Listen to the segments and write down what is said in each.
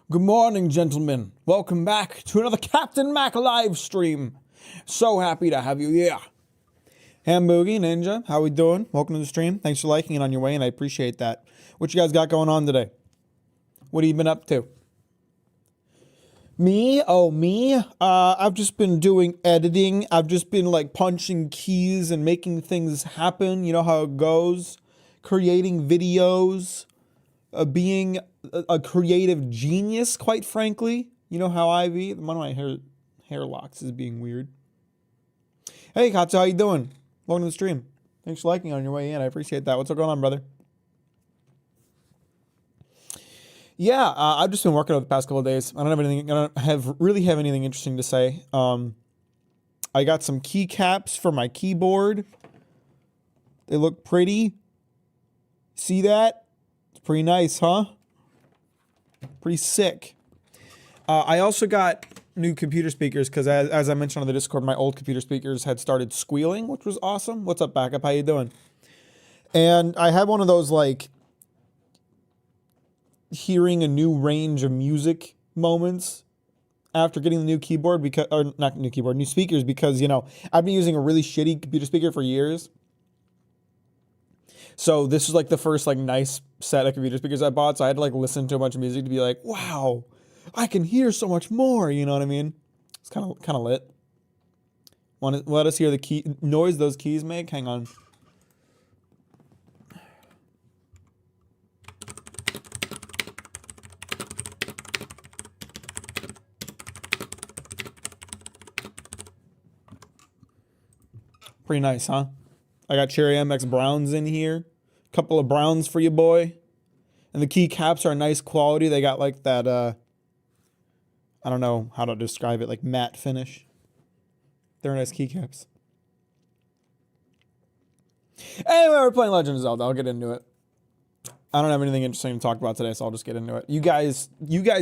Good morning, gentlemen. Welcome back to another Captain Mack live stream. So happy to have you here. Hamboogie, Ninja, how we doing? Welcome to the stream. Thanks for liking it on your way, and I appreciate that. What you guys got going on today? What have you been up to? Me? Oh, me? I've just been doing editing. I've just been like punching keys and making things happen. You know how it goes. Creating videos. Being a creative genius, quite frankly. You know how I be? One of my hair locks is being weird. Hey, Katsu, how you doing? Welcome to the stream. Thanks for liking on your way in. I appreciate that. What's going on, brother? Yeah, I've just been working over the past couple of days. I don't really have anything interesting to say. I got some keycaps for my keyboard. They look pretty. See that? It's pretty nice, huh? Pretty sick. I also got new computer speakers because as I mentioned on the Discord, my old computer speakers had started squealing, which was awesome. What's up, Backup? How you doing? And I had one of those like hearing a new range of music moments after getting the new keyboard new speakers because, you know, I've been using a really shitty computer speaker for years. So this is like the first like nice set of computer speakers I bought. So I had to like listen to a bunch of music to be like, wow, I can hear so much more. You know what I mean? It's kind of lit. Want to let us hear the key noise those keys make? Hang on. Pretty nice, huh? I got Cherry MX Browns in here. Couple of browns for you, boy. And the keycaps are nice quality. They got like that, I don't know how to describe it, like matte finish. They're nice keycaps. Anyway, we're playing Legend of Zelda. I'll get into it. I don't have anything interesting to talk about today, so I'll just get into it. You guys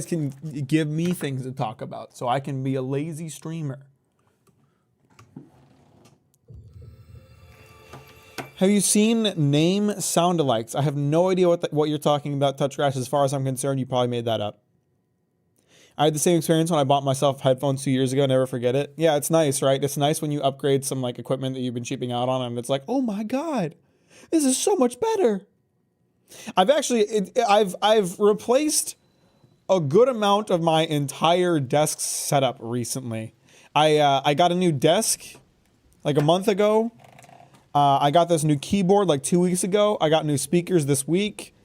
can give me things to talk about, so I can be a lazy streamer. Have you seen name sound-alikes? I have no idea what you're talking about, Touchgrass. As far as I'm concerned, you probably made that up. I had the same experience when I bought myself headphones 2 years ago. Never forget it. Yeah, it's nice, right? It's nice when you upgrade some like equipment that you've been cheaping out on, and it's like, oh my god, this is so much better. I've replaced a good amount of my entire desk setup recently. I got a new desk like a month ago. I got this new keyboard like 2 weeks ago. I got new speakers this week.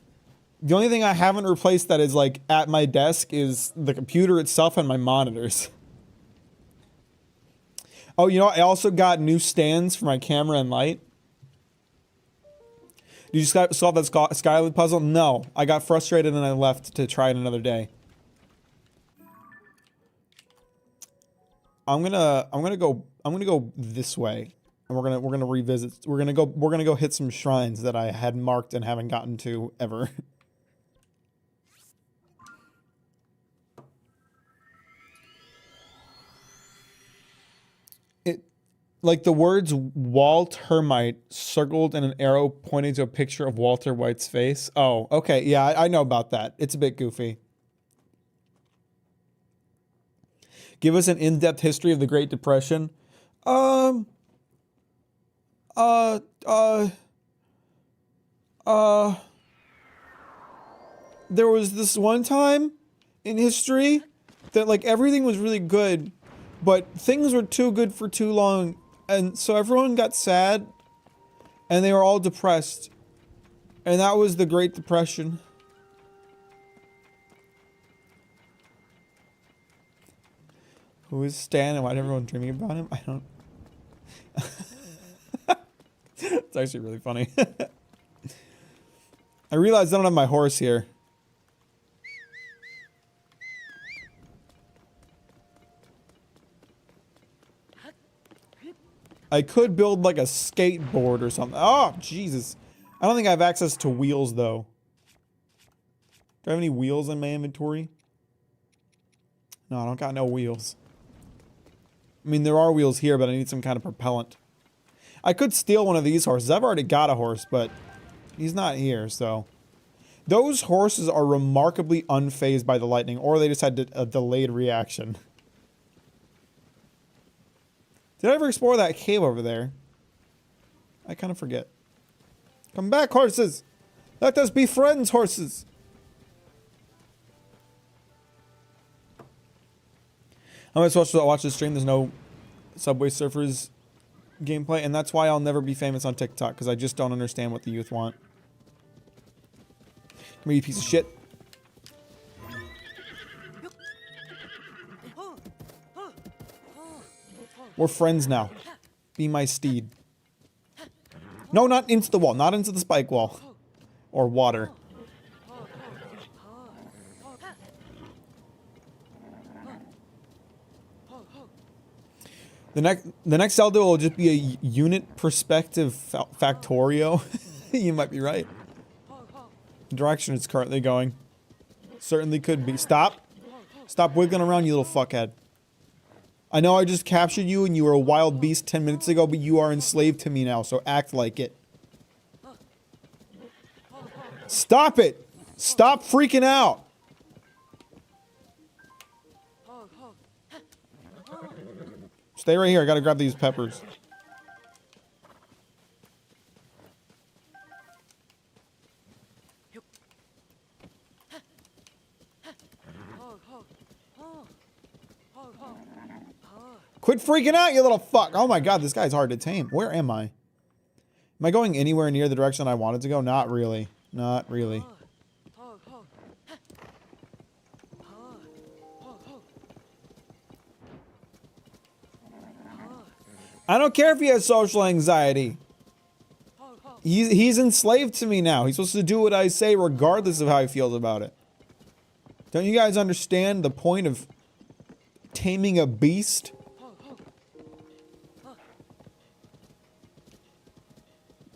The only thing I haven't replaced that is like at my desk is the computer itself and my monitors. Oh, you know, I also got new stands for my camera and light. Did you solve that Skylit puzzle? No, I got frustrated and I left to try it another day. I'm gonna go this way. And we're gonna revisit. We're gonna go hit some shrines that I had marked and haven't gotten to ever. Like the words Walt Hermite circled and an arrow pointing to a picture of Walter White's face. Oh, okay, yeah, I know about that. It's a bit goofy. Give us an in-depth history of the Great Depression. There was this one time in history that like everything was really good, but things were too good for too long, and so everyone got sad, and they were all depressed, and that was the Great Depression. Who is Stan and why did everyone dreaming about him? I don't... It's actually really funny. I realized I don't have my horse here. I could build like a skateboard or something. Oh, Jesus. I don't think I have access to wheels though. Do I have any wheels in my inventory? No, I don't got no wheels. I mean, there are wheels here, but I need some kind of propellant. I could steal one of these horses. I've already got a horse, but he's not here, so. Those horses are remarkably unfazed by the lightning, or they just had a delayed reaction. Did I ever explore that cave over there? I kind of forget. Come back, horses! Let us be friends, horses! I'm supposed to watch this stream. There's no Subway Surfers gameplay, and that's why I'll never be famous on TikTok, because I just don't understand what the youth want. Come here, you piece of shit. We're friends now. Be my steed. No, not into the wall. Not into the spike wall. Or water. The next Zelda will just be a unit perspective Factorio. You might be right. The direction it's currently going. Certainly could be. Stop. Stop wiggling around, you little fuckhead. I know I just captured you and you were a wild beast 10 minutes ago, but you are enslaved to me now, so act like it. Stop it! Stop freaking out! Stay right here, I gotta grab these peppers. Quit freaking out, you little fuck! Oh my god, this guy's hard to tame. Where am I? Am I going anywhere near the direction I wanted to go? Not really. Not really. I don't care if he has social anxiety. He's enslaved to me now. He's supposed to do what I say regardless of how he feels about it. Don't you guys understand the point of taming a beast?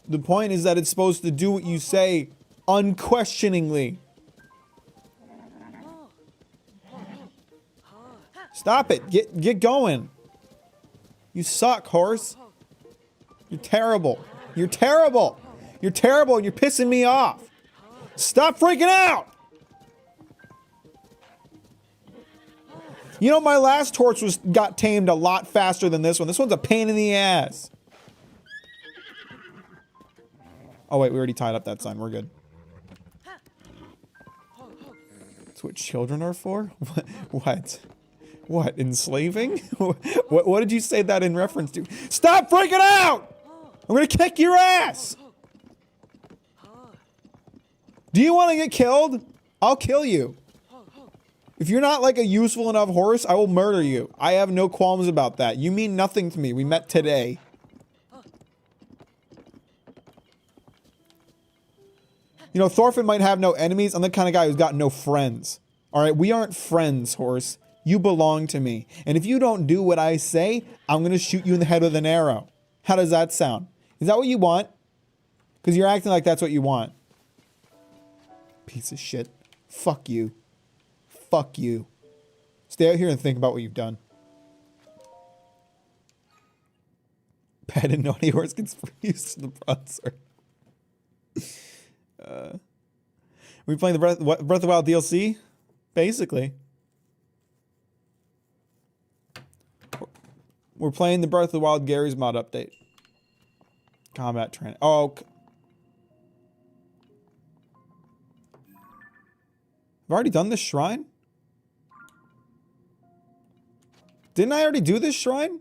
The point is that it's supposed to do what you say unquestioningly. Stop it. Get going. You suck, horse. You're terrible. You're terrible. You're terrible and you're pissing me off. Stop freaking out. You know, my last torch got tamed a lot faster than this one. This one's a pain in the ass. Oh wait, we already tied up that sign. We're good. That's what children are for? What? What? Enslaving? What did you say that in reference to? Stop freaking out! I'm gonna kick your ass! Do you want to get killed? I'll kill you. If you're not like a useful enough horse, I will murder you. I have no qualms about that. You mean nothing to me. We met today. You know, Thorfinn might have no enemies. I'm the kind of guy who's got no friends. Alright, we aren't friends, horse. You belong to me. And if you don't do what I say, I'm going to shoot you in the head with an arrow. How does that sound? Is that what you want? Because you're acting like that's what you want. Piece of shit. Fuck you. Fuck you. Stay out here and think about what you've done. Pet and naughty horse gets used to the bronzer. We playing the Breath of the Wild DLC? Basically. We're playing the Breath of the Wild Gary's mod update. Combat training. Oh. I've already done this shrine? Didn't I already do this shrine?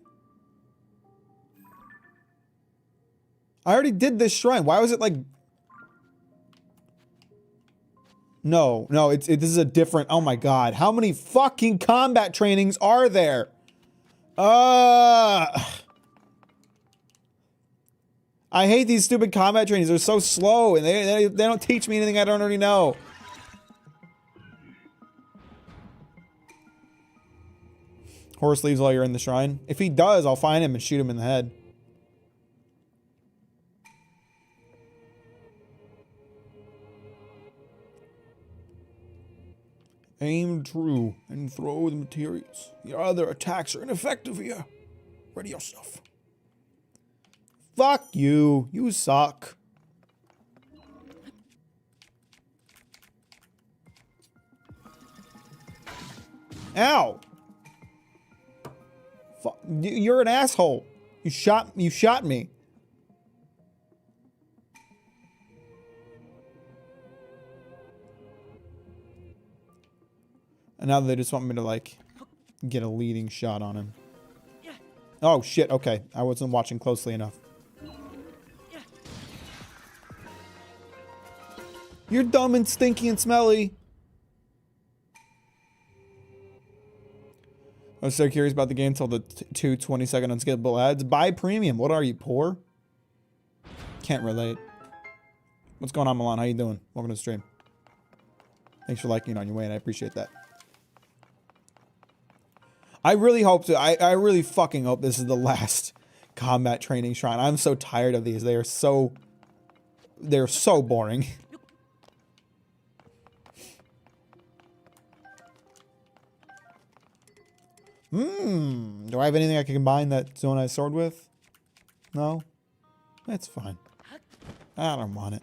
I already did this shrine. Why was it like... No, this is a different... Oh my god. How many fucking combat trainings are there? I hate these stupid combat trainings. They're so slow and they don't teach me anything I don't already know. Horse leaves while you're in the shrine. If he does, I'll find him and shoot him in the head. Aim true and throw the materials. Your other attacks are ineffective here. Ready yourself. Fuck you. You suck. Ow! You're an asshole. You shot me. And now they just want me to, like, get a leading shot on him. Oh, shit. Okay. I wasn't watching closely enough. You're dumb and stinky and smelly. I was so curious about the game until the 2 20-second unskippable ads. Buy premium. What are you, poor? Can't relate. What's going on, Milan? How you doing? Welcome to the stream. Thanks for liking it on your way, and I appreciate that. I really hope to. I really fucking hope this is the last combat training shrine. I'm so tired of these. They're so boring. Do I have anything I can combine that Zonai sword with? No? That's fine. I don't want it.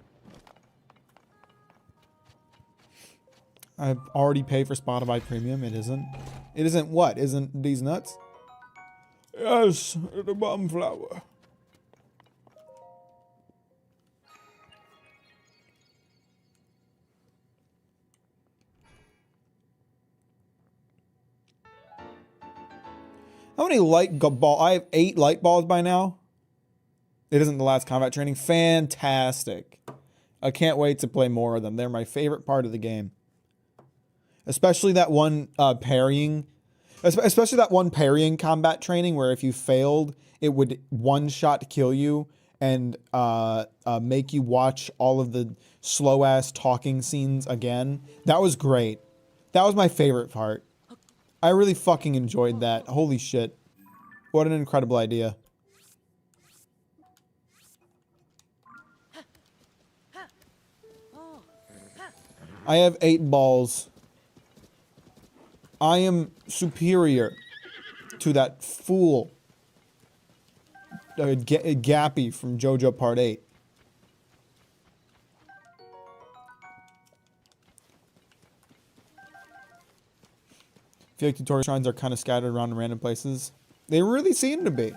I've already paid for Spotify Premium. It isn't. It isn't what? Isn't these nuts? Yes, the bomb flower. How many light ball? I have 8 light balls by now. It isn't the last combat training. Fantastic. I can't wait to play more of them. They're my favorite part of the game. Especially that one parrying. Especially that one parrying combat training where if you failed, it would one-shot kill you and make you watch all of the slow-ass talking scenes again. That was great. That was my favorite part. I really fucking enjoyed that. Holy shit. What an incredible idea. I have 8 balls. I am superior to that fool. Gappy from JoJo Part 8. I feel like tutorial shrines are kind of scattered around in random places. They really seem to be.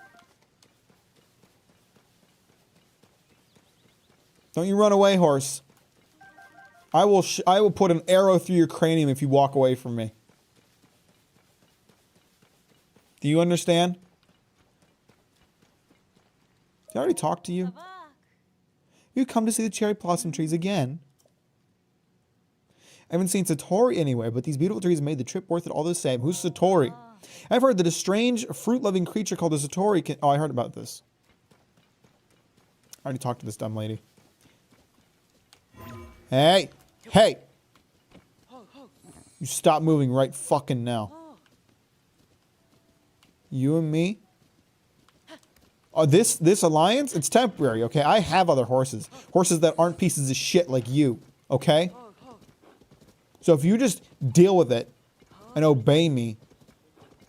Don't you run away, horse. I will put an arrow through your cranium if you walk away from me. Do you understand? Did I already talk to you? You come to see the cherry blossom trees again. I haven't seen Satori anywhere, but these beautiful trees made the trip worth it all the same. Who's Satori? I've heard that a strange, fruit-loving creature called a Satori can... Oh, I heard about this. I already talked to this dumb lady. Hey! Hey! You stop moving right fucking now. You and me? Oh, this alliance? It's temporary, okay? I have other horses. Horses that aren't pieces of shit like you, okay? So if you just deal with it and obey me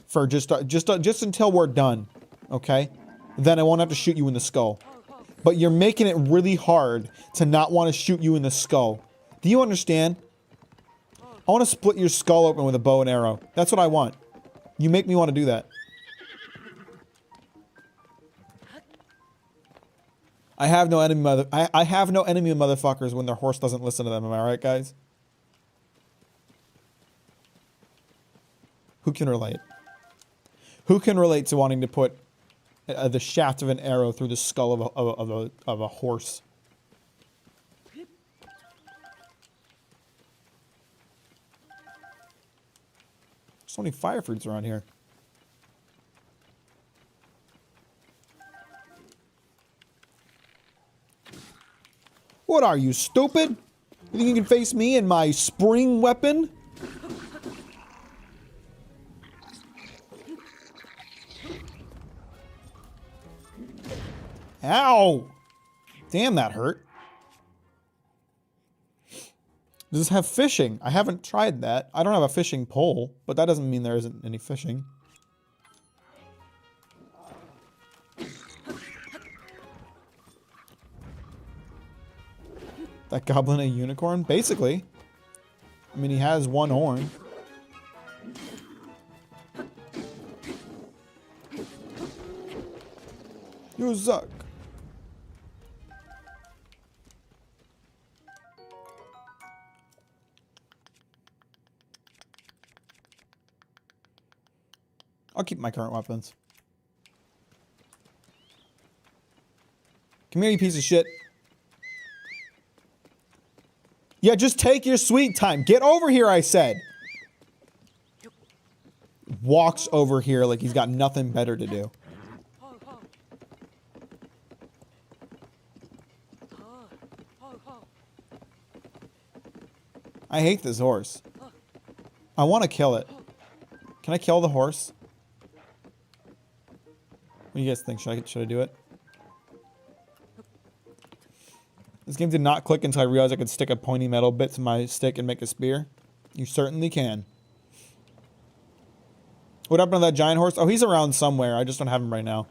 for just until we're done, okay? Then I won't have to shoot you in the skull. But you're making it really hard to not want to shoot you in the skull. Do you understand? I want to split your skull open with a bow and arrow. That's what I want. You make me want to do that. I have no enemy I have no enemy motherfuckers when their horse doesn't listen to them, am I right, guys? Who can relate? Who can relate to wanting to put the shaft of an arrow through the skull of a horse? So many fire fruits around here. What are you, stupid? You think you can face me and my spring weapon? Ow! Damn, that hurt. Does this have fishing? I haven't tried that. I don't have a fishing pole, but that doesn't mean there isn't any fishing. That goblin a unicorn? Basically. I mean, he has one horn. You suck. I'll keep my current weapons. Come here, you piece of shit. Yeah, just take your sweet time. Get over here, I said. Walks over here like he's got nothing better to do. I hate this horse. I want to kill it. Can I kill the horse? What do you guys think? Should I do it? This game did not click until I realized I could stick a pointy metal bit to my stick and make a spear. You certainly can. What happened to that giant horse? Oh, he's around somewhere. I just don't have him right now.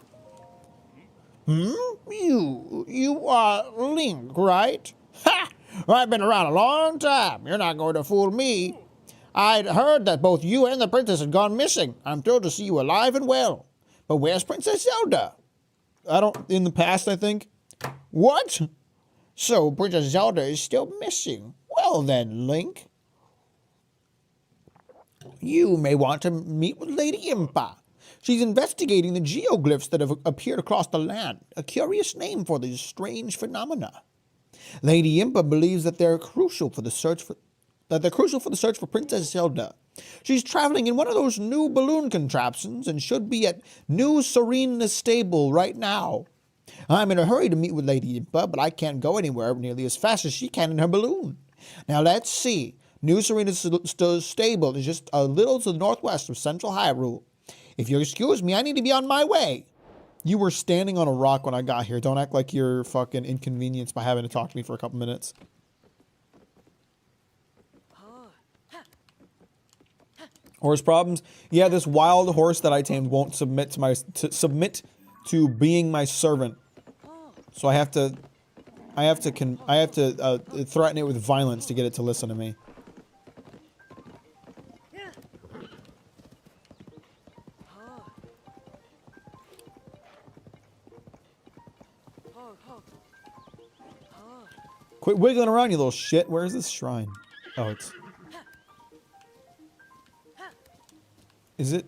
You are Link, right? Ha! I've been around a long time. You're not going to fool me. I'd heard that both you and the princess had gone missing. I'm thrilled to see you alive and well. But where's Princess Zelda? In the past, I think. What? So Princess Zelda is still missing. Well then, Link. You may want to meet with Lady Impa. She's investigating the geoglyphs that have appeared across the land, a curious name for these strange phenomena. Lady Impa believes that they're crucial for the search for Princess Zelda. She's traveling in one of those new balloon contraptions and should be at New Serena Stable right now. I'm in a hurry to meet with Lady Impa, but I can't go anywhere nearly as fast as she can in her balloon. Now let's see. New Serena Stable is just a little to the northwest of Central Hyrule. If you'll excuse me, I need to be on my way. You were standing on a rock when I got here. Don't act like you're fucking inconvenienced by having to talk to me for a couple minutes. Horse problems? Yeah, this wild horse that I tamed won't submit to being my servant. So I have to threaten it with violence to get it to listen to me. Quit wiggling around, you little shit. Where is this shrine? Oh, it's... Is it?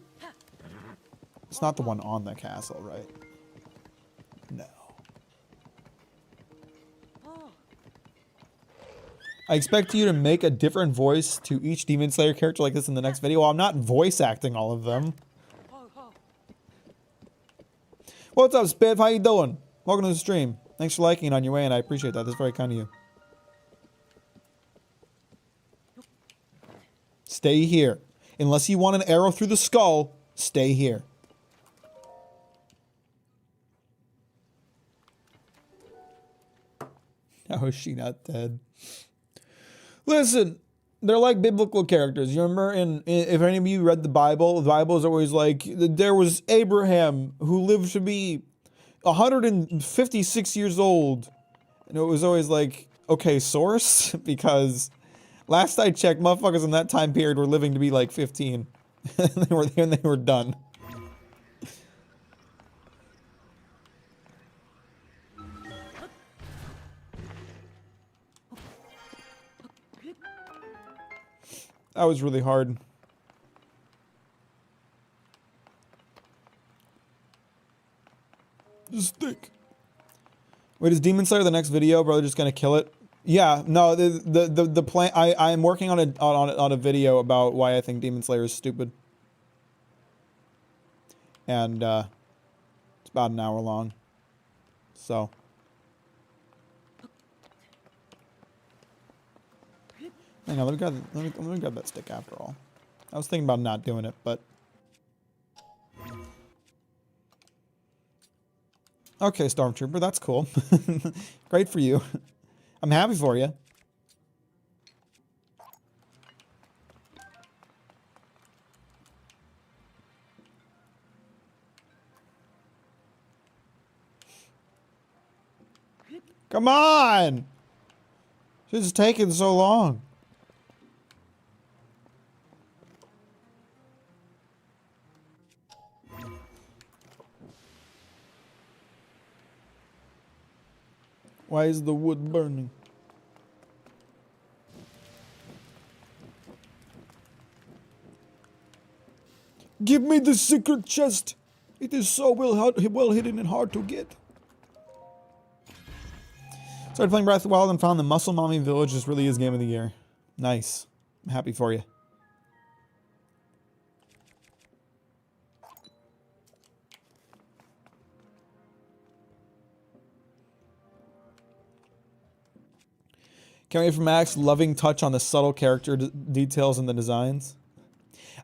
It's not the one on the castle, right? No. I expect you to make a different voice to each Demon Slayer character like this in the next video. Well, I'm not voice acting all of them. What's up, Spiv? How you doing? Welcome to the stream. Thanks for liking it on your way, and I appreciate that. That's very kind of you. Stay here. Unless you want an arrow through the skull, stay here. How is she not dead? Listen, they're like biblical characters. You remember if any of you read the Bible is always like, there was Abraham who lived to be 156 years old. And it was always like, okay, source? Because last I checked, motherfuckers in that time period were living to be like 15. and they were done. That was really hard. Just think. Wait, is Demon Slayer the next video? Bro, just gonna kill it? Yeah, no, the plan. I'm working on a video about why I think Demon Slayer is stupid. And it's about an hour long. So hang on, let me grab that stick after all. I was thinking about not doing it, but okay, Stormtrooper, that's cool. Great for you. I'm happy for you. Come on! This is taking so long. Why is the wood burning? Give me the secret chest. It is so well hidden and hard to get. Started playing Breath of the Wild and found the Muscle Mommy Village just really is game of the year. Nice. I'm happy for you. Can't wait for Mack's loving touch on the subtle character details and the designs.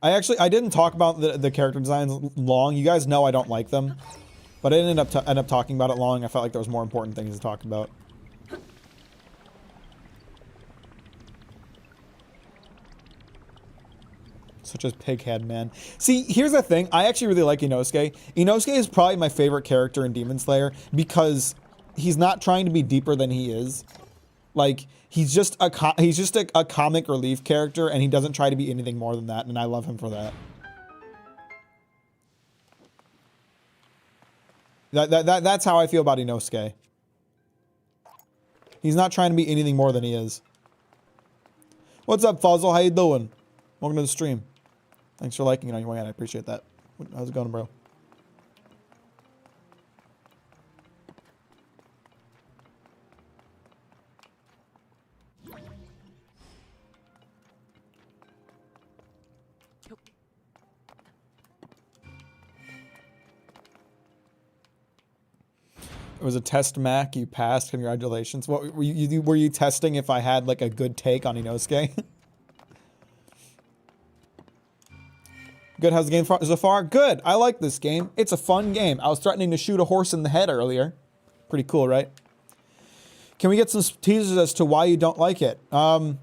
I didn't talk about the character designs long. You guys know I don't like them. But I didn't end up talking about it long. I felt like there was more important things to talk about. Such as Pighead, man. See, here's the thing. I actually really like Inosuke. Inosuke is probably my favorite character in Demon Slayer because he's not trying to be deeper than he is. Like, he's just a comic relief character, and he doesn't try to be anything more than that, and I love him for that. That's how I feel about Inosuke. He's not trying to be anything more than he is. What's up, Fuzzle? How you doing? Welcome to the stream. Thanks for liking it on your way out. I appreciate that. How's it going, bro? It was a test, Mac. You passed. Congratulations. What were you testing if I had like a good take on Inosuke? Good. How's the game so far? Good. I like this game. It's a fun game. I was threatening to shoot a horse in the head earlier. Pretty cool, right? Can we get some teasers as to why you don't like it? Let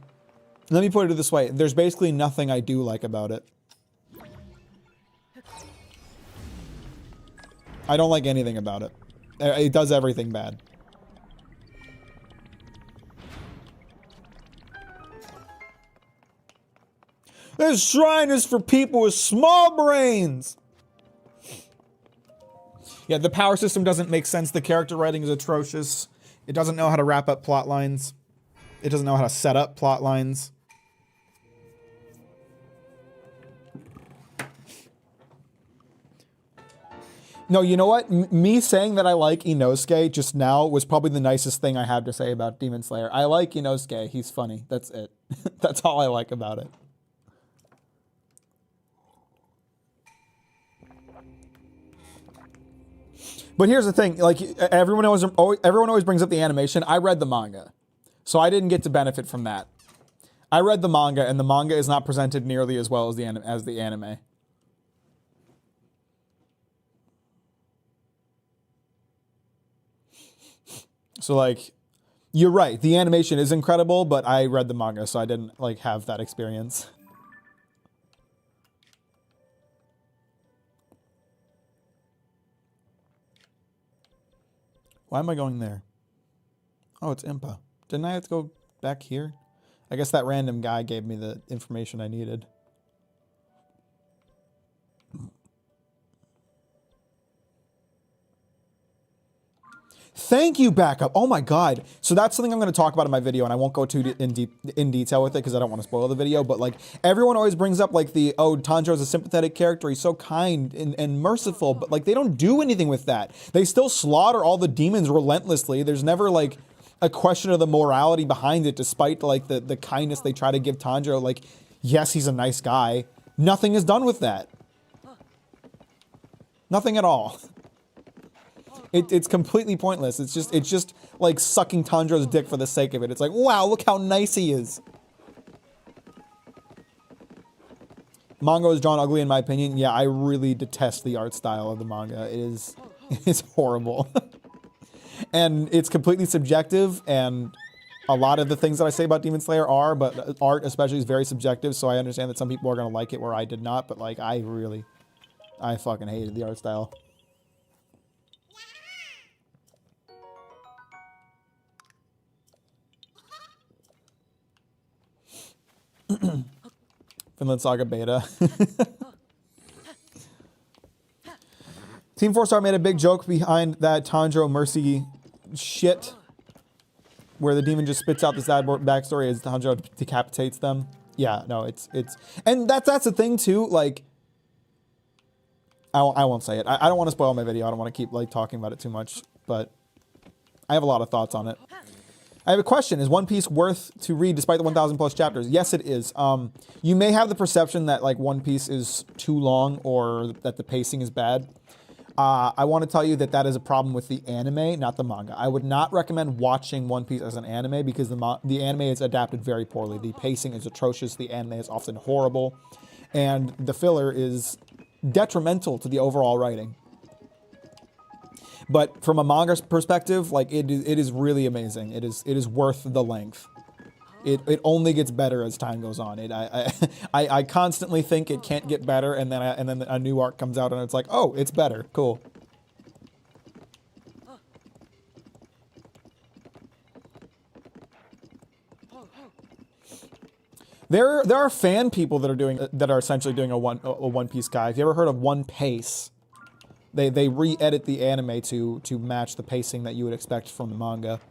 me put it this way. There's basically nothing I do like about it. I don't like anything about it. It does everything bad. This shrine is for people with small brains. Yeah, the power system doesn't make sense. The character writing is atrocious. It doesn't know how to wrap up plot lines. It doesn't know how to set up plot lines. No, you know what? Me saying that I like Inosuke just now was probably the nicest thing I have to say about Demon Slayer. I like Inosuke. He's funny. That's it. That's all I like about it. But here's the thing. Like, everyone always brings up the animation. I read the manga. So I didn't get to benefit from that. I read the manga, and the manga is not presented nearly as well as the anime. So, like, you're right. The animation is incredible, but I read the manga, so I didn't, like, have that experience. Why am I going there? Oh, it's Impa. Didn't I have to go back here? I guess that random guy gave me the information I needed. Thank you, Backup. Oh my god. So that's something I'm going to talk about in my video, and I won't go too in detail with it because I don't want to spoil the video, but like everyone always brings up like oh, Tanjiro's a sympathetic character. He's so kind and merciful, but like they don't do anything with that. They still slaughter all the demons relentlessly. There's never like a question of the morality behind it, despite like the kindness they try to give Tanjiro. Like, yes, he's a nice guy. Nothing is done with that. Nothing at all. It's completely pointless. It's just like sucking Tanjiro's dick for the sake of it. It's like, wow, look how nice he is. Manga is drawn ugly in my opinion. Yeah, I really detest the art style of the manga. It is horrible. And it's completely subjective, and a lot of the things that I say about Demon Slayer are, but art especially is very subjective, so I understand that some people are going to like it where I did not, but like I fucking hated the art style. Finland Saga Beta. Team 4-Star made a big joke behind that Tanjiro Mercy shit. where the demon just spits out the sad backstory as Tanjiro decapitates them. Yeah, no, it's, and that's the thing too, like, I won't say it. I don't want to spoil my video. I don't want to keep, like, talking about it too much, but I have a lot of thoughts on it. I have a question. Is One Piece worth to read despite the 1,000 plus chapters? Yes, it is. You may have the perception that, like, One Piece is too long or that the pacing is bad. I want to tell you that that is a problem with the anime, not the manga. I would not recommend watching One Piece as an anime because the anime is adapted very poorly. The pacing is atrocious. The anime is often horrible. And the filler is detrimental to the overall writing. But from a manga perspective, like, it is really amazing. It is worth the length. It only gets better as time goes on. I constantly think it can't get better, and then a new arc comes out, and it's like, oh, it's better. Cool. There are fan people that are essentially doing a One Piece guide. Have you ever heard of One Pace? They re-edit the anime to match the pacing that you would expect from the manga.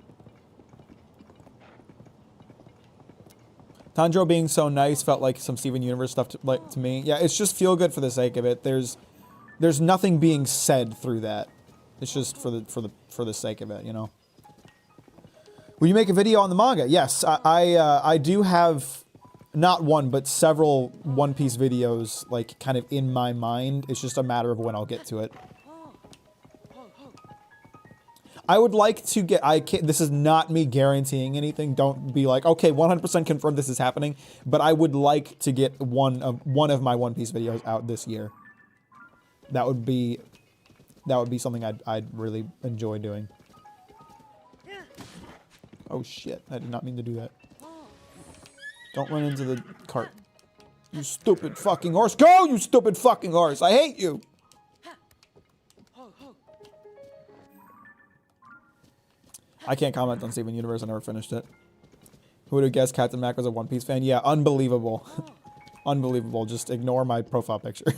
Tanjiro being so nice felt like some Steven Universe stuff to me. Yeah, it's just feel good for the sake of it. There's nothing being said through that. It's just for the sake of it, you know. Will you make a video on the manga? Yes, I do have not one but several One Piece videos, like, kind of in my mind. It's just a matter of when I'll get to it. I would like to get, this is not me guaranteeing anything. Don't be like, okay, 100% confirmed this is happening. But I would like to get one of my One Piece videos out this year. That would be something I'd really enjoy doing. Oh shit, I did not mean to do that. Don't run into the cart. You stupid fucking horse. Go, you stupid fucking horse. I hate you. I can't comment on Steven Universe. I never finished it. Who would have guessed Captain Mack was a One Piece fan? Yeah, unbelievable. Unbelievable. Just ignore my profile picture.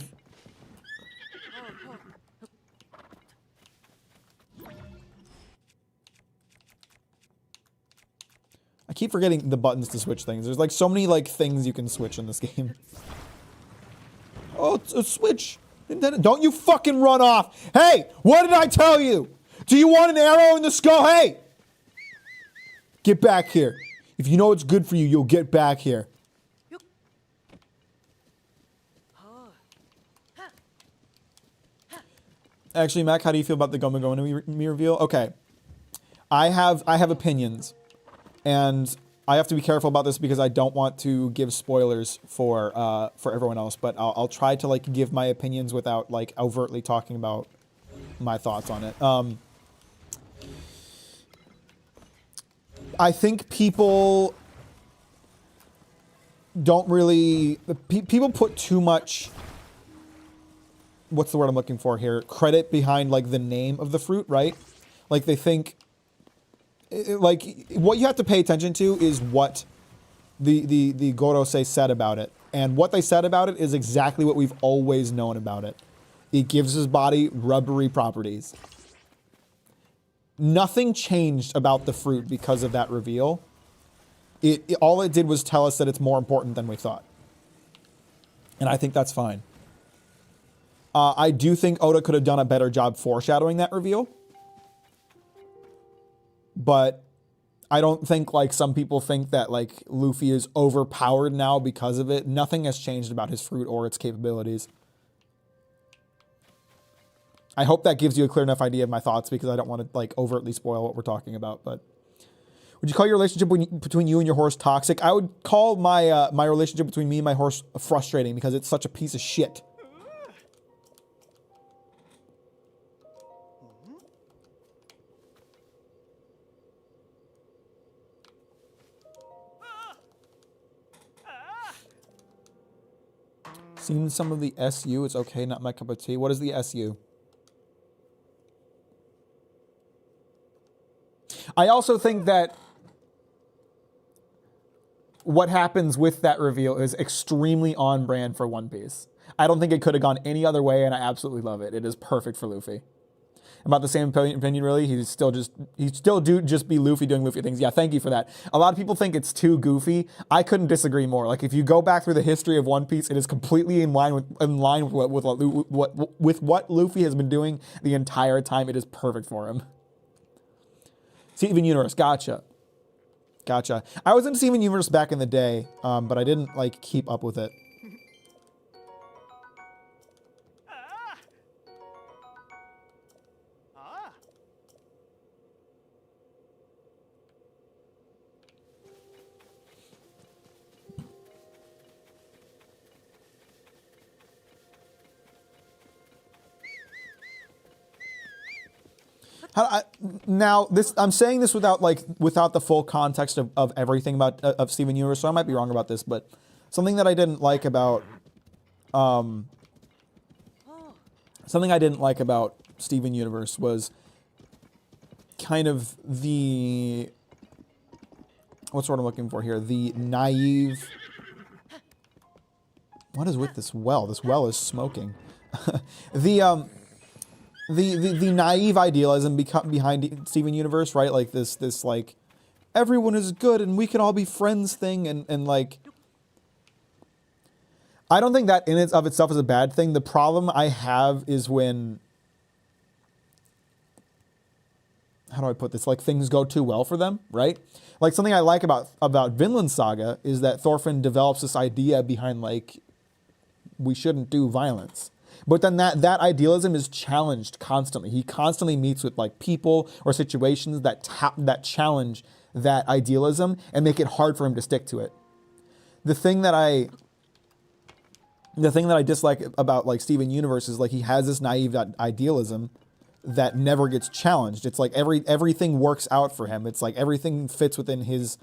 I keep forgetting the buttons to switch things. There's, like, so many, like, things you can switch in this game. Oh, it's a switch. Don't you fucking run off. Hey, what did I tell you? Do you want an arrow in the skull? Hey! Get back here. If you know what's good for you, you'll get back here. Actually, Mac, how do you feel about the Goma Goma me reveal? Okay. I have opinions. And I have to be careful about this because I don't want to give spoilers for everyone else. But I'll try to, like, give my opinions without, like, overtly talking about my thoughts on it. I think people don't really... People put too much... What's the word I'm looking for here? Credit behind, like, the name of the fruit, right? Like, they think... Like, what you have to pay attention to is what the Gorosei said about it. And what they said about it is exactly what we've always known about it. It gives his body rubbery properties. Nothing changed about the fruit because of that reveal. All it did was tell us that it's more important than we thought. And I think that's fine. I do think Oda could have done a better job foreshadowing that reveal. But I don't think, like, some people think that, like, Luffy is overpowered now because of it. Nothing has changed about his fruit or its capabilities. I hope that gives you a clear enough idea of my thoughts because I don't want to, like, overtly spoil what we're talking about. But would you call your relationship between you and your horse toxic? I would call my my relationship between me and my horse frustrating because it's such a piece of shit. Seen some of the SU. It's okay, not my cup of tea. What is the SU? I also think that what happens with that reveal is extremely on brand for One Piece. I don't think it could have gone any other way, and I absolutely love it. It is perfect for Luffy. About the same opinion, really. He still do just be Luffy doing Luffy things. Yeah, thank you for that. A lot of people think it's too goofy. I couldn't disagree more. Like if you go back through the history of One Piece, it is completely in line with what Luffy has been doing the entire time. It is perfect for him. Steven Universe, gotcha. I was into Steven Universe back in the day, but I didn't like keep up with it. I'm saying this without the full context of everything about of Steven Universe, so I might be wrong about this, but something that I didn't like about Steven Universe was kind of the, what's the word I'm looking for here? The naive. What is with this well? This well is smoking. The naive idealism behind Steven Universe, right? Like this like everyone is good and we can all be friends thing, and like I don't think that in and of itself is a bad thing. The problem I have is when, how do I put this? Like things go too well for them, right? Like something I like about Vinland Saga is that Thorfinn develops this idea behind like we shouldn't do violence. But then that idealism is challenged constantly. He constantly meets with like people or situations that challenge that idealism and make it hard for him to stick to it. The thing that I dislike about like Steven Universe is like he has this naive idealism that never gets challenged. It's like everything works out for him. It's like everything fits within his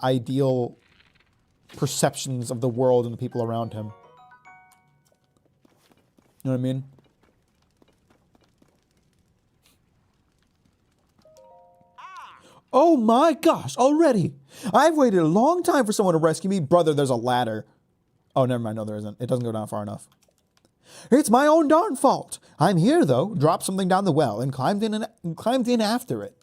ideal perceptions of the world and the people around him. You know what I mean? Oh my gosh, already! I've waited a long time for someone to rescue me. Brother, there's a ladder. Oh, never mind. No, there isn't. It doesn't go down far enough. It's my own darn fault. I'm here, though. Dropped something down the well and climbed in after it.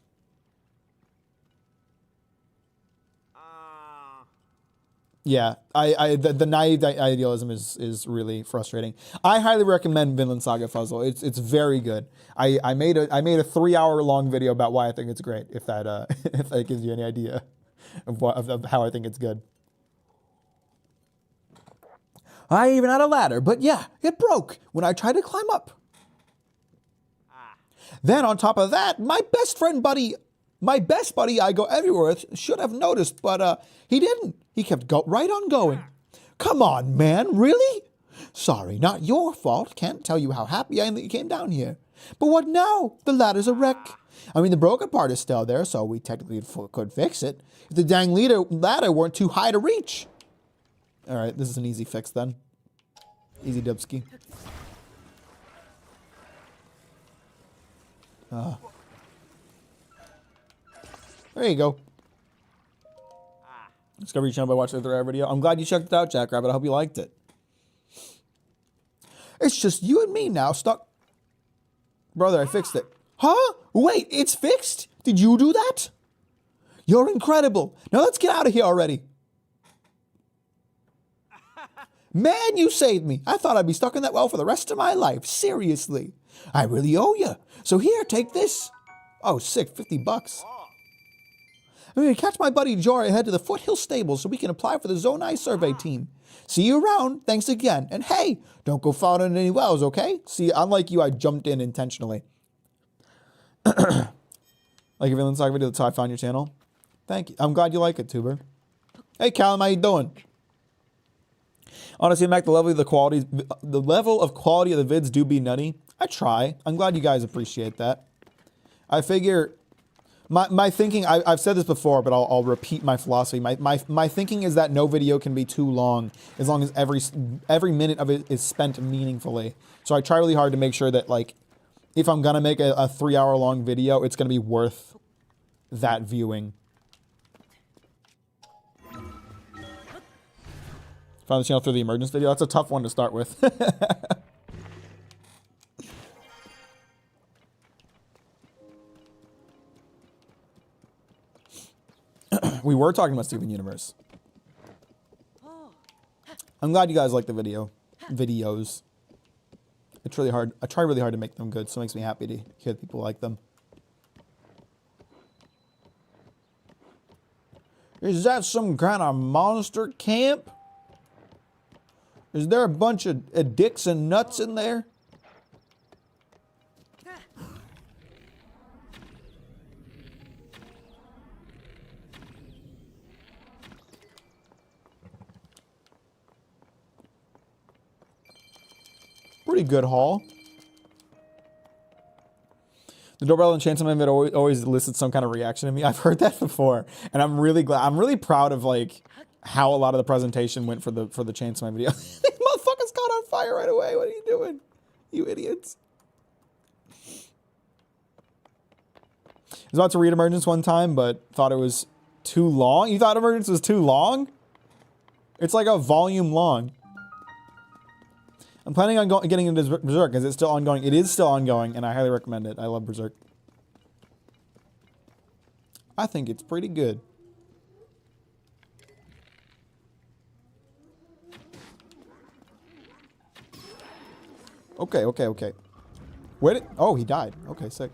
Yeah, the naive idealism is really frustrating. I highly recommend Vinland Saga Puzzle. It's very good. I made a 3-hour long video about why I think it's great. If that if that gives you any idea of how I think it's good. I even had a ladder, but yeah, it broke when I tried to climb up. Then on top of that, my best buddy I go everywhere with should have noticed, but he didn't. He kept right on going. Come on, man, really? Sorry, not your fault. Can't tell you how happy I am that you came down here. But what now? The ladder's a wreck. I mean, the broken part is still there, so we technically could fix it. If the dang ladder weren't too high to reach. All right, this is an easy fix then. Easy dubski. There you go. Discover your channel by watching the 3-hour video. I'm glad you checked it out, Jackrabbit. I hope you liked it. It's just you and me now, stuck. Brother, I fixed it. Huh? Wait, it's fixed? Did you do that? You're incredible. Now let's get out of here already. Man, you saved me. I thought I'd be stuck in that well for the rest of my life. Seriously. I really owe you. So here, take this. Oh, sick. $50. I'm going to catch my buddy Jory ahead to the Foothill Stables so we can apply for the Zonai survey team. See you around. Thanks again. And hey, don't go falling in any wells, okay? See, unlike you, I jumped in intentionally. Like a Vinland Saga video, that's how I found your channel. Thank you. I'm glad you like it, Tuber. Hey, Callum, how you doing? Honestly, Mac, the level of quality of the vids do be nutty. I try. I'm glad you guys appreciate that. I figure my thinking, I've said this before, but I'll repeat my philosophy. My thinking is that no video can be too long as every minute of it is spent meaningfully. So I try really hard to make sure that, like, if I'm gonna make a 3-hour long video, it's gonna be worth that viewing. Found the channel through the emergence video. That's a tough one to start with. We were talking about Steven Universe. I'm glad you guys like the videos. It's really hard. I try really hard to make them good, so it makes me happy to hear that people like them. Is that some kind of monster camp? Is there a bunch of dicks and nuts in there? Pretty good haul. The doorbell and chainsaw man always elicited some kind of reaction in me. I've heard that before, and I'm really glad. I'm really proud of like how a lot of the presentation went for the chainsaw man video. These motherfuckers caught on fire right away. What are you doing, you idiots? I was about to read Emergence one time, but thought it was too long. You thought Emergence was too long? It's like a volume long. I'm planning on getting into Berserk because it's still ongoing. It is still ongoing, and I highly recommend it. I love Berserk. I think it's pretty good. Okay. Where did... Oh, he died. Okay, sick.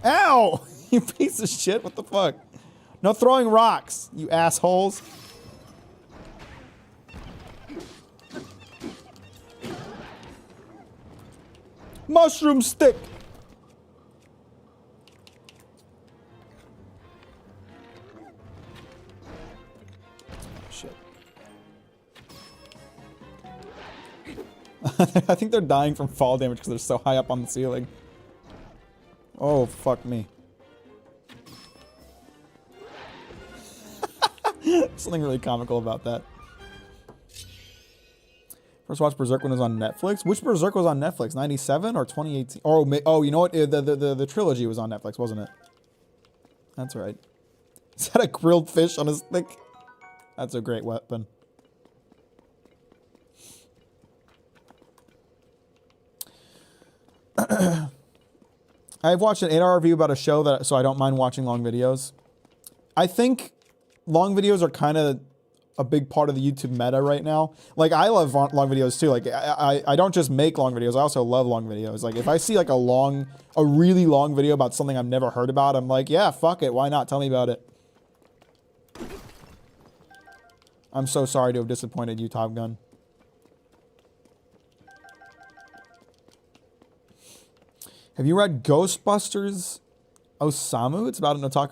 Ow! You piece of shit. What the fuck? No throwing rocks, you assholes. Mushroom stick. Shit. I think they're dying from fall damage because they're so high up on the ceiling. Oh, fuck me. Something really comical about that. First watched Berserk when it was on Netflix. Which Berserk was on Netflix? 97 or 2018? Oh, you know what? The trilogy was on Netflix, wasn't it? That's right. Is that a grilled fish on a stick? That's a great weapon. I've watched an 8-hour review about a show so I don't mind watching long videos. I think long videos are kind of a big part of the YouTube meta right now. Like, I love long videos too. Like, I don't just make long videos, I also love long videos. Like, if I see like a really long video about something I've never heard about, I'm like, yeah, fuck it, why not? Tell me about it. I'm so sorry to have disappointed you, Top Gun. Have you read Ghostbusters Osamu? It's about an otaku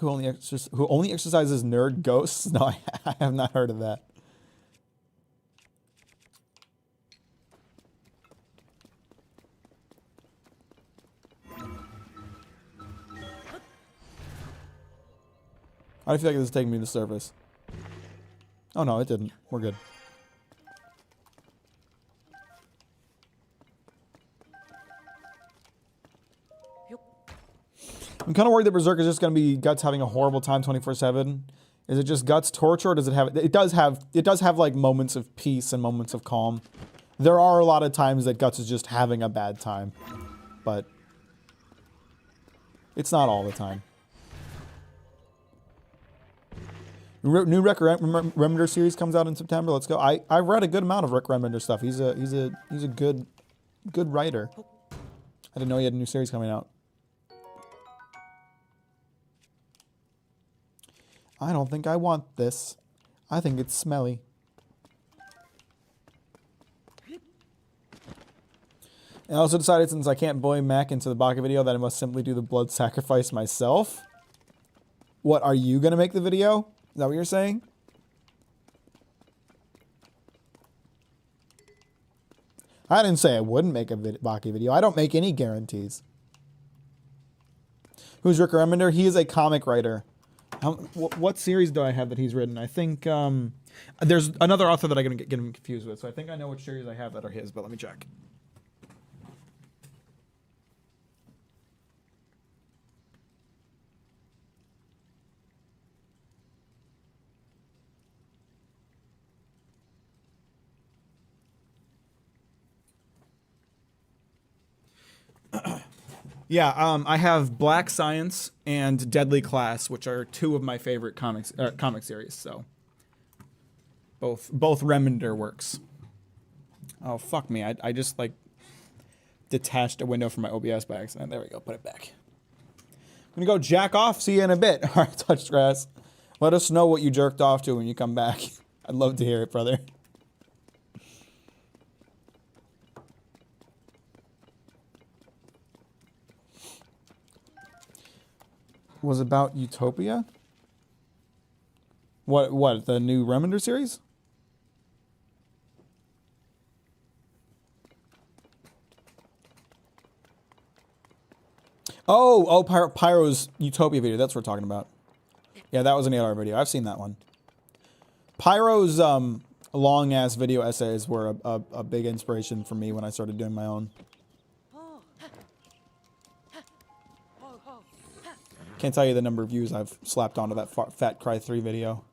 who only exercises nerd ghosts. No, I have not heard of that. I feel like this is taking me to the surface. Oh no, it didn't. We're good. I'm kind of worried that Berserk is just going to be Guts having a horrible time 24/7. Is it just Guts torture, or does it have... It does have like moments of peace and moments of calm. There are a lot of times that Guts is just having a bad time, but it's not all the time. New Rick Remender series comes out in September. Let's go. I've read a good amount of Rick Remender stuff. He's a good writer. I didn't know he had a new series coming out. I don't think I want this. I think it's smelly. And I also decided, since I can't bully Mack into the Baka video, that I must simply do the blood sacrifice myself. What, are you gonna make the video? Is that what you're saying? I didn't say I wouldn't make a Baka video. I don't make any guarantees. Who's Rick Remender? He is a comic writer. What series do I have that he's written? I think there's another author that I'm going to get him confused with. So I think I know which series I have that are his, but let me check. Yeah, I have Black Science and Deadly Class, which are two of my favorite comic series. So both Remender works. Oh fuck me! I just like detached a window from my OBS by accident. There we go. Put it back. I'm gonna go jack off. See you in a bit. All right, touch grass. Let us know what you jerked off to when you come back. I'd love to hear it, brother. Was about Utopia? What, the new Remender series? Oh, Pyro's Utopia video. That's what we're talking about. Yeah, that was an 8-hour video. I've seen that one. Pyro's long-ass video essays were a big inspiration for me when I started doing my own. Can't tell you the number of views I've slapped onto that Fat Cry 3 video.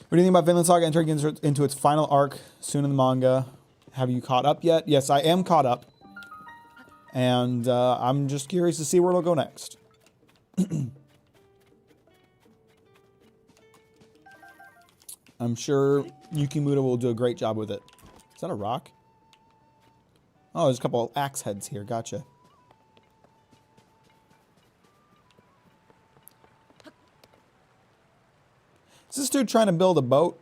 What do you think about Vinland Saga entering into its final arc soon in the manga? Have you caught up yet? Yes, I am caught up. And I'm just curious to see where it'll go next. I'm sure Yukimura will do a great job with it. Is that a rock? Oh, there's a couple of axe heads here. Gotcha. Is this dude trying to build a boat?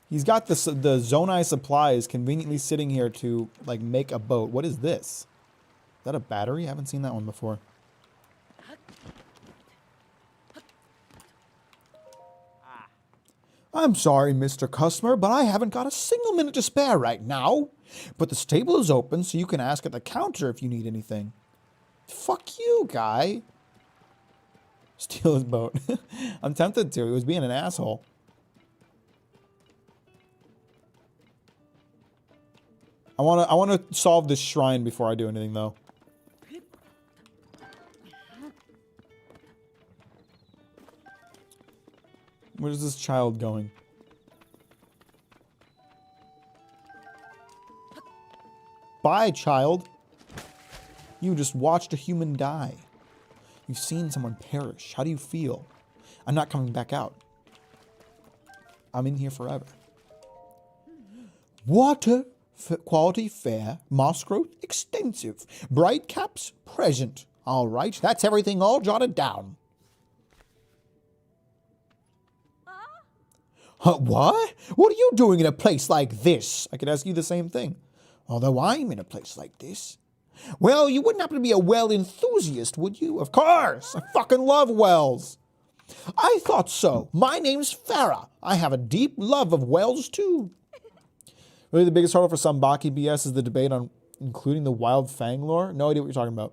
He's got the Zonai supplies conveniently sitting here to, like, make a boat. What is this? Is that a battery? I haven't seen that one before. I'm sorry, Mr. Customer, but I haven't got a single minute to spare right now. But the stable is open, so you can ask at the counter if you need anything. Fuck you, guy. Steal his boat. I'm tempted to. He was being an asshole. I want to solve this shrine before I do anything, though. Where's this child going? Bye, child. You just watched a human die. You've seen someone perish. How do you feel? I'm not coming back out. I'm in here forever. Water quality fair, moss growth extensive, bright caps present. All right, that's everything all jotted down. What? What are you doing in a place like this? I could ask you the same thing. Although I'm in a place like this. Well, you wouldn't happen to be a well enthusiast, would you? Of course! I fucking love wells! I thought so. My name's Farah. I have a deep love of wells, too. Really, the biggest hurdle for some Baki BS is the debate on including the wild fang lore? No idea what you're talking about.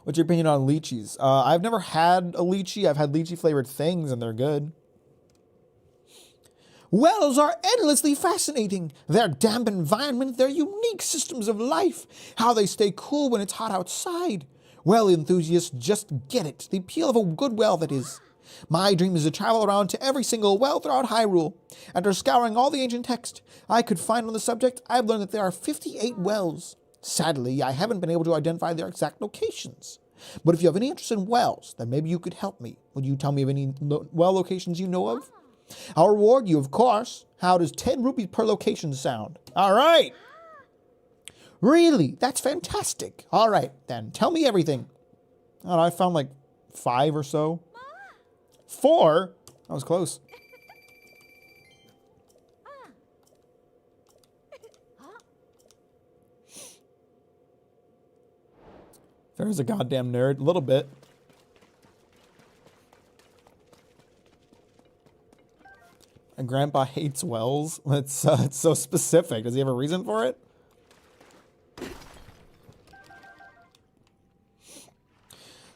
What's your opinion on lychees? I've never had a lychee. I've had lychee-flavored things, and they're good. Wells are endlessly fascinating. Their damp environment, their unique systems of life, how they stay cool when it's hot outside. Well enthusiasts just get it. The appeal of a good well, that is. My dream is to travel around to every single well throughout Hyrule. After scouring all the ancient text I could find on the subject, I've learned that there are 58 wells. Sadly, I haven't been able to identify their exact locations. But if you have any interest in wells, then maybe you could help me. Would you tell me of any well locations you know of? I'll reward you, of course. How does 10 rupees per location sound? All right. Really? That's fantastic. All right, then. Tell me everything. I don't know, I found like 5 or so. 4? That was close. There's a goddamn nerd. A little bit. My grandpa hates wells. It's so specific. Does he have a reason for it?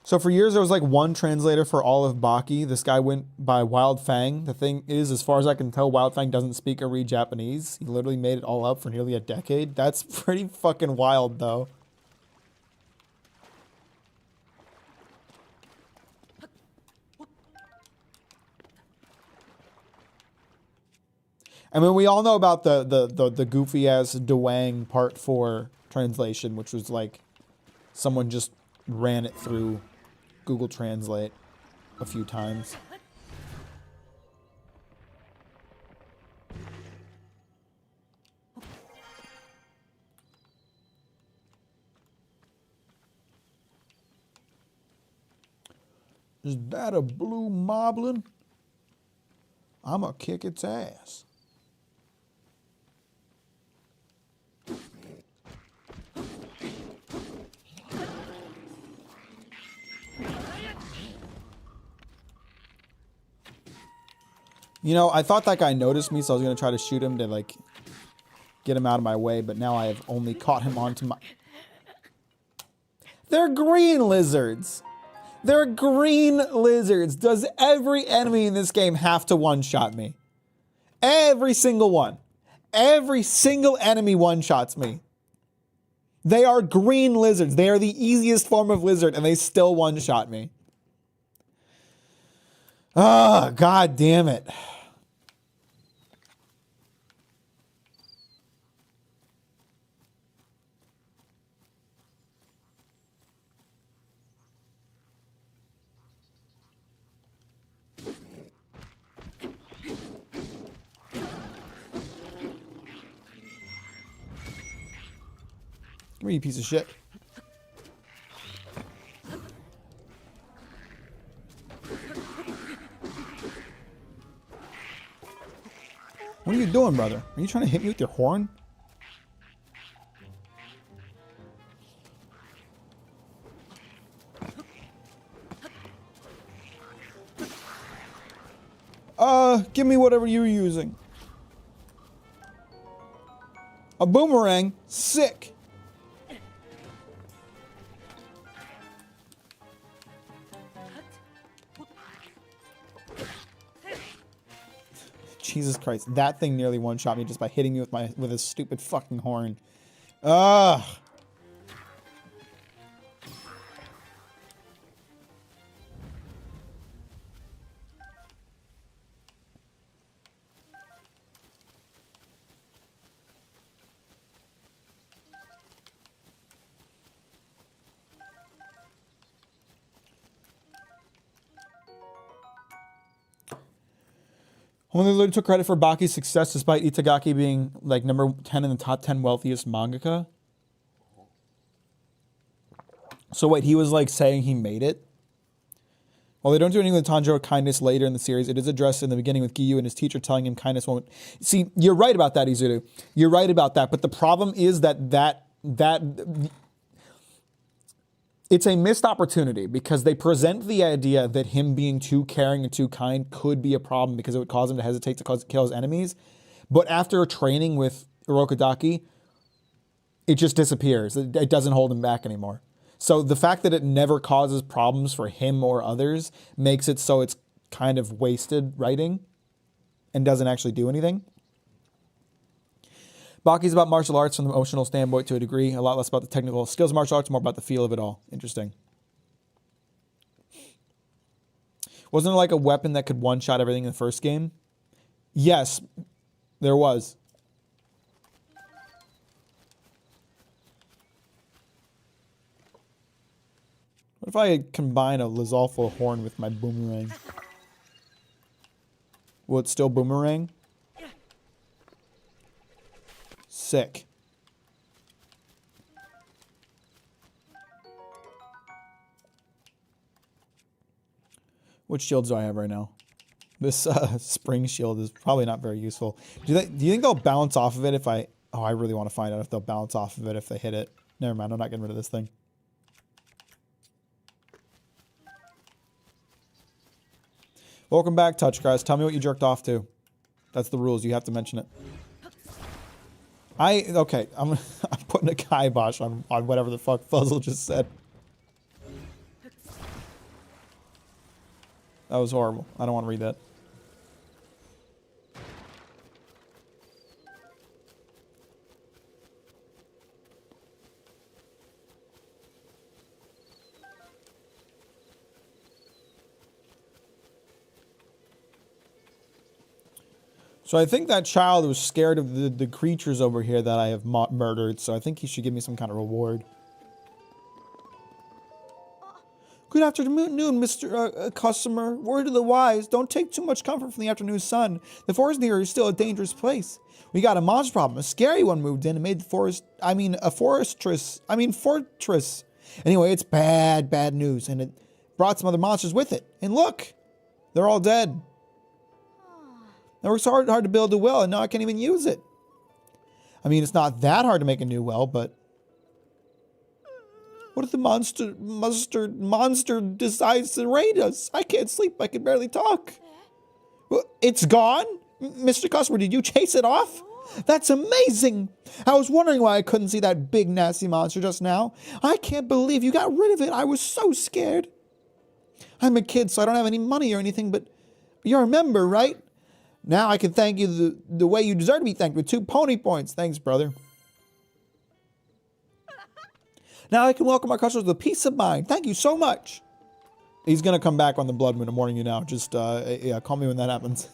So for years, there was like one translator for all of Baki. This guy went by Wild Fang. The thing is, as far as I can tell, Wild Fang doesn't speak or read Japanese. He literally made it all up for nearly a decade. That's pretty fucking wild, though. I mean, we all know about the goofy ass Dwang Part 4 translation, which was like someone just ran it through Google Translate a few times. Is that a blue moblin? I'ma kick its ass. You know, I thought that guy noticed me, so I was gonna try to shoot him to like get him out of my way, but now I have only caught him onto my... They're green lizards! They're green lizards! Does every enemy in this game have to one-shot me? Every single one. Every single enemy one-shots me. They are green lizards. They are the easiest form of lizard, and they still one-shot me. Ah, god damn it. Come here, you piece of shit. What are you doing, brother? Are you trying to hit me with your horn? Give me whatever you're using. A boomerang? Sick. Jesus Christ, that thing nearly one-shot me just by hitting me with a stupid fucking horn. Ugh. Only literally took credit for Baki's success despite Itagaki being like number 10 in the top 10 wealthiest mangaka. So wait, he was like saying he made it? While they don't do anything with Tanjiro kindness later in the series, it is addressed in the beginning with Giyu and his teacher telling him kindness won't... See, you're right about that, Izuru. You're right about that. But the problem is that it's a missed opportunity because they present the idea that him being too caring and too kind could be a problem because it would cause him to hesitate to kill his enemies. But after training with Urokodaki, it just disappears. It doesn't hold him back anymore. So the fact that it never causes problems for him or others makes it so it's kind of wasted writing and doesn't actually do anything. Baki's about martial arts from the emotional standpoint to a degree, a lot less about the technical skills of martial arts, more about the feel of it all. Interesting. Wasn't there like a weapon that could one-shot everything in the first game? Yes, there was. What if I combine a Lizalfo horn with my boomerang? Will it still boomerang? Sick. What shields do I have right now? This spring shield is probably not very useful. Do you think they'll bounce off of it if I... Oh, I really want to find out if they'll bounce off of it if they hit it. Never mind, I'm not getting rid of this thing. Welcome back, Touchcrest. Tell me what you jerked off to. That's the rules. You have to mention it. Okay, I'm putting a kibosh on whatever the fuck Fuzzle just said. That was horrible. I don't want to read that. So I think that child was scared of the creatures over here that I have murdered, so I think he should give me some kind of reward. Good afternoon, Mr. Customer. Word to the wise, don't take too much comfort from the afternoon sun. The forest near is still a dangerous place. We got a monster problem. A scary one moved in and made the forest, fortress. Anyway, it's bad news, and it brought some other monsters with it. And look, they're all dead. It works hard to build a well, and now I can't even use it. I mean, it's not that hard to make a new well, but what if the monster decides to raid us? I can't sleep. I can barely talk. Well, it's gone? Mr. Customer, did you chase it off? That's amazing. I was wondering why I couldn't see that big nasty monster just now. I can't believe you got rid of it. I was so scared. I'm a kid, so I don't have any money or anything, but you're a member, right? Now I can thank you the way you deserve to be thanked with 2 pony points. Thanks, brother. Now I can welcome our customers with peace of mind. Thank you so much. He's going to come back on the blood moon. I'm warning you now. Just, call me when that happens.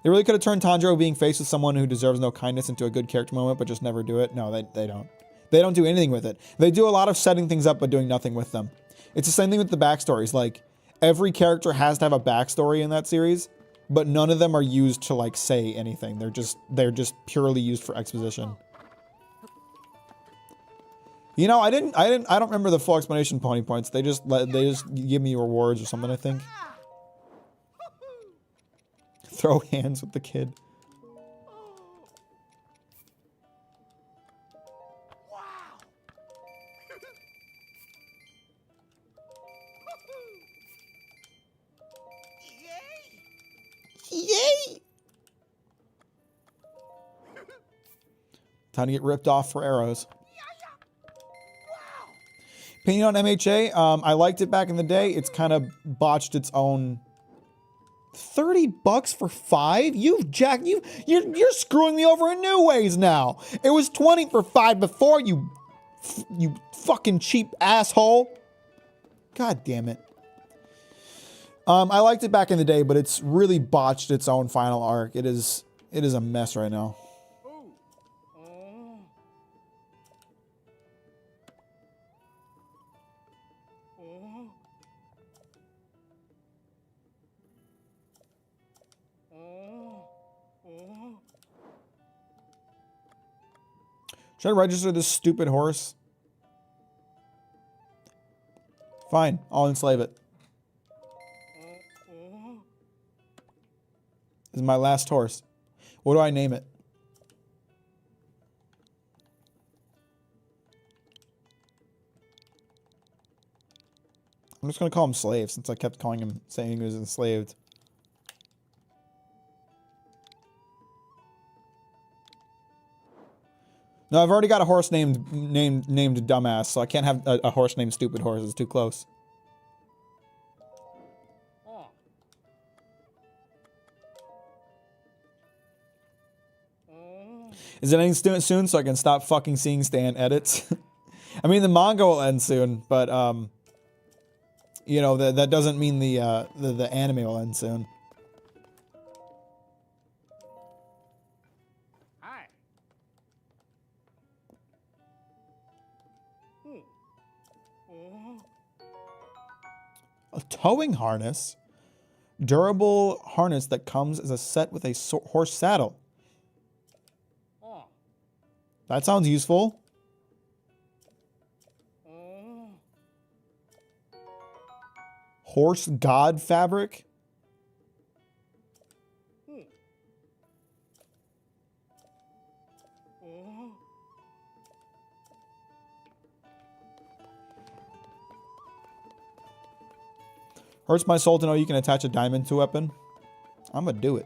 They really could have turned Tanjiro being faced with someone who deserves no kindness into a good character moment, but just never do it. No, they don't. They don't do anything with it. They do a lot of setting things up, but doing nothing with them. It's the same thing with the backstories. Like, every character has to have a backstory in that series, but none of them are used to, like, say anything. They're just purely used for exposition. You know, I don't remember the full explanation pony points. They just give me rewards or something, I think. Throw hands with the kid. Yay! Time to get ripped off for arrows. Opinion on MHA, I liked it back in the day. It's kind of botched its own. $30 for 5? You're screwing me over in new ways now. It was 20 for 5 before, you fucking cheap asshole. God damn it. I liked it back in the day, but it's really botched its own final arc. It is a mess right now. Should I register this stupid horse? Fine, I'll enslave it. This is my last horse. What do I name it? I'm just gonna call him Slave since I kept calling him, saying he was enslaved. No, I've already got a horse named Dumbass, so I can't have a horse named Stupid Horse. It's too close. Is it ending soon so I can stop fucking seeing Stan edits? I mean, the manga will end soon, but you know, that doesn't mean the anime will end soon. A towing harness? Durable harness that comes as a set with a horse saddle. That sounds useful. Horse god fabric? Hurts my soul to know you can attach a diamond to a weapon. I'm gonna do it.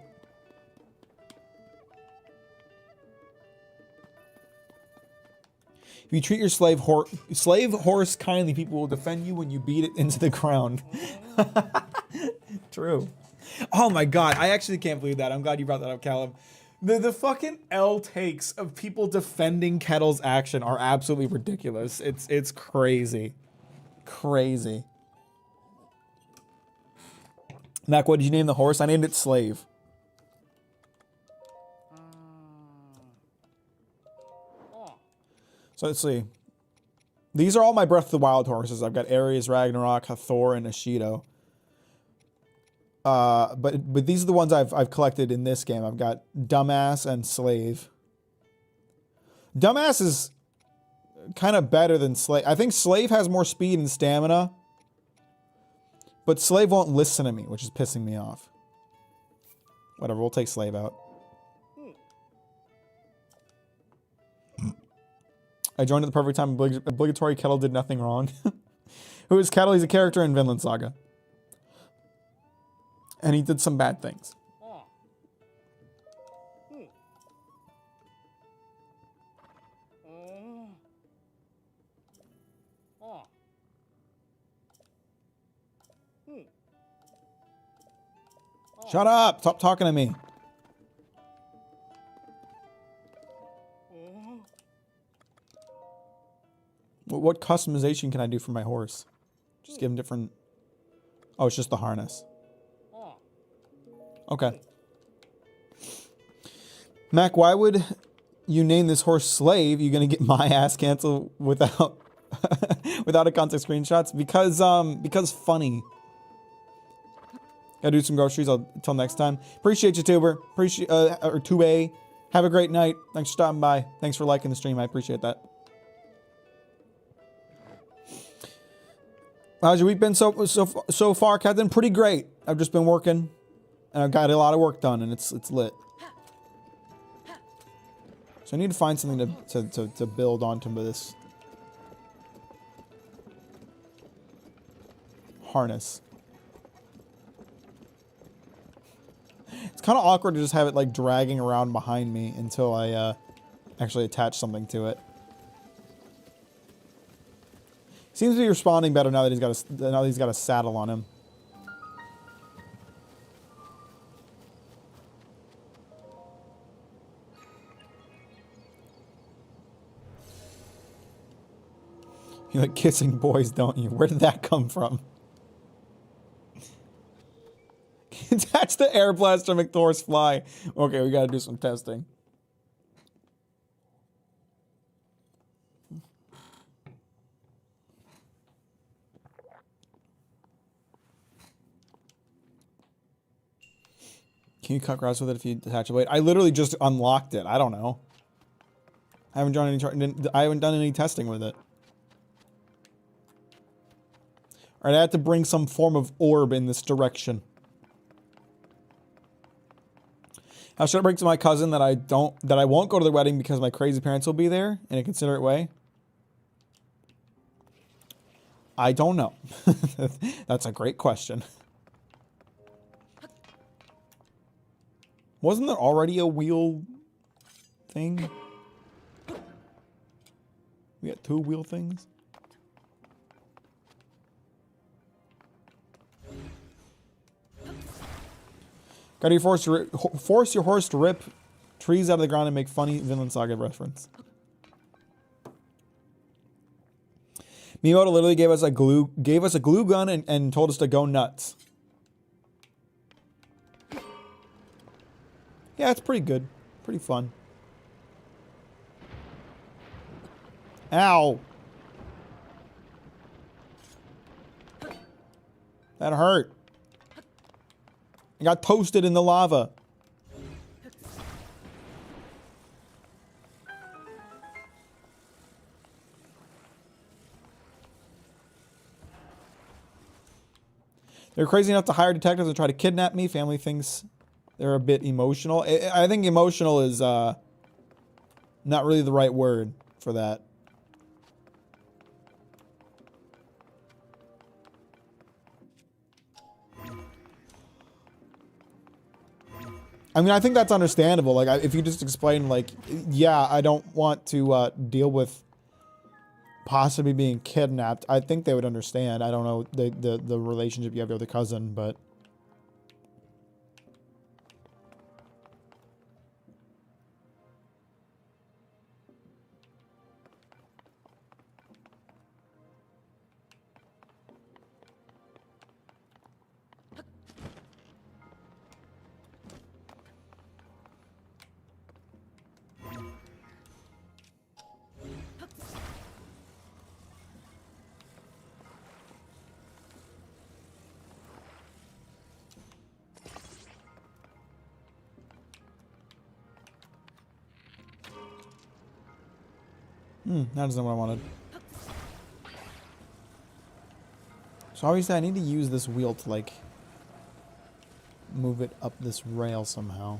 If you treat your slave horse kindly, people will defend you when you beat it into the ground. True. Oh my god, I actually can't believe that. I'm glad you brought that up, Callum. The fucking L takes of people defending Kettle's action are absolutely ridiculous. It's crazy. Crazy. Mac, what did you name the horse? I named it Slave. So let's see. These are all my Breath of the Wild horses. I've got Ares, Ragnarok, Hathor, and Ashido. But these are the ones I've collected in this game. I've got Dumbass and Slave. Dumbass is kind of better than Slave. I think Slave has more speed and stamina. But Slave won't listen to me, which is pissing me off. Whatever, we'll take Slave out. I joined at the perfect time. Obligatory Kettle did nothing wrong. Who is Kettle? He's a character in Vinland Saga. And he did some bad things. Shut up! Stop talking to me. What customization can I do for my horse? Just give him different... Oh, it's just the harness. Okay. Mac, why would you name this horse Slave? You're gonna get my ass canceled without without a context screenshots? Because funny. Gotta do some groceries. Until next time. Appreciate you, Tuber. Appreciate or 2A. Have a great night. Thanks for stopping by. Thanks for liking the stream. I appreciate that. How's your week been so far, Captain? Pretty great. I've just been working, and I've got a lot of work done, and it's lit. So I need to find something to build onto this harness. It's kind of awkward to just have it like dragging around behind me until I actually attach something to it. Seems to be responding better now that he's got a saddle on him. You like kissing boys, don't you? Where did that come from? Attach the air blaster, McThor's fly. Okay, we gotta do some testing. Can you cut grass with it if you attach a blade? I literally just unlocked it. I don't know. I haven't done any testing with it. All right, I have to bring some form of orb in this direction. How should I break to my cousin that I won't go to the wedding because my crazy parents will be there in a considerate way? I don't know. That's a great question. Wasn't there already a wheel thing? We got 2 wheel things? Gotta force your horse to rip trees out of the ground and make funny Vinland Saga reference. Miyamoto literally gave us a glue gun and told us to go nuts. Yeah, it's pretty good. Pretty fun. Ow. That hurt. I got toasted in the lava. They're crazy enough to hire detectives and try to kidnap me. Family thinks they're a bit emotional. I think emotional is not really the right word for that. I mean, I think that's understandable. Like, if you just explain, like, yeah, I don't want to deal with possibly being kidnapped, I think they would understand. I don't know the relationship you have with your cousin, but... That isn't what I wanted. So obviously I need to use this wheel to, like, move it up this rail somehow.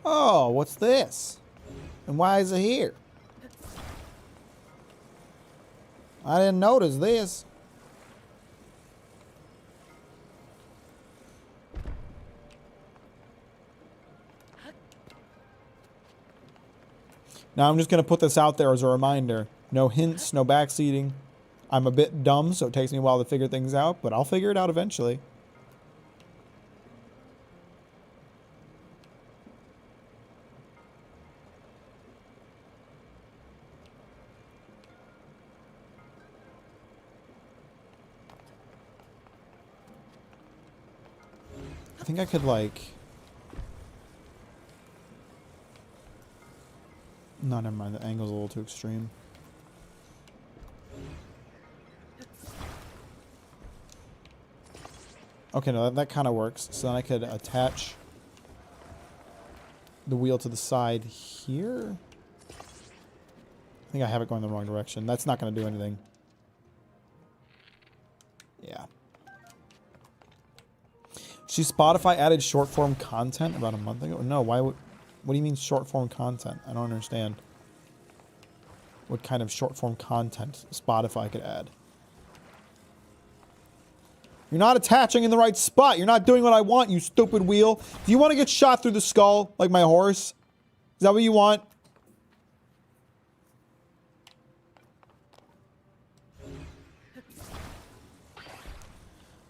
Oh, what's this? And why is it here? I didn't notice this. Now I'm just going to put this out there as a reminder. No hints, no backseating. I'm a bit dumb, so it takes me a while to figure things out, but I'll figure it out eventually. I think I could, like... No, never mind. The angle's a little too extreme. Okay, no, that kind of works. So then I could attach the wheel to the side here. I think I have it going the wrong direction. That's not going to do anything. Yeah. Spotify added short form content about a month ago. No, why would... What do you mean short form content? I don't understand. What kind of short form content Spotify could add? You're not attaching in the right spot. You're not doing what I want, you stupid wheel. Do you want to get shot through the skull like my horse? Is that what you want?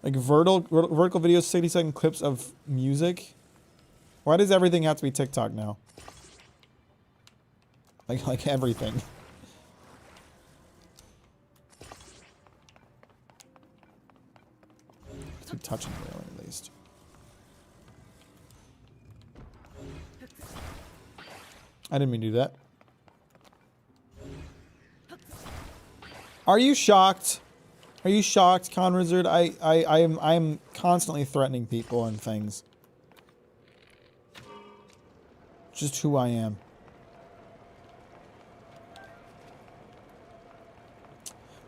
Like vertical videos, 60-second clips of music. Why does everything have to be TikTok now? Like everything. Let's be touching the railing at least. I didn't mean to do that. Are you shocked? Are you shocked, Con Wizard? I'm constantly threatening people and things. Just who I am.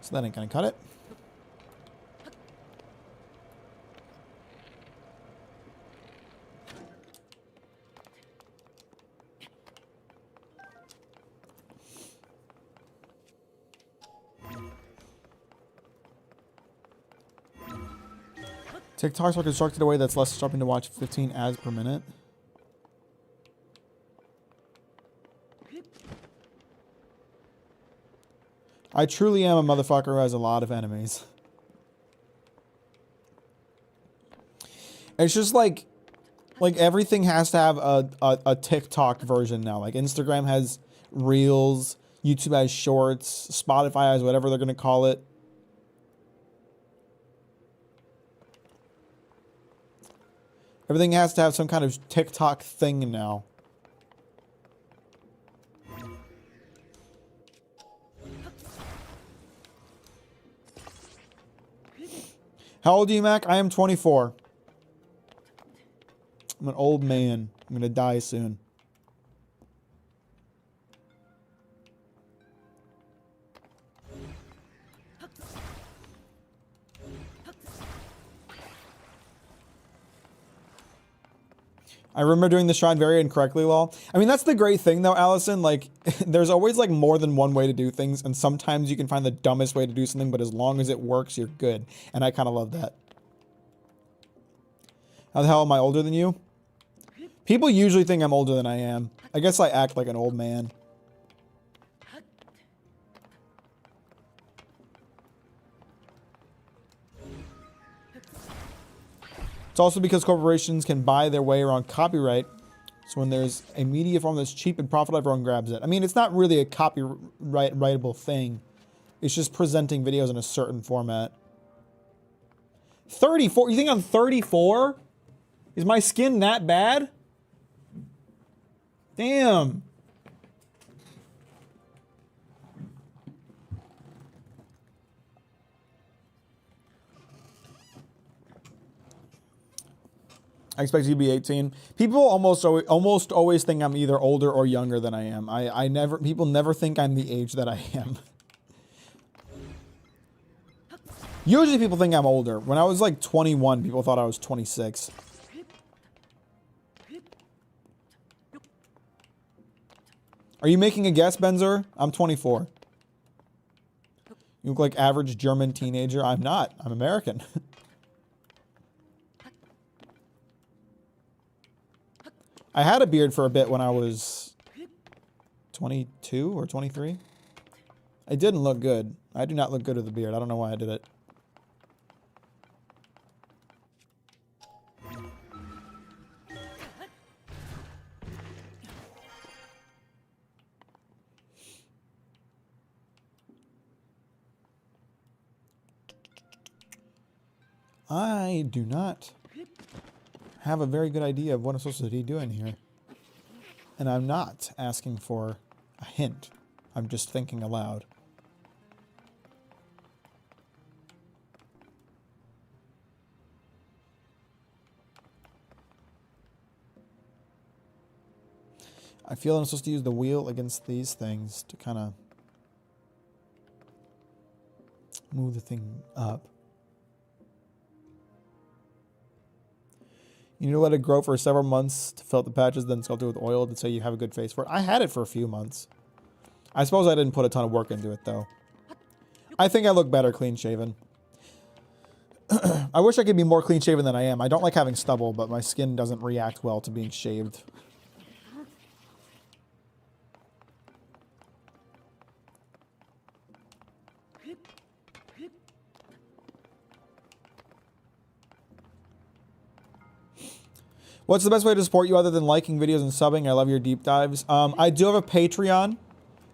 So that ain't gonna cut it. TikToks are constructed in a way that's less disrupting to watch 15 ads per minute. I truly am a motherfucker who has a lot of enemies. It's just like everything has to have a TikTok version now. Like Instagram has Reels, YouTube has Shorts, Spotify has whatever they're going to call it. Everything has to have some kind of TikTok thing now. How old are you, Mac? I am 24. I'm an old man. I'm going to die soon. I remember doing the shrine very incorrectly, lol. I mean, that's the great thing, though, Allison. Like, there's always, like, more than one way to do things, and sometimes you can find the dumbest way to do something, but as long as it works, you're good. And I kind of love that. How the hell am I older than you? People usually think I'm older than I am. I guess I act like an old man. It's also because corporations can buy their way around copyright. So when there's a media form that's cheap and profitable, everyone grabs it. I mean, it's not really a copyrightable thing. It's just presenting videos in a certain format. 34? You think I'm 34? Is my skin that bad? Damn. I expect you to be 18. People almost always think I'm either older or younger than I am. People never think I'm the age that I am. Usually people think I'm older. When I was like 21, people thought I was 26. Are you making a guess, Benzer? I'm 24. You look like average German teenager. I'm not. I'm American. I had a beard for a bit when I was 22 or 23. It didn't look good. I do not look good with a beard. I don't know why I did it. I do not have a very good idea of what I'm supposed to be doing here. And I'm not asking for a hint. I'm just thinking aloud. I feel I'm supposed to use the wheel against these things to kind of move the thing up. You need to let it grow for several months to fill out the patches, then sculpt it with oil to say you have a good face for it. I had it for a few months. I suppose I didn't put a ton of work into it, though. I think I look better clean-shaven. I wish I could be more clean-shaven than I am. I don't like having stubble, but my skin doesn't react well to being shaved. What's the best way to support you other than liking videos and subbing? I love your deep dives. I do have a Patreon.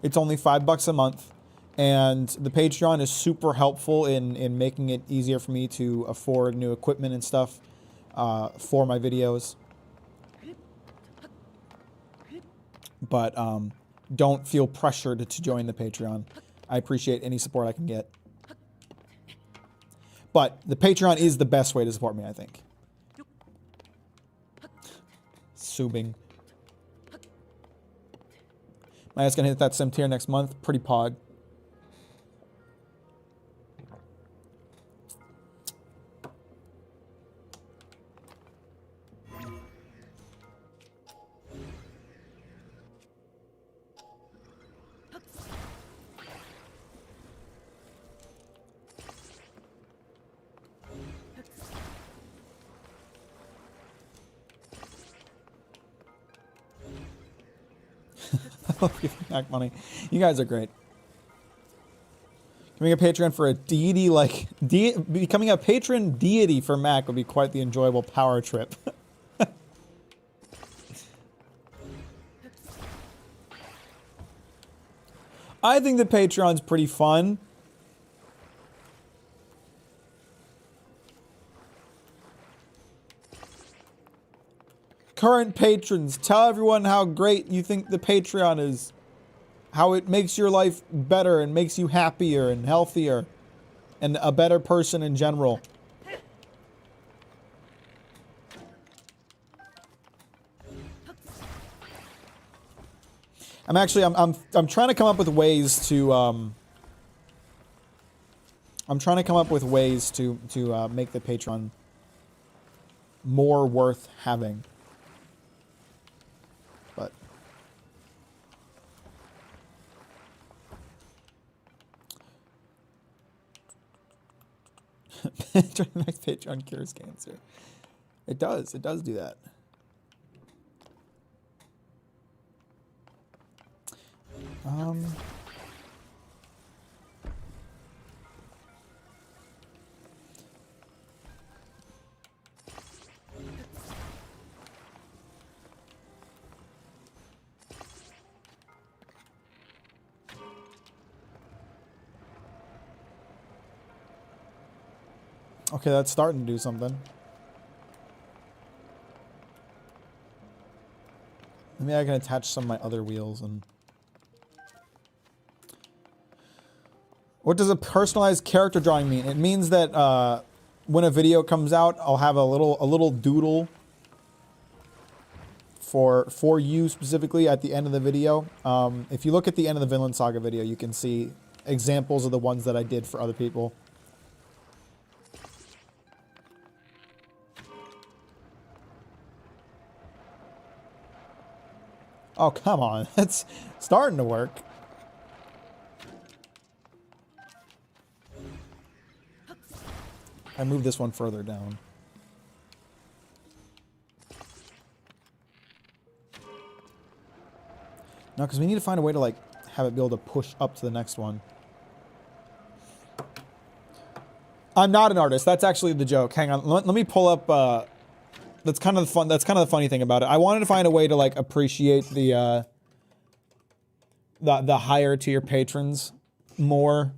It's only $5 a month. And the Patreon is super helpful in making it easier for me to afford new equipment and stuff for my videos. But don't feel pressured to join the Patreon. I appreciate any support I can get. But the Patreon is the best way to support me, I think. Subing. My ass gonna hit that sim tier next month. Pretty pog. Mack money. You guys are great. Becoming a patron for a deity like... becoming a patron deity for Mack would be quite the enjoyable power trip. I think the Patreon's pretty fun. Current patrons, tell everyone how great you think the Patreon is. How it makes your life better and makes you happier and healthier. And a better person in general. I'm trying to come up with ways to make the Patreon more worth having. But next Patreon cures cancer. It does do that. Okay, that's starting to do something. Maybe I can attach some of my other wheels and... What does a personalized character drawing mean? It means that when a video comes out, I'll have a little doodle for you specifically at the end of the video. If you look at the end of the Vinland Saga video, you can see examples of the ones that I did for other people. Oh, come on. It's starting to work. I moved this one further down. No, because we need to find a way to, like, have it be able to push up to the next one. I'm not an artist. That's actually the joke. Hang on. Let me pull up, that's kind of the fun. That's kind of the funny thing about it. I wanted to find a way to, like, appreciate the higher tier patrons more.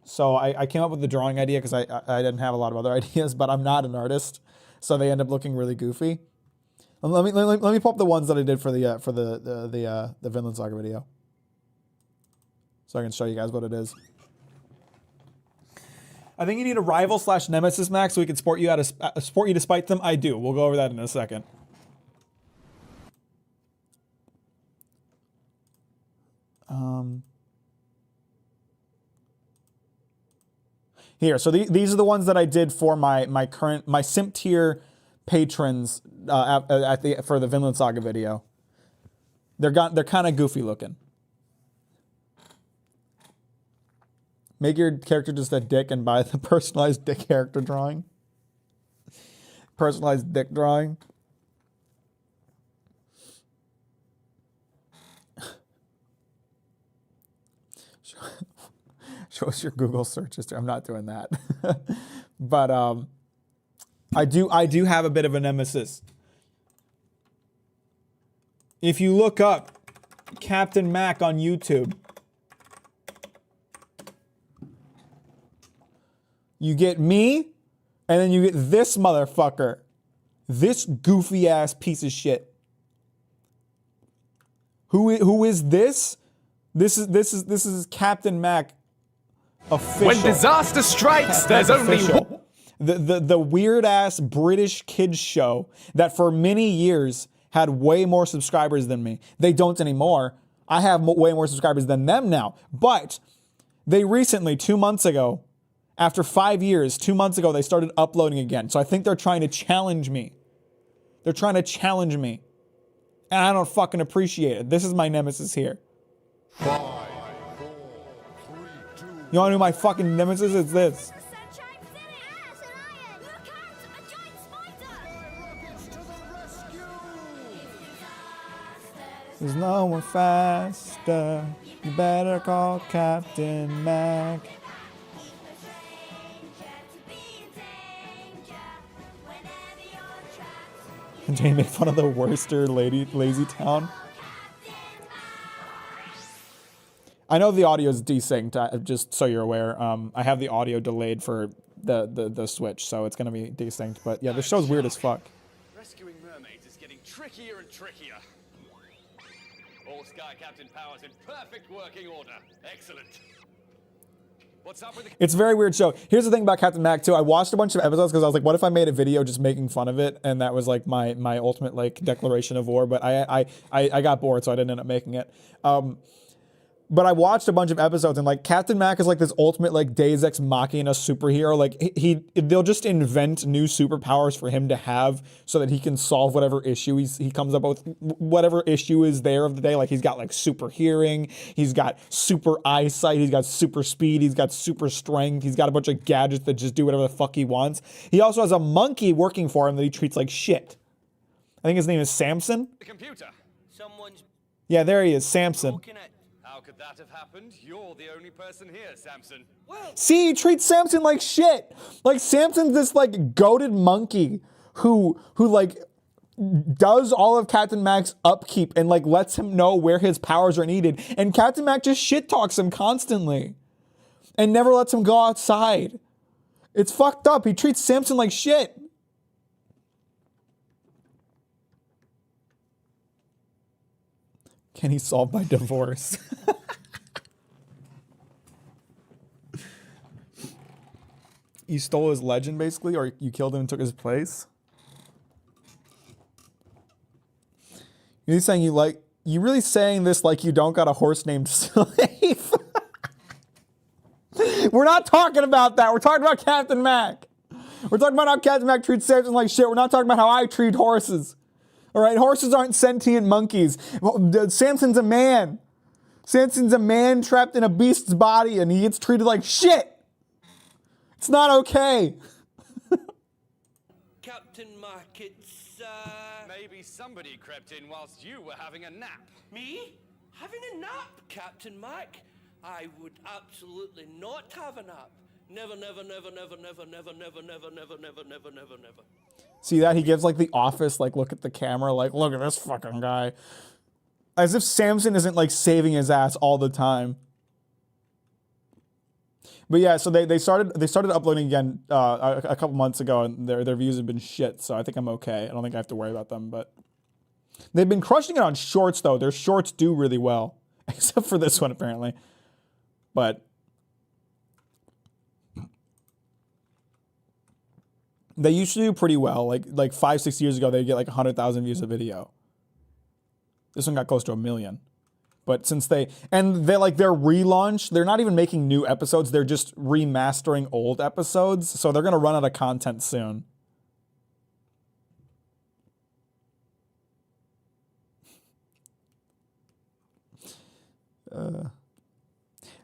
So I came up with the drawing idea because I didn't have a lot of other ideas, but I'm not an artist, so they end up looking really goofy. Let me pull up the ones that I did for the Vinland Saga video, so I can show you guys what it is. I think you need a rival / nemesis, Max, so we can sport you despite them. I do. We'll go over that in a second. Here, so these are the ones that I did for my simp tier patrons for the Vinland Saga video. They're kind of goofy looking. Make your character just a dick and buy the personalized dick character drawing. Personalized dick drawing. Show us your Google search history. I'm not doing that. But I do have a bit of a nemesis. If you look up Captain Mack on YouTube, you get me, and then you get this motherfucker. This goofy ass piece of shit. Who is this? This is Captain Mack official. When disaster strikes, there's only one. The weird ass British kids show that for many years had way more subscribers than me. They don't anymore. I have way more subscribers than them now. But they recently, 2 months ago, after 5 years, 2 months ago, they started uploading again. So I think they're trying to challenge me. They're trying to challenge me. And I don't fucking appreciate it. This is my nemesis here. 5, 4, 3, 2. You wanna know my fucking nemesis? It's this. There's no one faster. You better call Captain Mack. And Jane made fun of the Worcester lazy town. I know the audio is desynced, just so you're aware. I have the audio delayed for the Switch, so it's gonna be desynced. But yeah, this show's weird as fuck. Rescuing mermaids is getting trickier and trickier. All Sky Captain powers in perfect working order. Excellent. What's up with the... It's a very weird show. Here's the thing about Captain Mack too. I watched a bunch of episodes because I was like, what if I made a video just making fun of it? And that was like my ultimate like declaration of war. But I got bored, so I didn't end up making it. But I watched a bunch of episodes, and like Captain Mack is like this ultimate like Deus Ex Machina superhero. Like they'll just invent new superpowers for him to have so that he can solve whatever issue he comes up with, whatever issue is there of the day. Like he's got like super hearing, he's got super eyesight, he's got super speed, he's got super strength, he's got a bunch of gadgets that just do whatever the fuck he wants. He also has a monkey working for him that he treats like shit. I think his name is Samson. The computer. Someone's... Yeah, there he is, Samson. How could that have happened? You're the only person here, Samson. Well, See, he treats Samson like shit. Like Samson's this like goated monkey who like does all of Captain Mack's upkeep and like lets him know where his powers are needed. And Captain Mack just shit talks him constantly and never lets him go outside. It's fucked up. He treats Samson like shit. Can he solve my divorce? You stole his legend, basically, or you killed him and took his place? He's saying you really saying this like you don't got a horse named Slave? We're not talking about that. We're talking about Captain Mack. We're talking about how Captain Mack treats Samson like shit. We're not talking about how I treat horses. All right, horses aren't sentient monkeys. Samson's a man. Samson's a man trapped in a beast's body, and he gets treated like shit. It's not okay. Captain Mack, it's, Maybe somebody crept in whilst you were having a nap. me? Having a nap, Captain Mack? I would absolutely not have a nap. Never, never, never, never, never, never, never, never, never, never, never, never, never. See that? He gives like the Office, like look at the camera, like look at this fucking guy. As if Samson isn't like saving his ass all the time. But yeah, so they started uploading again a couple months ago, and their views have been shit. So I think I'm okay. I don't think I have to worry about them. But they've been crushing it on shorts though. Their shorts do really well, except for this one apparently. But they used to do pretty well. Like 5-6 years ago, they'd get like 100,000 views a video. This one got close to 1 million. But since their relaunch, they're not even making new episodes. They're just remastering old episodes. So they're going to run out of content soon.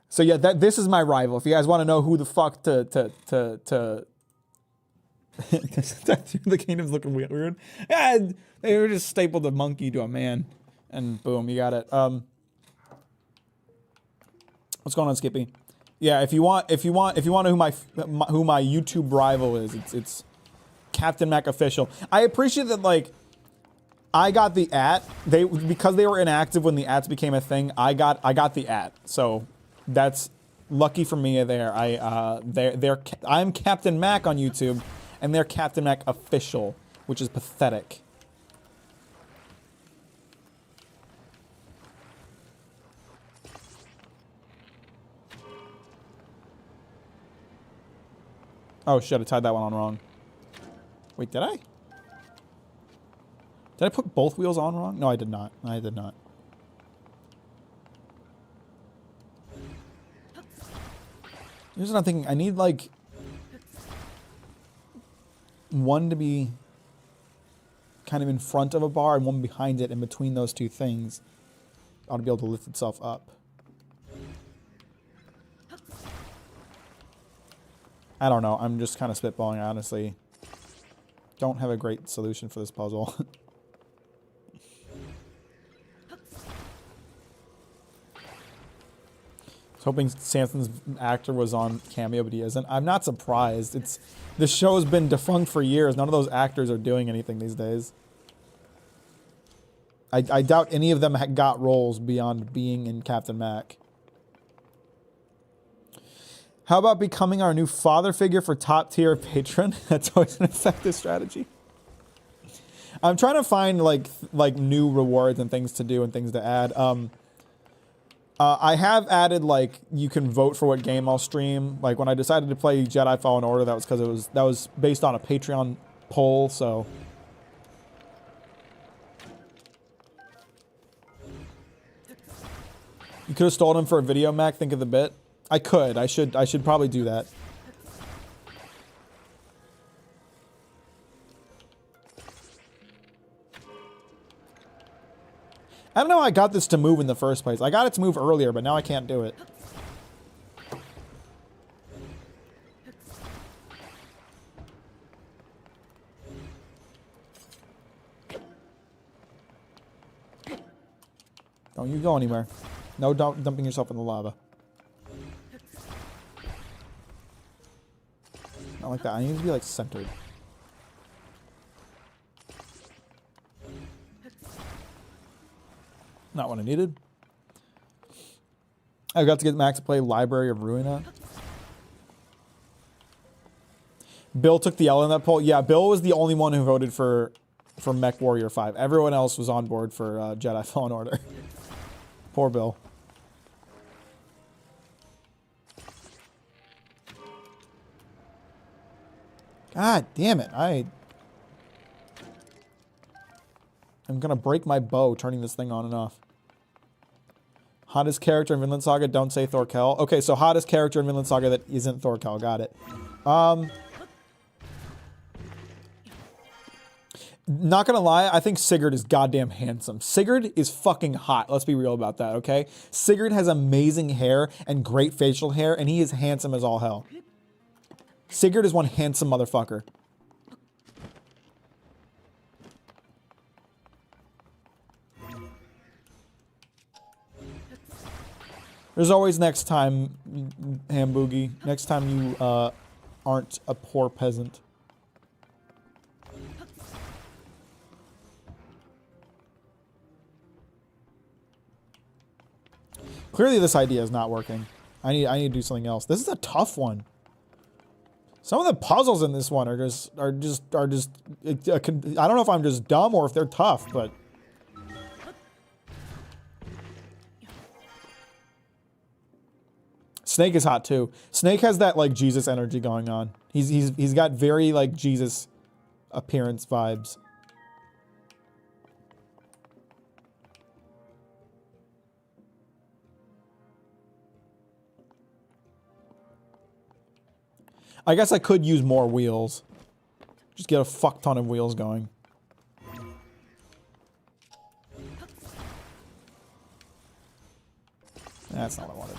So yeah, this is my rival. If you guys want to know who the fuck to the kingdom's looking weird. Yeah, they were just stapled a monkey to a man, and boom, you got it. What's going on, Skippy? Yeah, if you want to know who my YouTube rival is, it's Captain Mack Official. I appreciate that, like, I got the because they were inactive when the ats became a thing. I got the so that's lucky for me. I'm Captain Mack on YouTube, and they're Captain Mack Official, which is pathetic. Oh shit, I tied that one on wrong. Wait, did I? Did I put both wheels on wrong? No, I did not. I did not. Here's what I'm thinking. I need, like, one to be kind of in front of a bar and one behind it, and between those two things, it ought to be able to lift itself up. I don't know. I'm just kind of spitballing, honestly. Don't have a great solution for this puzzle. I was hoping Samson's actor was on Cameo, but he isn't. I'm not surprised. This show has been defunct for years. None of those actors are doing anything these days. I doubt any of them got roles beyond being in Captain Mack. How about becoming our new father figure for top tier patron? That's always an effective strategy. I'm trying to find like new rewards and things to do and things to add. I have added, like, you can vote for what game I'll stream. Like when I decided to play Jedi Fallen Order, that was because that was based on a Patreon poll. So you could have stolen him for a video, Mac. Think of the bit. I could. I should probably do that. I don't know how I got this to move in the first place. I got it to move earlier, but now I can't do it. Don't you go anywhere. No, don't dumping yourself in the lava. Not like that. I need to be, like, centered. Not what I needed. I got to get Max to play Library of Ruina. Bill took the L in that poll. Yeah, Bill was the only one who voted for Mech Warrior 5. Everyone else was on board for Jedi Fallen Order. Poor Bill. God damn it. I'm gonna break my bow turning this thing on and off. Hottest character in Vinland Saga, don't say Thorkel. Okay, so hottest character in Vinland Saga that isn't Thorkel, got it. Not gonna lie, I think Sigurd is goddamn handsome. Sigurd is fucking hot, let's be real about that, okay? Sigurd has amazing hair and great facial hair, and he is handsome as all hell. Sigurd is one handsome motherfucker. There's always next time, Hamboogie. Next time you aren't a poor peasant. Clearly this idea is not working. I need to do something else. This is a tough one. Some of the puzzles in this one are just I don't know if I'm just dumb or if they're tough, but Snake is hot too. Snake has that like Jesus energy going on. He's got very like Jesus appearance vibes. I guess I could use more wheels. Just get a fuck ton of wheels going. That's not what I wanted.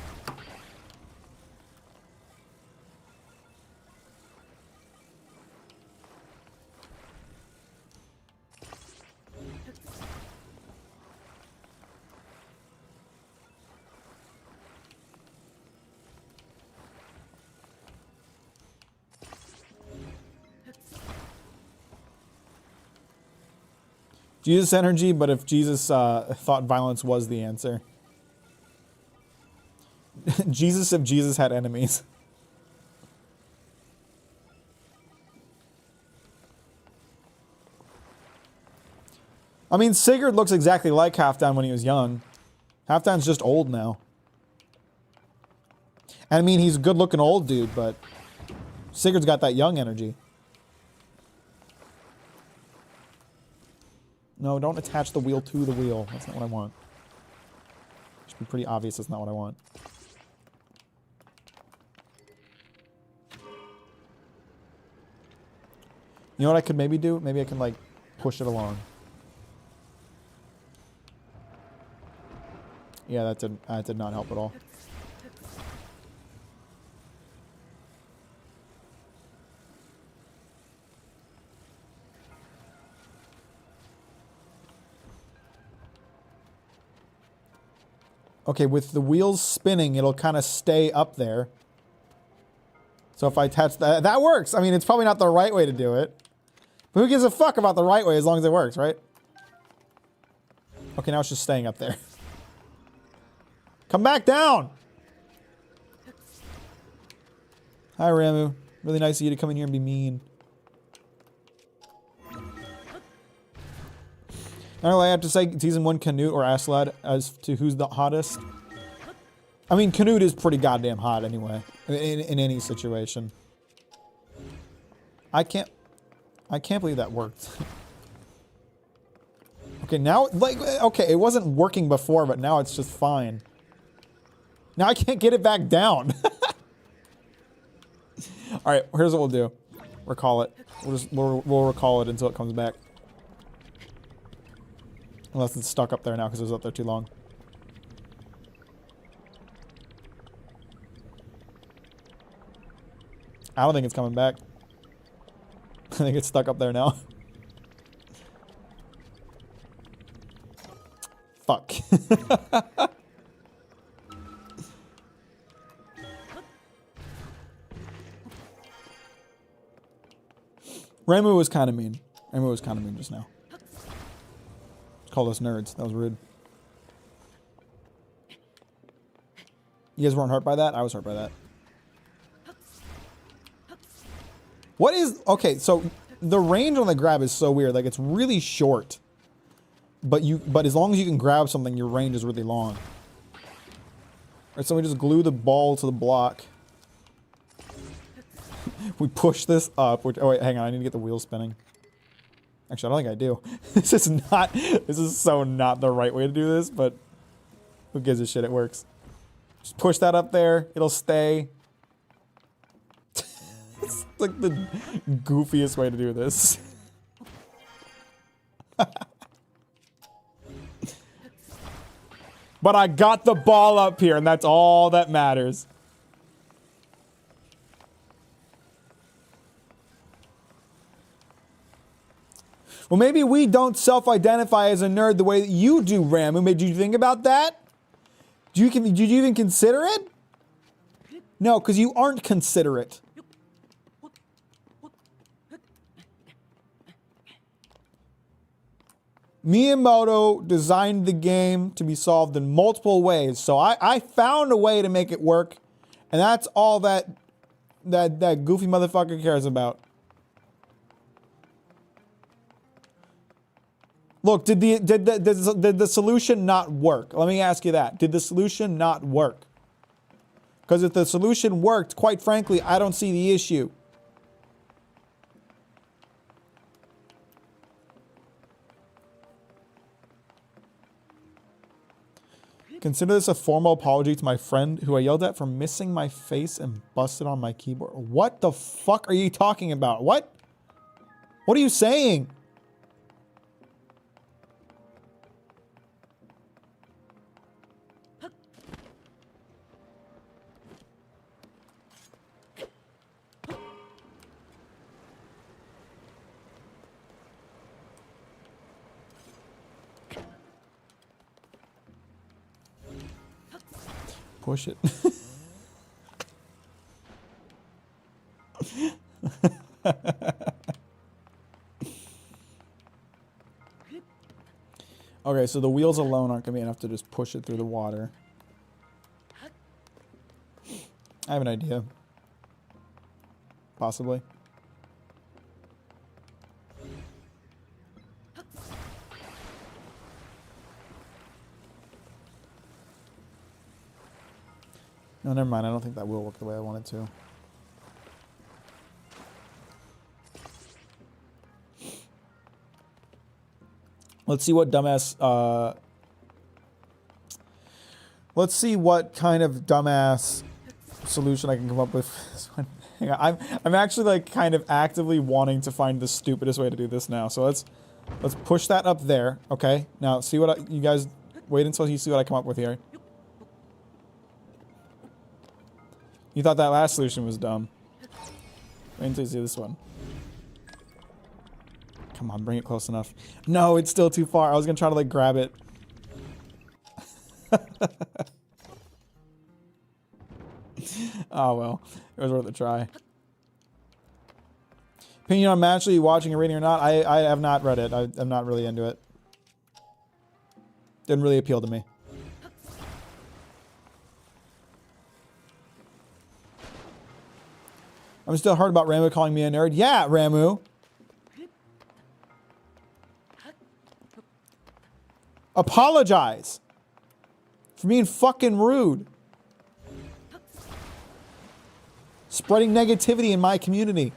Jesus energy, but if Jesus thought violence was the answer. Jesus if Jesus had enemies. I mean, Sigurd looks exactly like Halfdan when he was young. Halfdan's just old now. And I mean, he's a good-looking old dude, but Sigurd's got that young energy. No, don't attach the wheel to the wheel. That's not what I want. It should be pretty obvious that's not what I want. You know what I could maybe do? Maybe I can, like, push it along. Yeah, that did not help at all. Okay, with the wheels spinning, it'll kind of stay up there. So if I attach that, that works. I mean, it's probably not the right way to do it. But who gives a fuck about the right way as long as it works, right? Okay, now it's just staying up there. Come back down! Hi, Ramu. Really nice of you to come in here and be mean. All I have to say, season 1 Canute or Aslad as to who's the hottest. I mean, Canute is pretty goddamn hot anyway, in any situation. I can't believe that worked. Okay, now, like, okay, it wasn't working before, but now it's just fine. Now I can't get it back down. All right, here's what we'll do. Recall it. We'll recall it until it comes back. Unless it's stuck up there now because it was up there too long. I don't think it's coming back. I think it's stuck up there now. Fuck. Ramu was kind of mean. Ramu was kind of mean just now. Called us nerds. That was rude. You guys weren't hurt by that? I was hurt by that. What is... Okay, so the range on the grab is so weird. Like, it's really short. But as long as you can grab something, your range is really long. Alright, so we just glue the ball to the block. We push this up. Which, oh, wait, hang on. I need to get the wheel spinning. Actually, I don't think I do. This is so not the right way to do this, but who gives a shit? It works. Just push that up there. It'll stay. It's like the goofiest way to do this. But I got the ball up here, and that's all that matters. Well, maybe we don't self-identify as a nerd the way that you do, Ramu. Did you think about that? Did you even consider it? No, because you aren't considerate. Miyamoto designed the game to be solved in multiple ways, so I found a way to make it work, and that's all that goofy motherfucker cares about. Look, did the solution not work? Let me ask you that. Did the solution not work? Because if the solution worked, quite frankly, I don't see the issue. Consider this a formal apology to my friend who I yelled at for missing my face and busted on my keyboard. What the fuck are you talking about? What? What are you saying? Push it. Okay, so the wheels alone aren't going to be enough to just push it through the water. I have an idea. Possibly. No, never mind. I don't think that will work the way I want it to. Let's see what dumbass, let's see what kind of dumbass solution I can come up with. Hang on. I'm actually like kind of actively wanting to find the stupidest way to do this now. So let's push that up there. Okay. Now see what you guys wait until you see what I come up with here. You thought that last solution was dumb. Wait until you see this one. Come on, bring it close enough. No, it's still too far. I was gonna try to like grab it. Oh well, it was worth a try. Opinion on Match, are you watching or reading or not? I have not read it. I'm not really into it. Didn't really appeal to me. I'm still hurt about Ramu calling me a nerd. Yeah, Ramu. Apologize for being fucking rude. Spreading negativity in my community.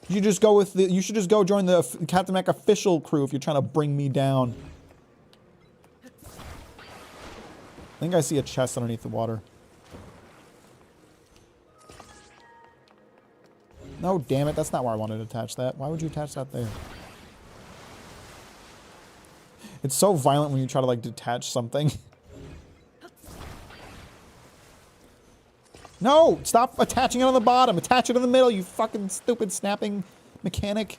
You should just go with the. You should just go join the Captain Mack official crew if you're trying to bring me down. I think I see a chest underneath the water. No, damn it. That's not where I wanted to attach that. Why would you attach that there? It's so violent when you try to, like, detach something. No! Stop attaching it on the bottom. Attach it in the middle, you fucking stupid snapping mechanic.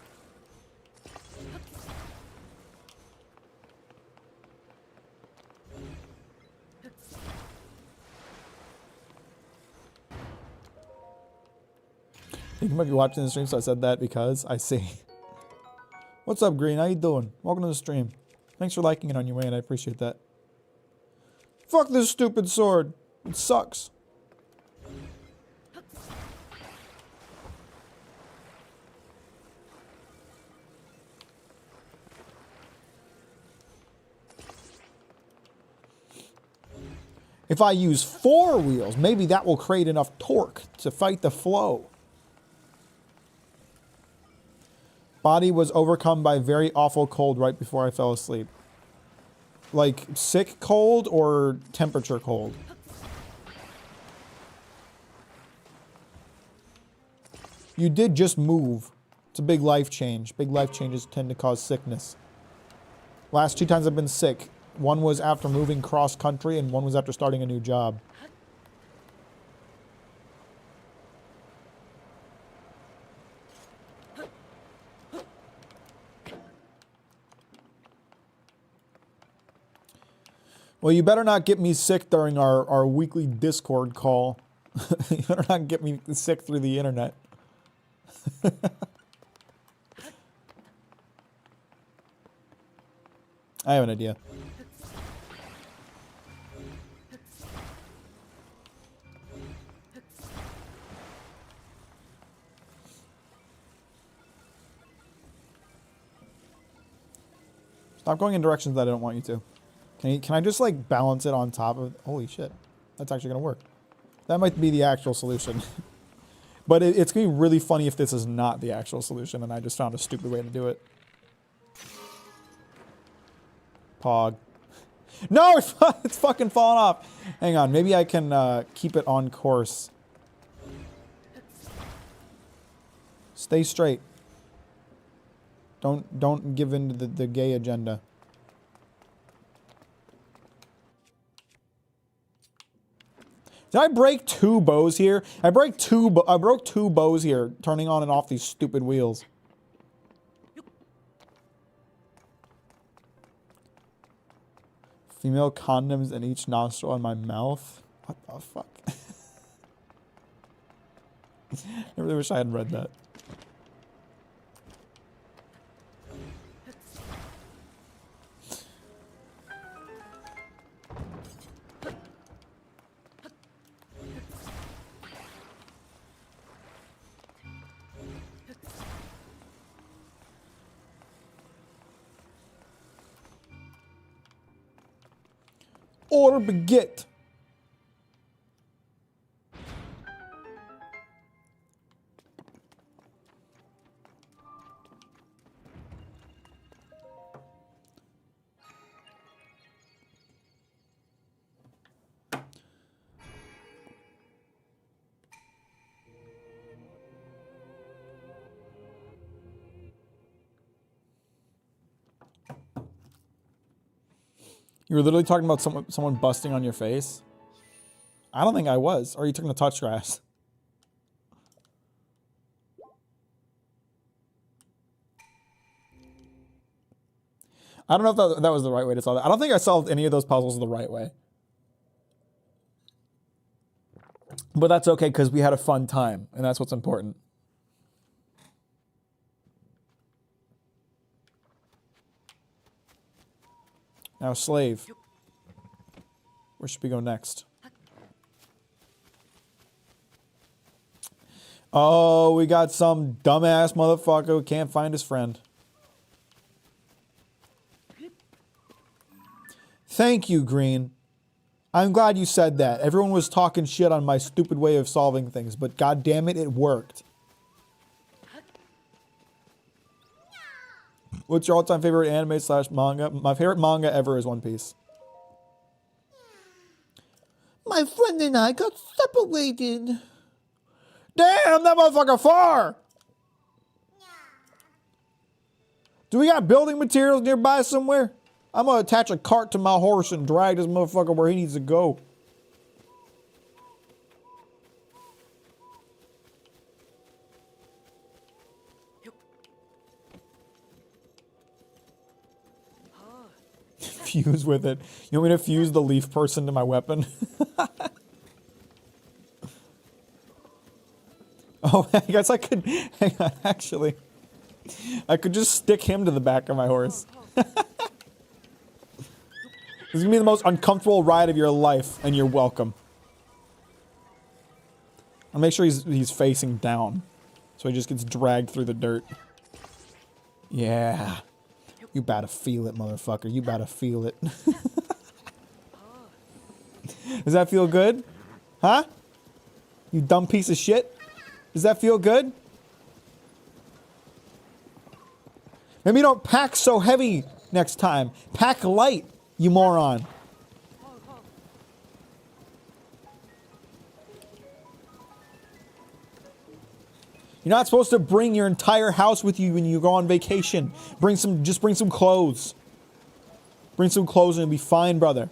You might be watching the stream, so I said that because I see. What's up, Green? How you doing? Welcome to the stream. Thanks for liking it on your way, and I appreciate that. Fuck this stupid sword. It sucks. If I use 4 wheels, maybe that will create enough torque to fight the flow. Body was overcome by very awful cold right before I fell asleep. Like, sick cold or temperature cold? You did just move. It's a big life change. Big life changes tend to cause sickness. Last 2 times I've been sick. One was after moving cross country and one was after starting a new job. Well, you better not get me sick during our weekly Discord call. You better not get me sick through the internet. I have an idea. Stop going in directions that I don't want you to. Can I just like balance it on top of... Holy shit. That's actually going to work. That might be the actual solution. But it's going to be really funny if this is not the actual solution and I just found a stupid way to do it. Pog. No, it's fucking falling off. Hang on, maybe I can keep it on course. Stay straight. Don't give in to the gay agenda. Did I break 2 bows here? I broke 2 bows here, turning on and off these stupid wheels. Female condoms in each nostril in my mouth? What the fuck? I really wish I had read that. Order beget. You were literally talking about someone busting on your face? I don't think I was. Or are you talking to touch grass? I don't know if that was the right way to solve it. I don't think I solved any of those puzzles the right way. But that's okay because we had a fun time, and that's what's important. Now, slave. Where should we go next? Oh, we got some dumbass motherfucker who can't find his friend. Thank you, Green. I'm glad you said that. Everyone was talking shit on my stupid way of solving things, but god damn it, it worked. What's your all-time favorite anime / manga? My favorite manga ever is One Piece. My friend and I got separated. Damn, that motherfucker far! Do we got building materials nearby somewhere? I'm gonna attach a cart to my horse and drag this motherfucker where he needs to go. Fuse with it. You want me to fuse the leaf person to my weapon? Oh, I guess I could. Hang on, actually. I could just stick him to the back of my horse. This is gonna be the most uncomfortable ride of your life, and you're welcome. I'll make sure he's facing down, so he just gets dragged through the dirt. Yeah. You better feel it, motherfucker. You better feel it. Does that feel good? Huh? You dumb piece of shit? Does that feel good? Maybe you don't pack so heavy next time. Pack light, you moron. You're not supposed to bring your entire house with you when you go on vacation. Just bring some clothes. Bring some clothes and it'll be fine, brother.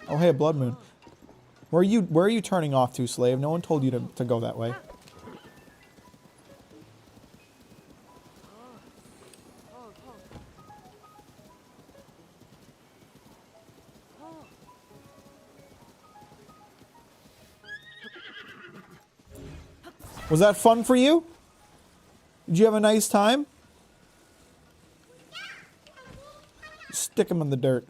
Oh, hey, a blood moon. Where are you turning off to, slave? No one told you to go that way. Was that fun for you? Did you have a nice time? Stick him in the dirt.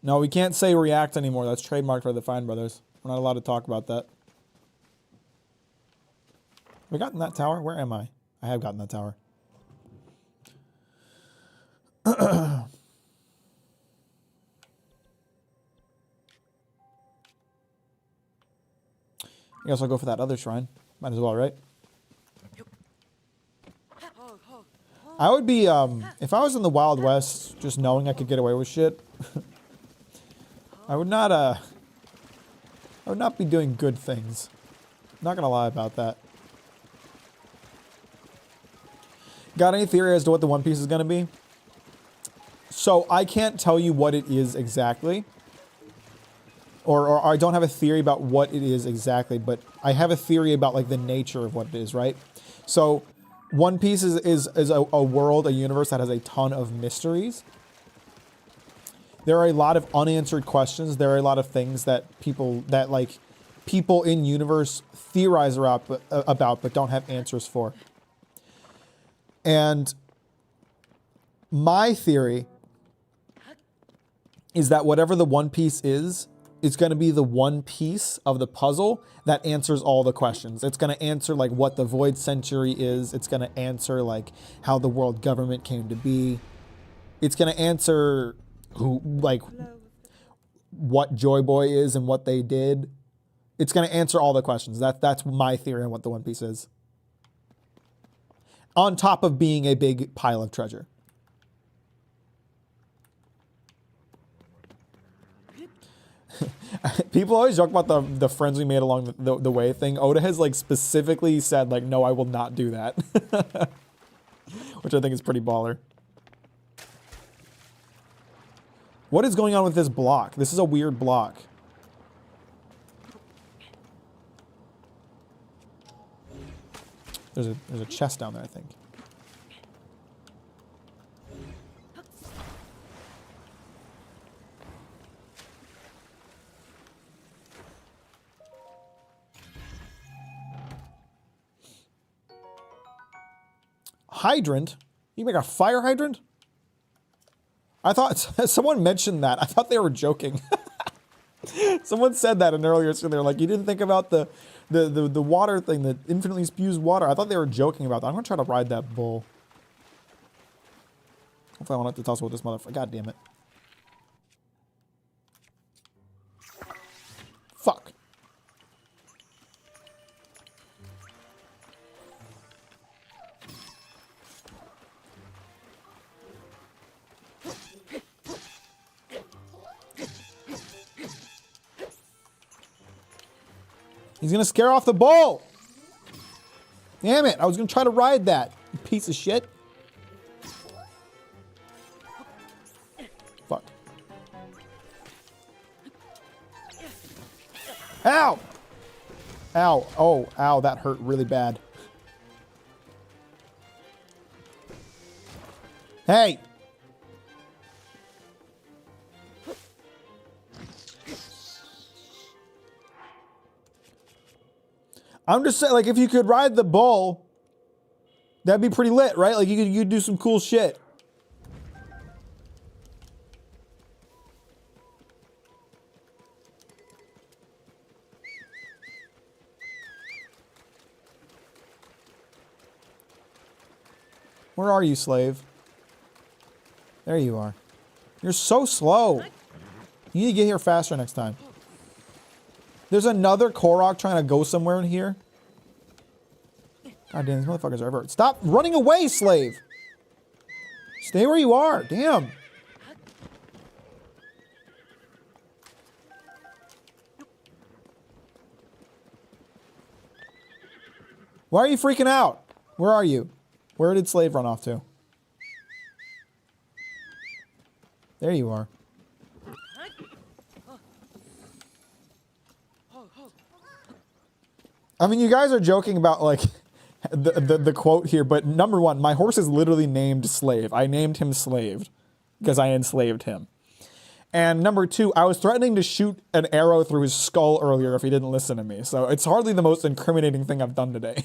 No, we can't say react anymore. That's trademarked by the Fine Brothers. We're not allowed to talk about that. We gotten that tower? Where am I? I have gotten that tower. I guess I'll go for that other shrine. Might as well, right? I would be, if I was in the Wild West, just knowing I could get away with shit, I would not be doing good things. Not gonna lie about that. Got any theory as to what the One Piece is gonna be? So, I can't tell you what it is exactly. Or I don't have a theory about what it is exactly, but I have a theory about like the nature of what it is, right? So One Piece is a world, a universe that has a ton of mysteries. There are a lot of unanswered questions. There are a lot of things that people in universe theorize about but don't have answers for. And my theory is that whatever the One Piece is, it's going to be the one piece of the puzzle that answers all the questions. It's going to answer like what the Void Century is. It's going to answer like how the world government came to be. It's going to answer what Joy Boy is and what they did. It's going to answer all the questions. That's my theory on what the One Piece is. On top of being a big pile of treasure. People always joke about the friends we made along the way thing. Oda has like specifically said like, no, I will not do that. Which I think is pretty baller. What is going on with this block? This is a weird block. There's a chest down there, I think. Hydrant? You make a fire hydrant? I thought someone mentioned that. I thought they were joking. Someone said that in earlier, so they were like, you didn't think about the water thing that infinitely spews water. I thought they were joking about that. I'm gonna try to ride that bull. Hopefully I won't have to tussle with this motherfucker. God damn it. Fuck. He's gonna scare off the bull. Damn it, I was gonna try to ride that, you piece of shit. Fuck. Ow! Ow, oh, ow, that hurt really bad. Hey! I'm just saying, like, if you could ride the bull, that'd be pretty lit, right? Like, you could do some cool shit. Where are you, slave? There you are. You're so slow. You need to get here faster next time. There's another Korok trying to go somewhere in here. God damn, these motherfuckers are ever. Stop running away, slave! Stay where you are. Damn. Why are you freaking out? Where are you? Where did slave run off to? There you are. I mean, you guys are joking about, like, the quote here, but number one, my horse is literally named Slave. I named him Slaved because I enslaved him. And number two, I was threatening to shoot an arrow through his skull earlier if he didn't listen to me. So it's hardly the most incriminating thing I've done today.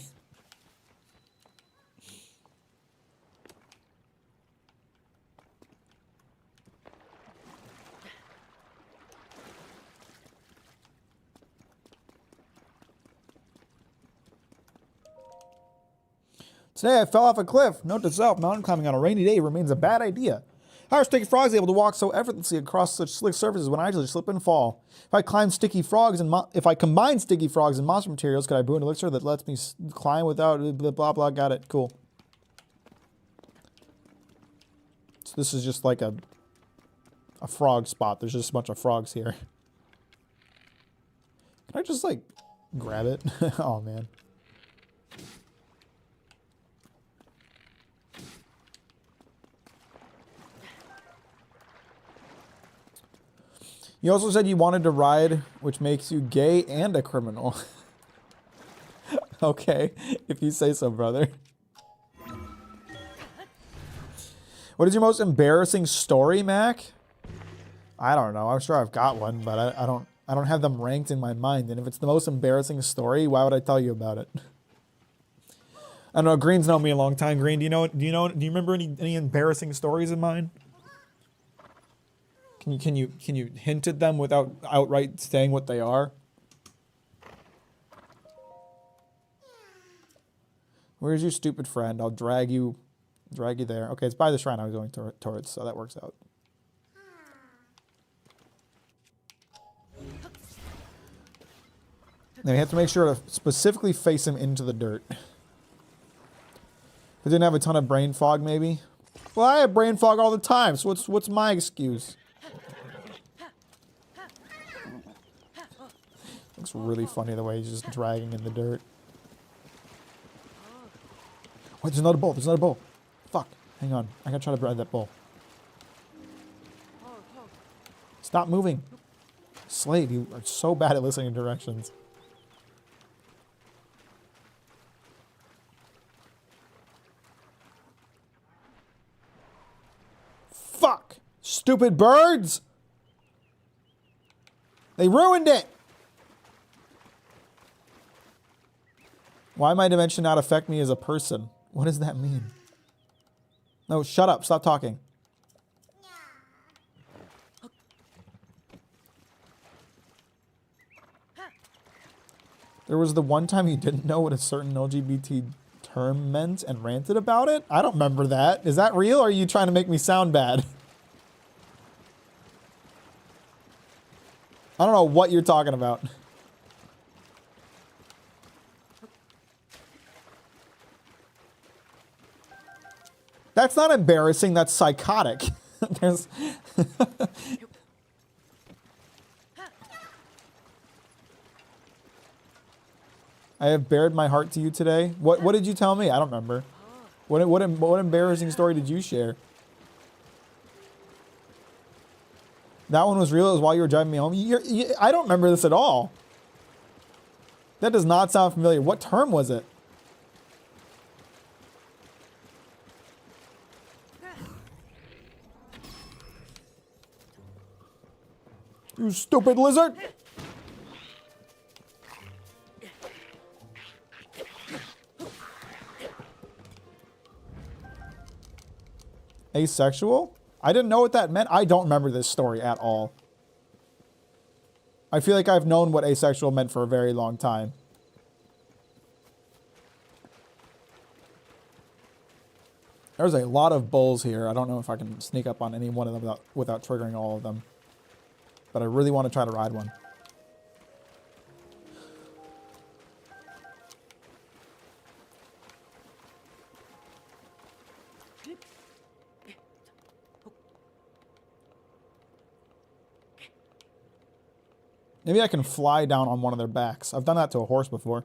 Today I fell off a cliff. Note to self, mountain climbing on a rainy day remains a bad idea. How are sticky frogs able to walk so effortlessly across such slick surfaces when I usually slip and fall? If I combine sticky frogs and monster materials, could I brew an elixir that lets me climb without blah blah blah? Got it. Cool. So this is just like a frog spot. There's just a bunch of frogs here. Can I just like grab it? Oh man. You also said you wanted to ride, which makes you gay and a criminal. Okay, if you say so, brother. What is your most embarrassing story, Mac? I don't know. I'm sure I've got one, but I don't have them ranked in my mind. And if it's the most embarrassing story, why would I tell you about it? I don't know. Green's known me a long time. Green, do you remember any embarrassing stories of mine? Can you hint at them without outright saying what they are? Where's your stupid friend? I'll drag you there. Okay, it's by the shrine I was going towards, so that works out. Now you have to make sure to specifically face him into the dirt. If I didn't have a ton of brain fog, maybe. Well, I have brain fog all the time, so what's my excuse? Looks really funny the way he's just dragging in the dirt. Wait, there's another bull. There's another bull. Fuck. Hang on. I gotta try to ride that bull. Stop moving. Slave, you are so bad at listening to directions. Fuck. Stupid birds. They ruined it. Why my dimension not affect me as a person? What does that mean? No, shut up. Stop talking. There was the one time you didn't know what a certain LGBT term meant and ranted about it? I don't remember that. Is that real or are you trying to make me sound bad? I don't know what you're talking about. That's not embarrassing, that's psychotic. There's I have bared my heart to you today. What did you tell me? I don't remember. What embarrassing story did you share? That one was real. It was while you were driving me home. I don't remember this at all. That does not sound familiar. What term was it? You stupid lizard! Asexual? I didn't know what that meant. I don't remember this story at all. I feel like I've known what asexual meant for a very long time. There's a lot of bulls here. I don't know if I can sneak up on any one of them without triggering all of them. But I really want to try to ride one. Maybe I can fly down on one of their backs. I've done that to a horse before.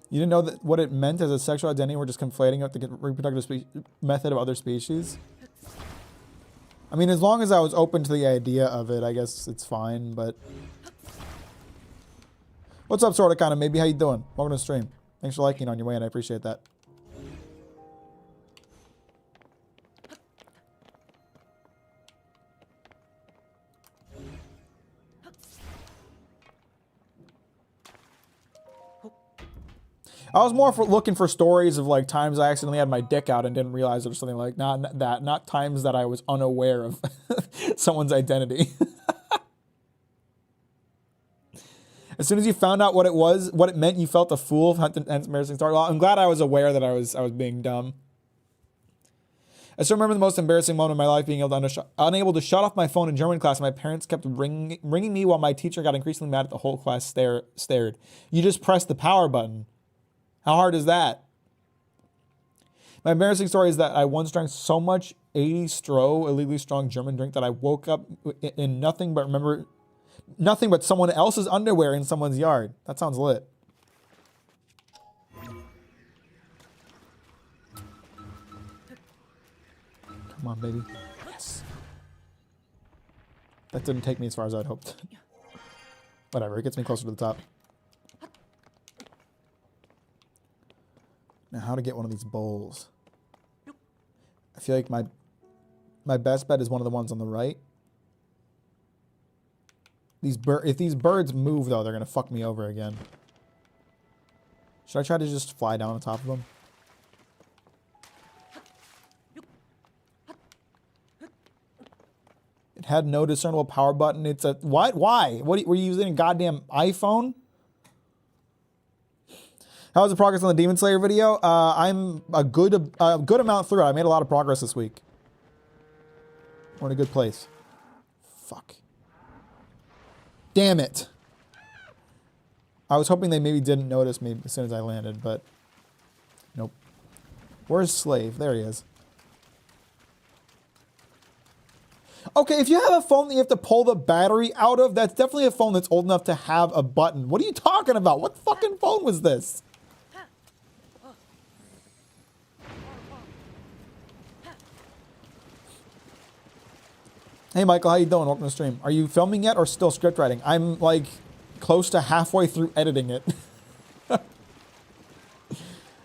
You didn't know that what it meant as a sexual identity? We're just conflating it with the reproductive method of other species. I mean, as long as I was open to the idea of it, I guess it's fine, but... What's up, sorta kinda? Maybe how you doing? Welcome to the stream. Thanks for liking on your way, and I appreciate that. I was more looking for stories of like times I accidentally had my dick out and didn't realize it or something like that. Not times that I was unaware of someone's identity. As soon as you found out what it was, what it meant, you felt a fool. Hence embarrassing story. Well, I'm glad I was aware that I was being dumb. I still remember the most embarrassing moment of my life, being unable to shut off my phone in German class. My parents kept ringing me while my teacher got increasingly mad at the whole class stared. You just pressed the power button. How hard is that? My embarrassing story is that I once drank so much 80 Stroh, illegally strong German drink, that I woke up in nothing but someone else's underwear in someone's yard. That sounds lit. Come on, baby. Yes. That didn't take me as far as I'd hoped. Whatever, it gets me closer to the top. Now, how to get one of these bowls? I feel like my best bet is one of the ones on the right. If these birds move, though, they're gonna fuck me over again. Should I try to just fly down on top of them? It had no discernible power button. It's a what? Why? What were you using? A goddamn iPhone? How was the progress on the Demon Slayer video? I'm a good amount through it. I made a lot of progress this week. We're in a good place. Fuck. Damn it. I was hoping they maybe didn't notice me as soon as I landed, but nope. Where's Slave? There he is. Okay, if you have a phone that you have to pull the battery out of, that's definitely a phone that's old enough to have a button. What are you talking about? What fucking phone was this? Hey Michael, how you doing? Welcome to the stream. Are you filming yet or still script writing? I'm like close to halfway through editing it.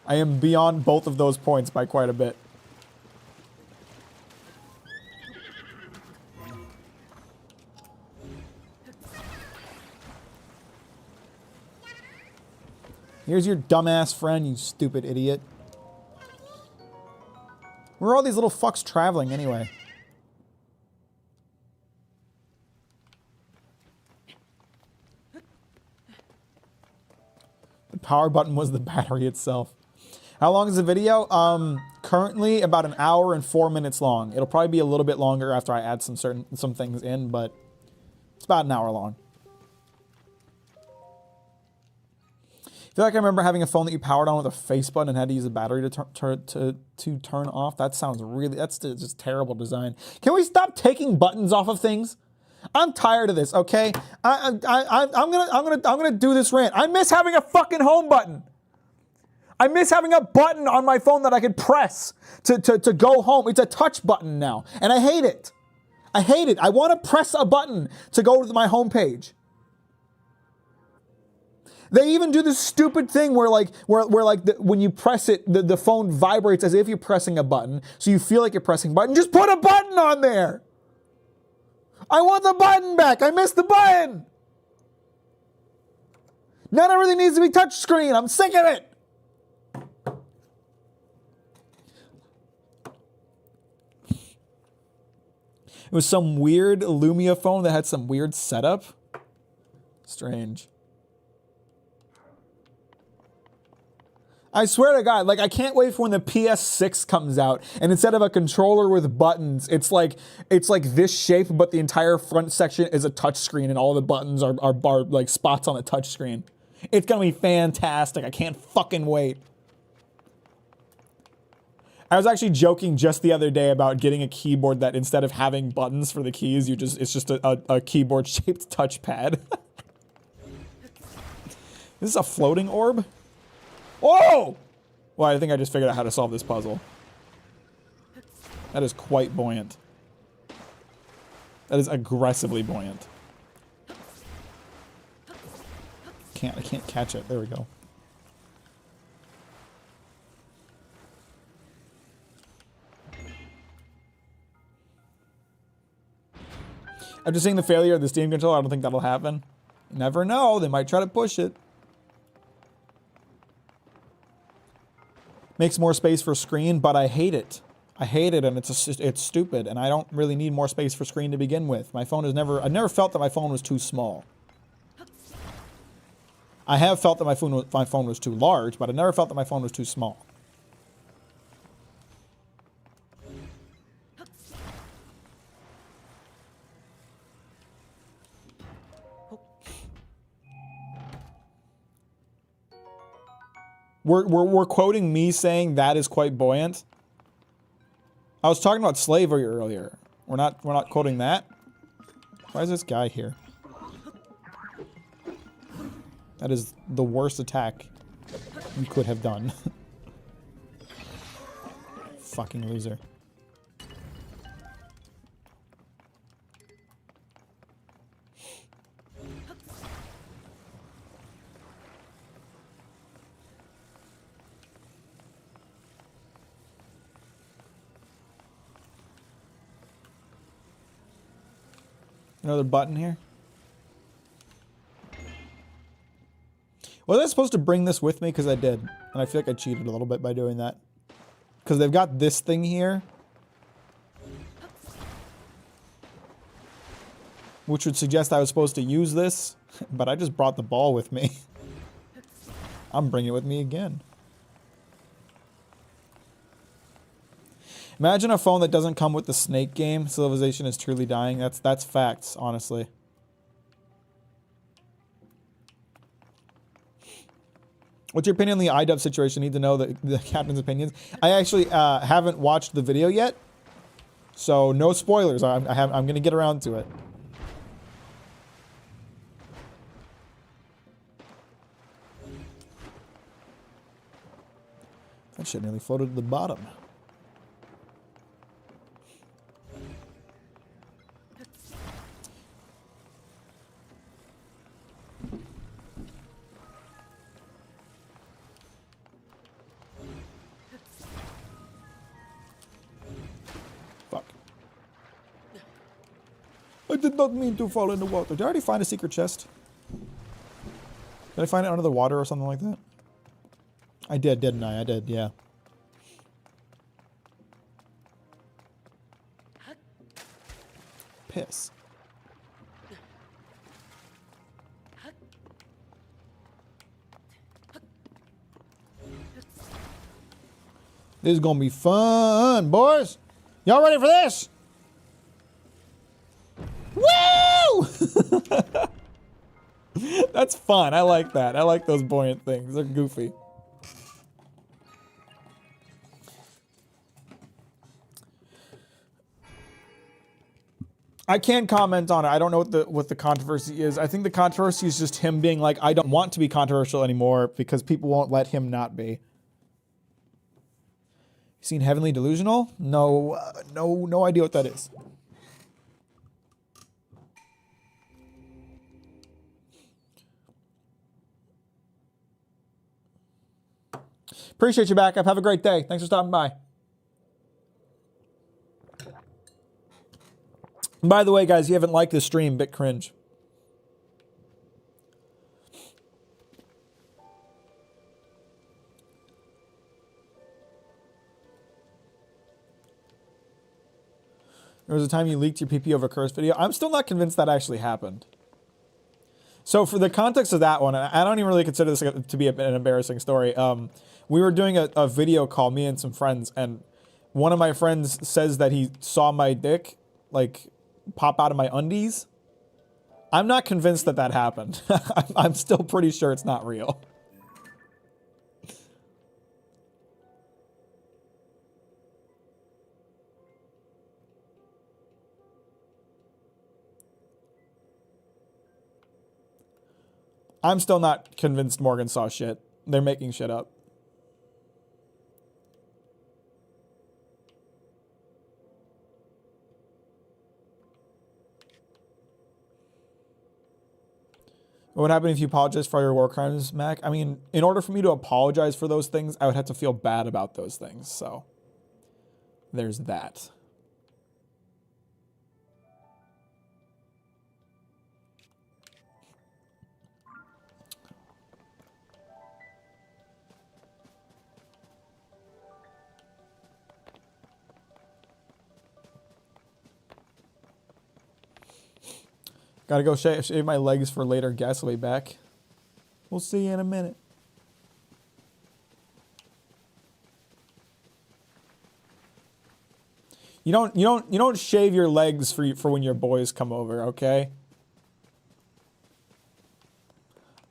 I am beyond both of those points by quite a bit. Here's your dumbass friend, you stupid idiot. Where are all these little fucks traveling anyway? The power button was the battery itself. How long is the video? Currently about an hour and 4 minutes long. It'll probably be a little bit longer after I add some things in, but it's about an hour long. I feel like I remember having a phone that you powered on with a face button and had to use a battery to turn off. That sounds really, that's just terrible design. Can we stop taking buttons off of things? I'm tired of this, okay? I'm gonna do this rant. I miss having a fucking home button. I miss having a button on my phone that I could press to go home. It's a touch button now, and I hate it. I hate it. I want to press a button to go to my home page. They even do this stupid thing where when you press it, the phone vibrates as if you're pressing a button, so you feel like you're pressing a button. Just put a button on there. I want the button back. I missed the button. Not everything needs to be touchscreen. I'm sick of it. It was some weird Lumia phone that had some weird setup. Strange. I swear to God, like I can't wait for when the PS6 comes out, and instead of a controller with buttons, it's like this shape, but the entire front section is a touchscreen, and all the buttons are like spots on a touchscreen. It's gonna be fantastic. I can't fucking wait. I was actually joking just the other day about getting a keyboard that instead of having buttons for the keys, it's just a keyboard shaped touchpad. This is a floating orb? Whoa! Well, I think I just figured out how to solve this puzzle. That is quite buoyant. That is aggressively buoyant. I can't catch it. There we go. After seeing the failure of the Steam controller, I don't think that'll happen. You never know. They might try to push it. Makes more space for screen, but I hate it. I hate it, and it's stupid, and I don't really need more space for screen to begin with. My phone I've never felt that my phone was too small. I have felt that my phone was too large, but I never felt that my phone was too small. We're quoting me saying that is quite buoyant. I was talking about slavery earlier. We're not quoting that. Why is this guy here? That is the worst attack you could have done. Fucking loser. Another button here. Was I supposed to bring this with me? Because I did. And I feel like I cheated a little bit by doing that. Because they've got this thing here. Which would suggest I was supposed to use this. But I just brought the ball with me. I'm bringing it with me again. Imagine a phone that doesn't come with the Snake game. Civilization is truly dying. That's facts, honestly. What's your opinion on the iDub situation? Need to know the captain's opinions. I actually haven't watched the video yet, so no spoilers. I'm gonna get around to it. That shit nearly floated to the bottom. I did not mean to fall in the water. Did I already find a secret chest? Did I find it under the water or something like that? I did, didn't I? I did, yeah. Piss. This is gonna be fun, boys. Y'all ready for this? Woo! That's fun. I like that. I like those buoyant things. They're goofy. I can't comment on it. I don't know what the controversy is. I think the controversy is just him being like, I don't want to be controversial anymore because people won't let him not be. Seen Heavenly Delusional? No, no idea what that is. Appreciate you, Backup. Have a great day. Thanks for stopping by. And by the way, guys, if you haven't liked this stream, bit cringe. There was a time you leaked your PP over Curse video. I'm still not convinced that actually happened. So for the context of that one, and I don't even really consider this to be an embarrassing story. We were doing a video call, me and some friends, and one of my friends says that he saw my dick, like, pop out of my undies. I'm not convinced that that happened. I'm still pretty sure it's not real. I'm still not convinced Morgan saw shit. They're making shit up. What would happen if you apologize for your war crimes, Mac? I mean, in order for me to apologize for those things, I would have to feel bad about those things. So there's that. Gotta go shave my legs for later guests. I'll be back. We'll see you in a minute. You don't shave your legs for when your boys come over, okay?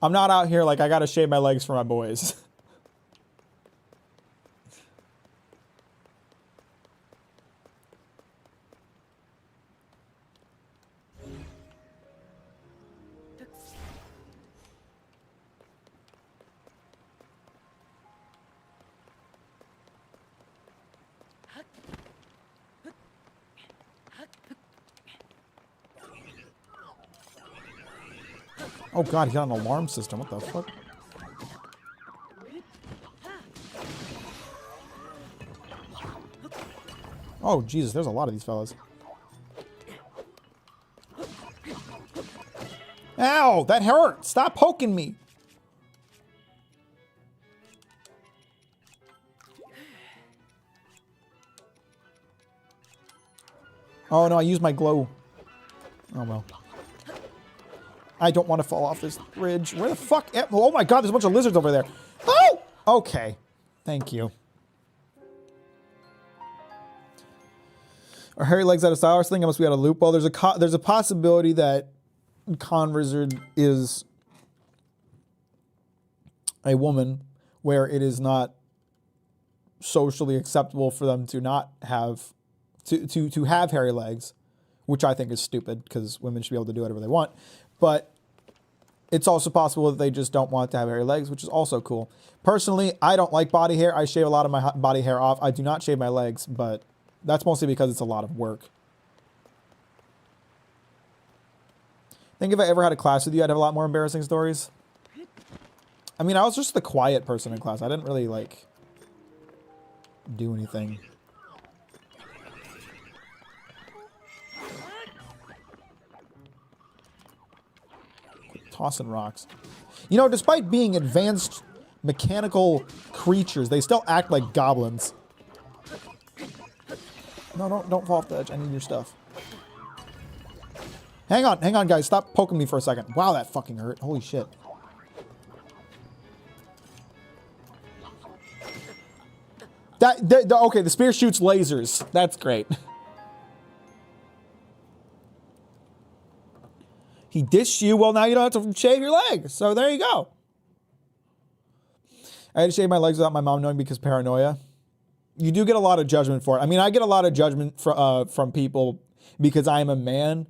I'm not out here like I gotta shave my legs for my boys. Oh god, he got an alarm system. What the fuck? Oh Jesus, there's a lot of these fellas. Ow, that hurt. Stop poking me. Oh no, I used my glow. Oh well. I don't want to fall off this bridge. Where the fuck? Oh my god, there's a bunch of lizards over there. Oh! Okay. Thank you. Are hairy legs out of style or something? I must be out of loop. Well, there's a possibility that Conversard is a woman where it is not socially acceptable for them to not have to have hairy legs, which I think is stupid because women should be able to do whatever they want. But it's also possible that they just don't want to have hairy legs, which is also cool. Personally, I don't like body hair. I shave a lot of my body hair off. I do not shave my legs, but that's mostly because it's a lot of work. I think if I ever had a class with you, I'd have a lot more embarrassing stories. I mean, I was just the quiet person in class. I didn't really, like, do anything. Tossing rocks. You know, despite being advanced mechanical creatures, they still act like goblins. No, don't fall off the edge. I need your stuff. Hang on, guys. Stop poking me for a second. Wow, that fucking hurt. Holy shit. Okay, the spear shoots lasers. That's great. He dished you. Well, now you don't have to shave your leg. So there you go. I had to shave my legs without my mom knowing because paranoia. You do get a lot of judgment for it. I mean, I get a lot of judgment from people because I am a man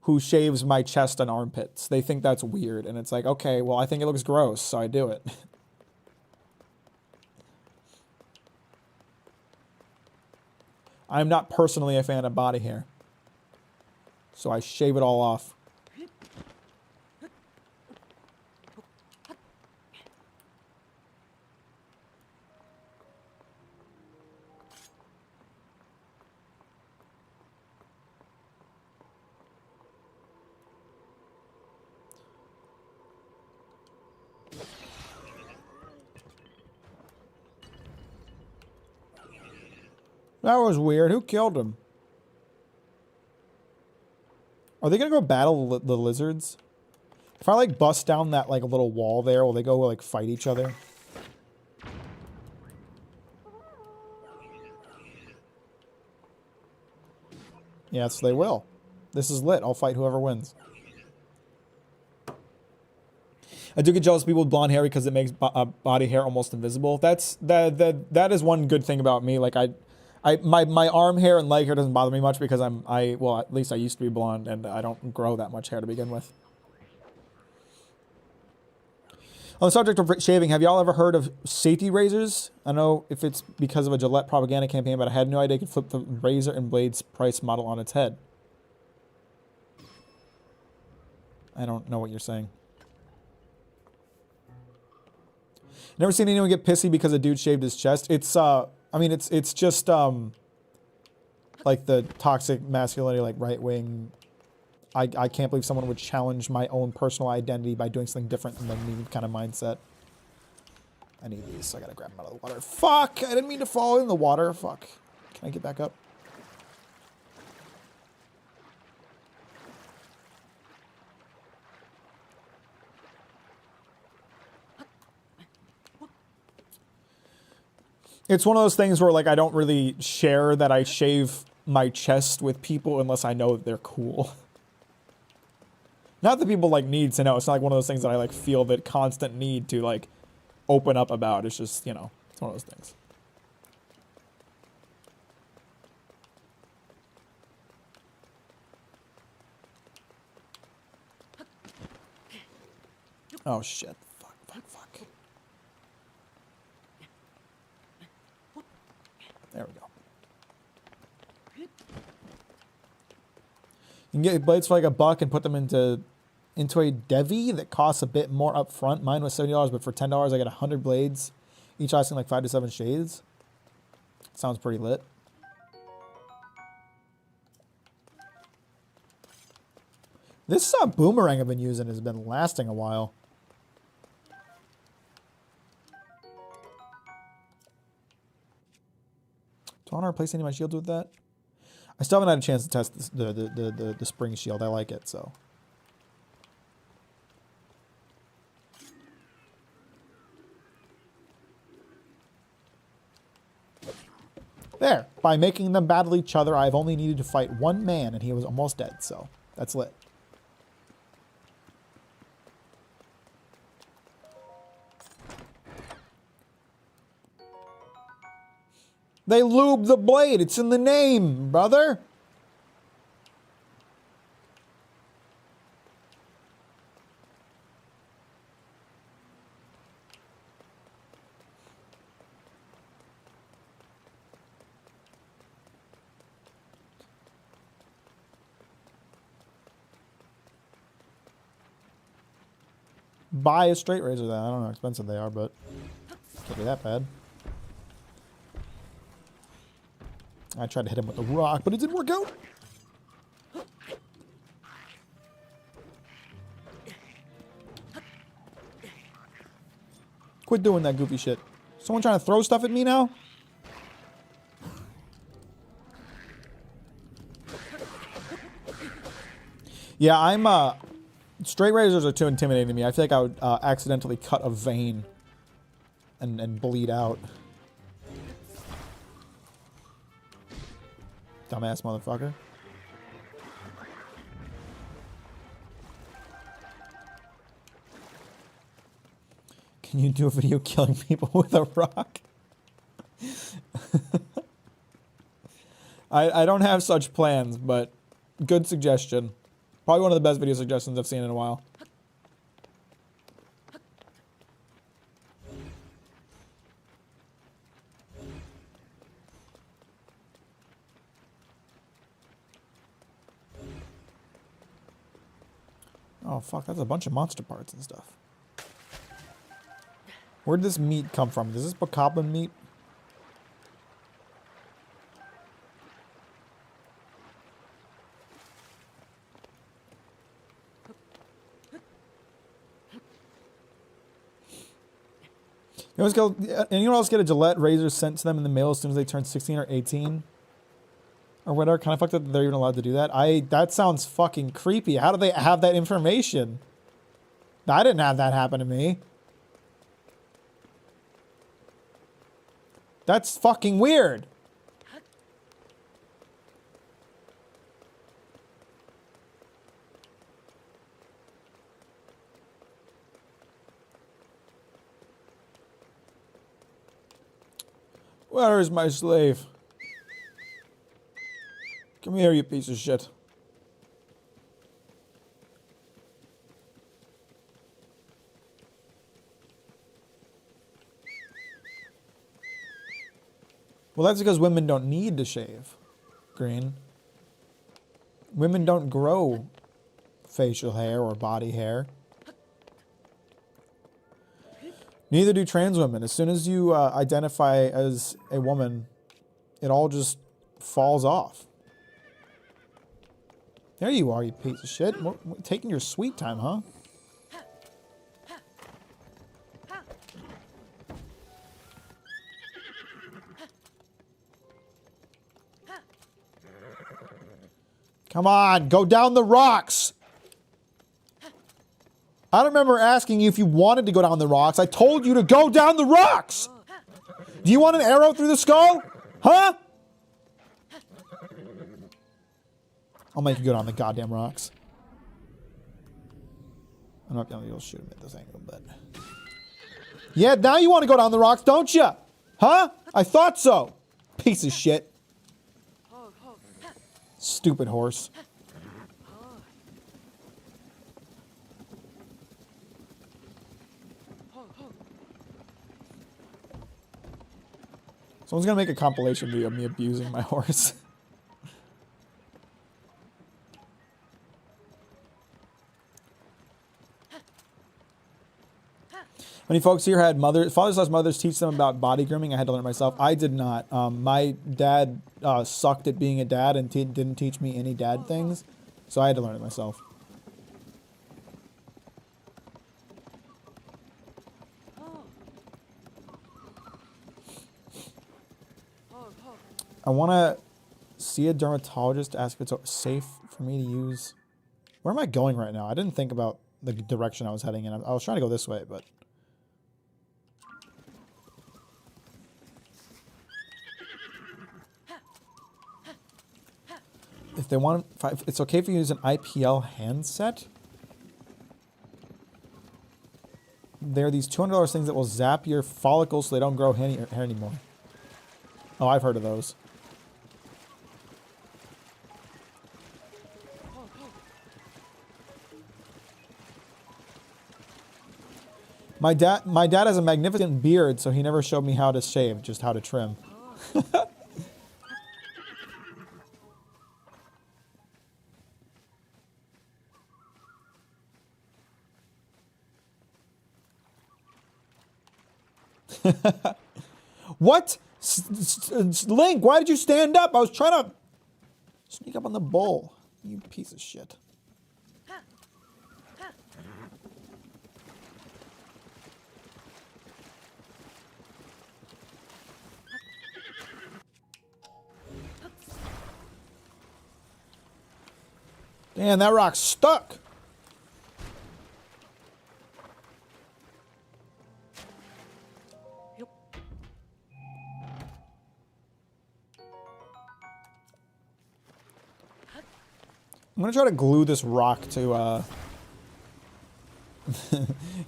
who shaves my chest and armpits. They think that's weird. And it's like, okay, well, I think it looks gross, so I do it. I'm not personally a fan of body hair. So I shave it all off. That was weird. Who killed him? Are they gonna go battle the lizards? If I like bust down that like a little wall there, will they go like fight each other? Yes, they will. This is lit. I'll fight whoever wins. I do get jealous of people with blonde hair because it makes body hair almost invisible. That is one good thing about me. Like my arm hair and leg hair doesn't bother me much because well, at least I used to be blonde and I don't grow that much hair to begin with. On the subject of shaving, have y'all ever heard of safety razors? I know if it's because of a Gillette propaganda campaign, but I had no idea it could flip the razor and blades price model on its head. I don't know what you're saying. Never seen anyone get pissy because a dude shaved his chest. It's I mean it's just like the toxic masculinity, like right wing. I can't believe someone would challenge my own personal identity by doing something different than me kind of mindset. I need these, so I gotta grab them out of the water. Fuck! I didn't mean to fall in the water. Fuck. Can I get back up? It's one of those things where like I don't really share that I shave my chest with people unless I know that they're cool. Not that people like need to know. It's not like one of those things that I like feel that constant need to like open up about. It's just, you know, it's one of those things. Oh shit. Fuck. There we go. You can get blades for like $1 and put them into a Devi that costs a bit more up front. Mine was $70, but for $10 I got 100 blades, each lasting like 5 to 7 shades. Sounds pretty lit. This boomerang I've been using has been lasting a while. Do I want to replace any of my shields with that? I still haven't had a chance to test this, the spring shield. I like it, so. There. By making them battle each other, I've only needed to fight one man, and he was almost dead, so that's lit. They lube the blade. It's in the name, brother. Buy a straight razor then. I don't know how expensive they are, but can't be that bad. I tried to hit him with a rock, but it didn't work out. Quit doing that goofy shit. Someone trying to throw stuff at me now? Yeah, straight razors are too intimidating to me. I feel like I would accidentally cut a vein and bleed out. Dumbass motherfucker. Can you do a video killing people with a rock? I don't have such plans, but good suggestion. Probably one of the best video suggestions I've seen in a while. Oh fuck, that's a bunch of monster parts and stuff. Where'd this meat come from? Is this bokoblin meat? Anyone else get a Gillette razor sent to them in the mail as soon as they turn 16 or 18? Or whatever. Kind of fucked up that they're even allowed to do that. That sounds fucking creepy. How do they have that information? I didn't have that happen to me. That's fucking weird. Where is my slave? Come here, you piece of shit. Well, that's because women don't need to shave. Green. Women don't grow facial hair or body hair. Neither do trans women. As soon as you identify as a woman, it all just falls off. There you are, you piece of shit. Taking your sweet time, huh? Come on, go down the rocks. I don't remember asking you if you wanted to go down the rocks. I told you to go down the rocks. Do you want an arrow through the skull? Huh? I'll make you go down the goddamn rocks. I'm not gonna be able to shoot him at this angle, but... Yeah, now you want to go down the rocks, don't you? Huh? I thought so. Piece of shit. Stupid horse. Someone's gonna make a compilation video of me abusing my horse. Many folks here had fathers let mothers teach them about body grooming. I had to learn it myself. I did not. My dad sucked at being a dad and didn't teach me any dad things, so I had to learn it myself. I want to see a dermatologist to ask if it's safe for me to use. Where am I going right now? I didn't think about the direction I was heading in. I was trying to go this way, but... If they want, if it's okay if you use an IPL handset. There are these $200 things that will zap your follicles so they don't grow hair anymore. Oh, I've heard of those. My dad has a magnificent beard, so he never showed me how to shave, just how to trim. What? Link, why did you stand up? I was trying to sneak up on the bull. You piece of shit. Damn, that rock's stuck. I'm gonna try to glue this rock to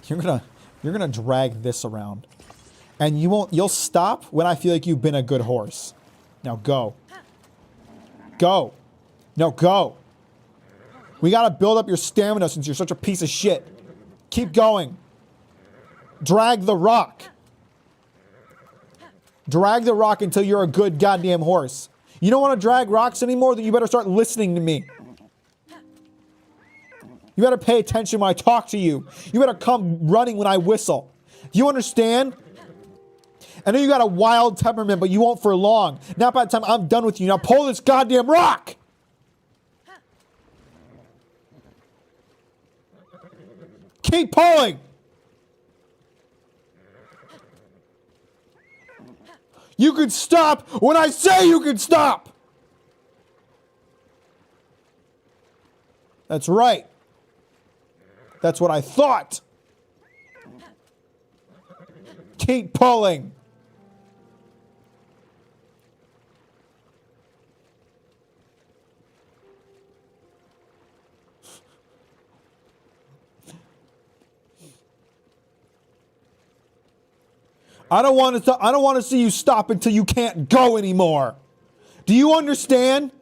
you're gonna drag this around. And you'll stop when I feel like you've been a good horse. Now go. Go. No, go. We gotta build up your stamina since you're such a piece of shit. Keep going. Drag the rock. Drag the rock until you're a good goddamn horse. You don't want to drag rocks anymore, then you better start listening to me. You better pay attention when I talk to you. You better come running when I whistle. Do you understand? I know you got a wild temperament, but you won't for long. Not by the time I'm done with you. Now pull this goddamn rock! Keep pulling! You can stop when I say you can stop! That's right. That's what I thought. Keep pulling. I don't want to see you stop until you can't go anymore. Do you understand?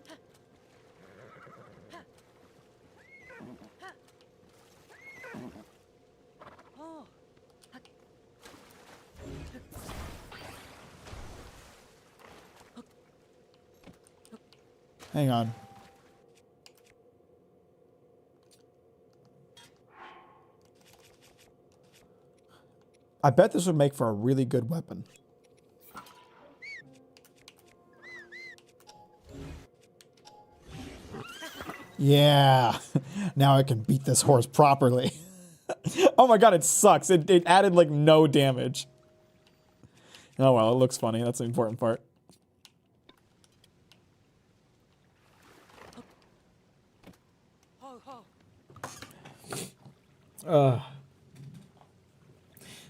Hang on. I bet this would make for a really good weapon. Yeah. Now I can beat this horse properly. Oh my god, it sucks. It added like no damage. Oh well, it looks funny. That's the important part.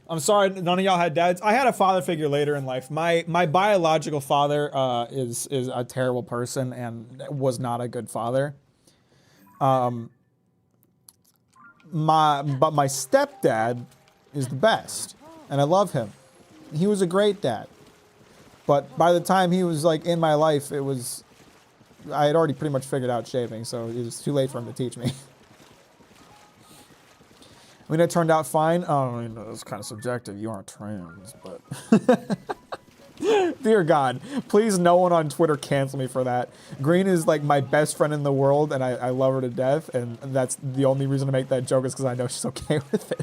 I'm sorry, none of y'all had dads. I had a father figure later in life. My biological father is a terrible person and was not a good father. But my stepdad is the best, and I love him. He was a great dad. But by the time he was like in my life, I had already pretty much figured out shaving, so it was too late for him to teach me. I mean, it turned out fine. I mean, it's kind of subjective. You aren't trans, but... Dear God, please no one on Twitter cancel me for that. Green is like my best friend in the world, and I love her to death, and that's the only reason to make that joke is because I know she's okay with it.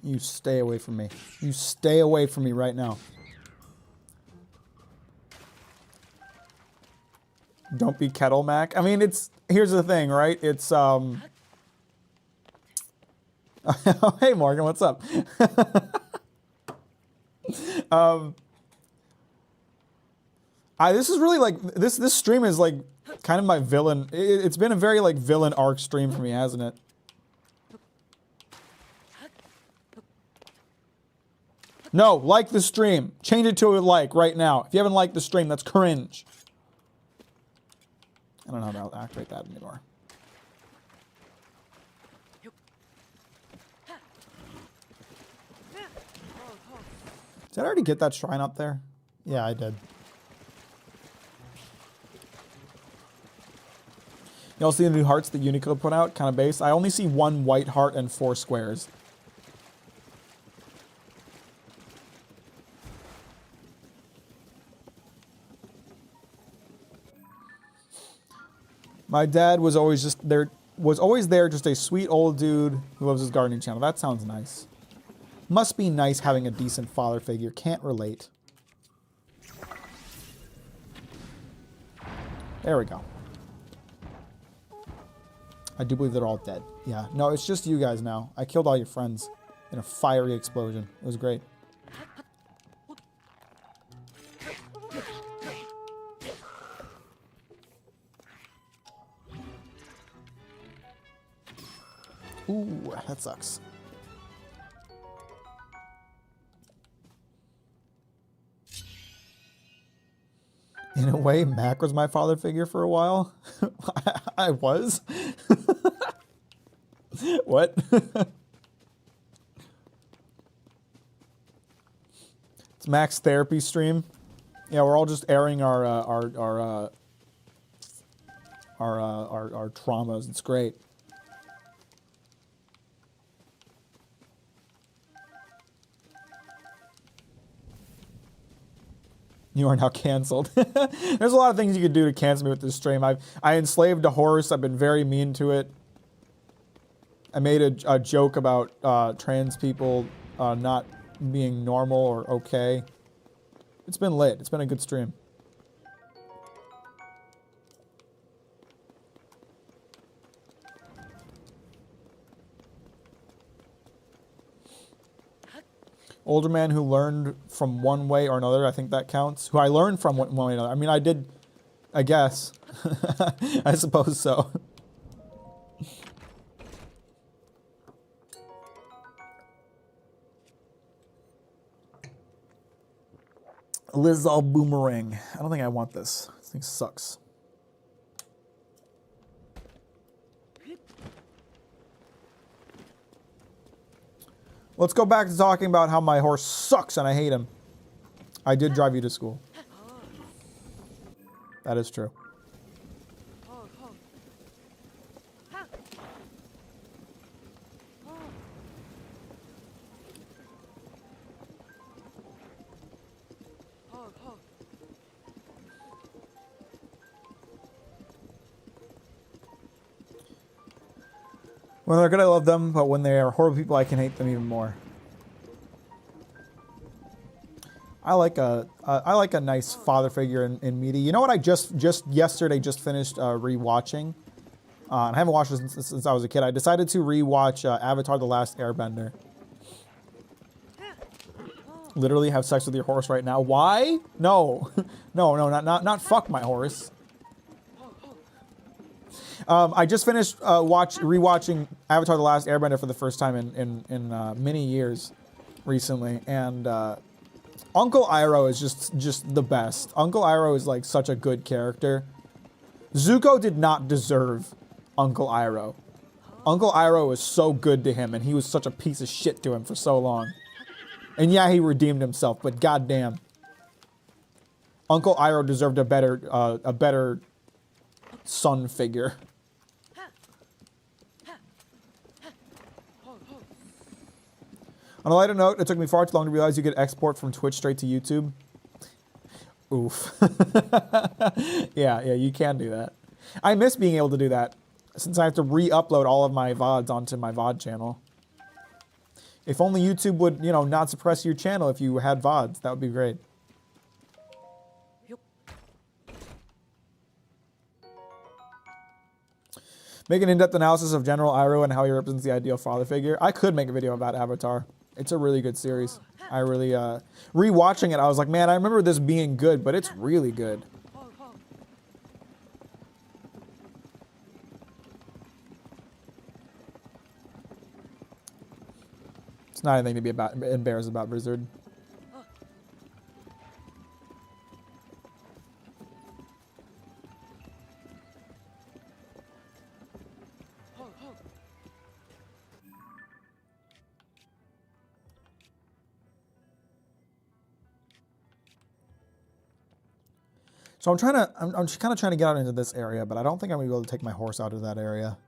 You stay away from me. You stay away from me right now. Don't be kettle Mac. I mean, here's the thing, right? It's oh, hey Morgan, what's up? This is really like this stream is like kind of my villain. It's been a very like villain arc stream for me, hasn't it? No, like the stream. Change it to a like right now. If you haven't liked the stream, that's cringe. I don't know how to activate that anymore. Did I already get that shrine up there? Yeah, I did. You all see the new hearts that Uniqlo put out? Kind of base. I only see one white heart and 4 squares. My dad was always there, just a sweet old dude who loves his gardening channel. That sounds nice. Must be nice having a decent father figure. Can't relate. There we go. I do believe they're all dead. Yeah, no, it's just you guys now. I killed all your friends in a fiery explosion. It was great. Ooh, that sucks. In a way, Mack was my father figure for a while. I was? What? It's Mack's therapy stream. Yeah, we're all just airing our traumas. It's great. You are now canceled. There's a lot of things you could do to cancel me with this stream. I enslaved a horse. I've been very mean to it. I made a joke about trans people not being normal or okay. It's been lit. It's been a good stream. Older man who learned from one way or another. I think that counts. Who I learned from one way or another. I mean, I did, I guess. I suppose so. Lizal Boomerang. I don't think I want this. This thing sucks. Let's go back to talking about how my horse sucks and I hate him. I did drive you to school. That is true. When they're good, I love them, but when they are horrible people, I can hate them even more. I like a nice father figure in media. You know what? I just yesterday finished rewatching. And I haven't watched it since I was a kid. I decided to rewatch Avatar: The Last Airbender. Literally have sex with your horse right now. Why? No, no, not fuck my horse. I just finished rewatching Avatar: The Last Airbender for the first time in many years recently, and Uncle Iroh is just the best. Uncle Iroh is like such a good character. Zuko did not deserve Uncle Iroh. Uncle Iroh was so good to him, and he was such a piece of shit to him for so long. And yeah, he redeemed himself, but goddamn, Uncle Iroh deserved a better son figure. On a lighter note, it took me far too long to realize you could export from Twitch straight to YouTube. Oof. Yeah, you can do that. I miss being able to do that, since I have to re-upload all of my VODs onto my VOD channel. If only YouTube would, you know, not suppress your channel if you had VODs. That would be great. Make an in-depth analysis of General Iroh and how he represents the ideal father figure. I could make a video about Avatar. It's a really good series. I really, rewatching it, I was like, man, I remember this being good, but it's really good. It's not anything to be embarrassed about, Blizzard. So I'm just kind of trying to get out into this area, but I don't think I'm gonna be able to take my horse out of that area.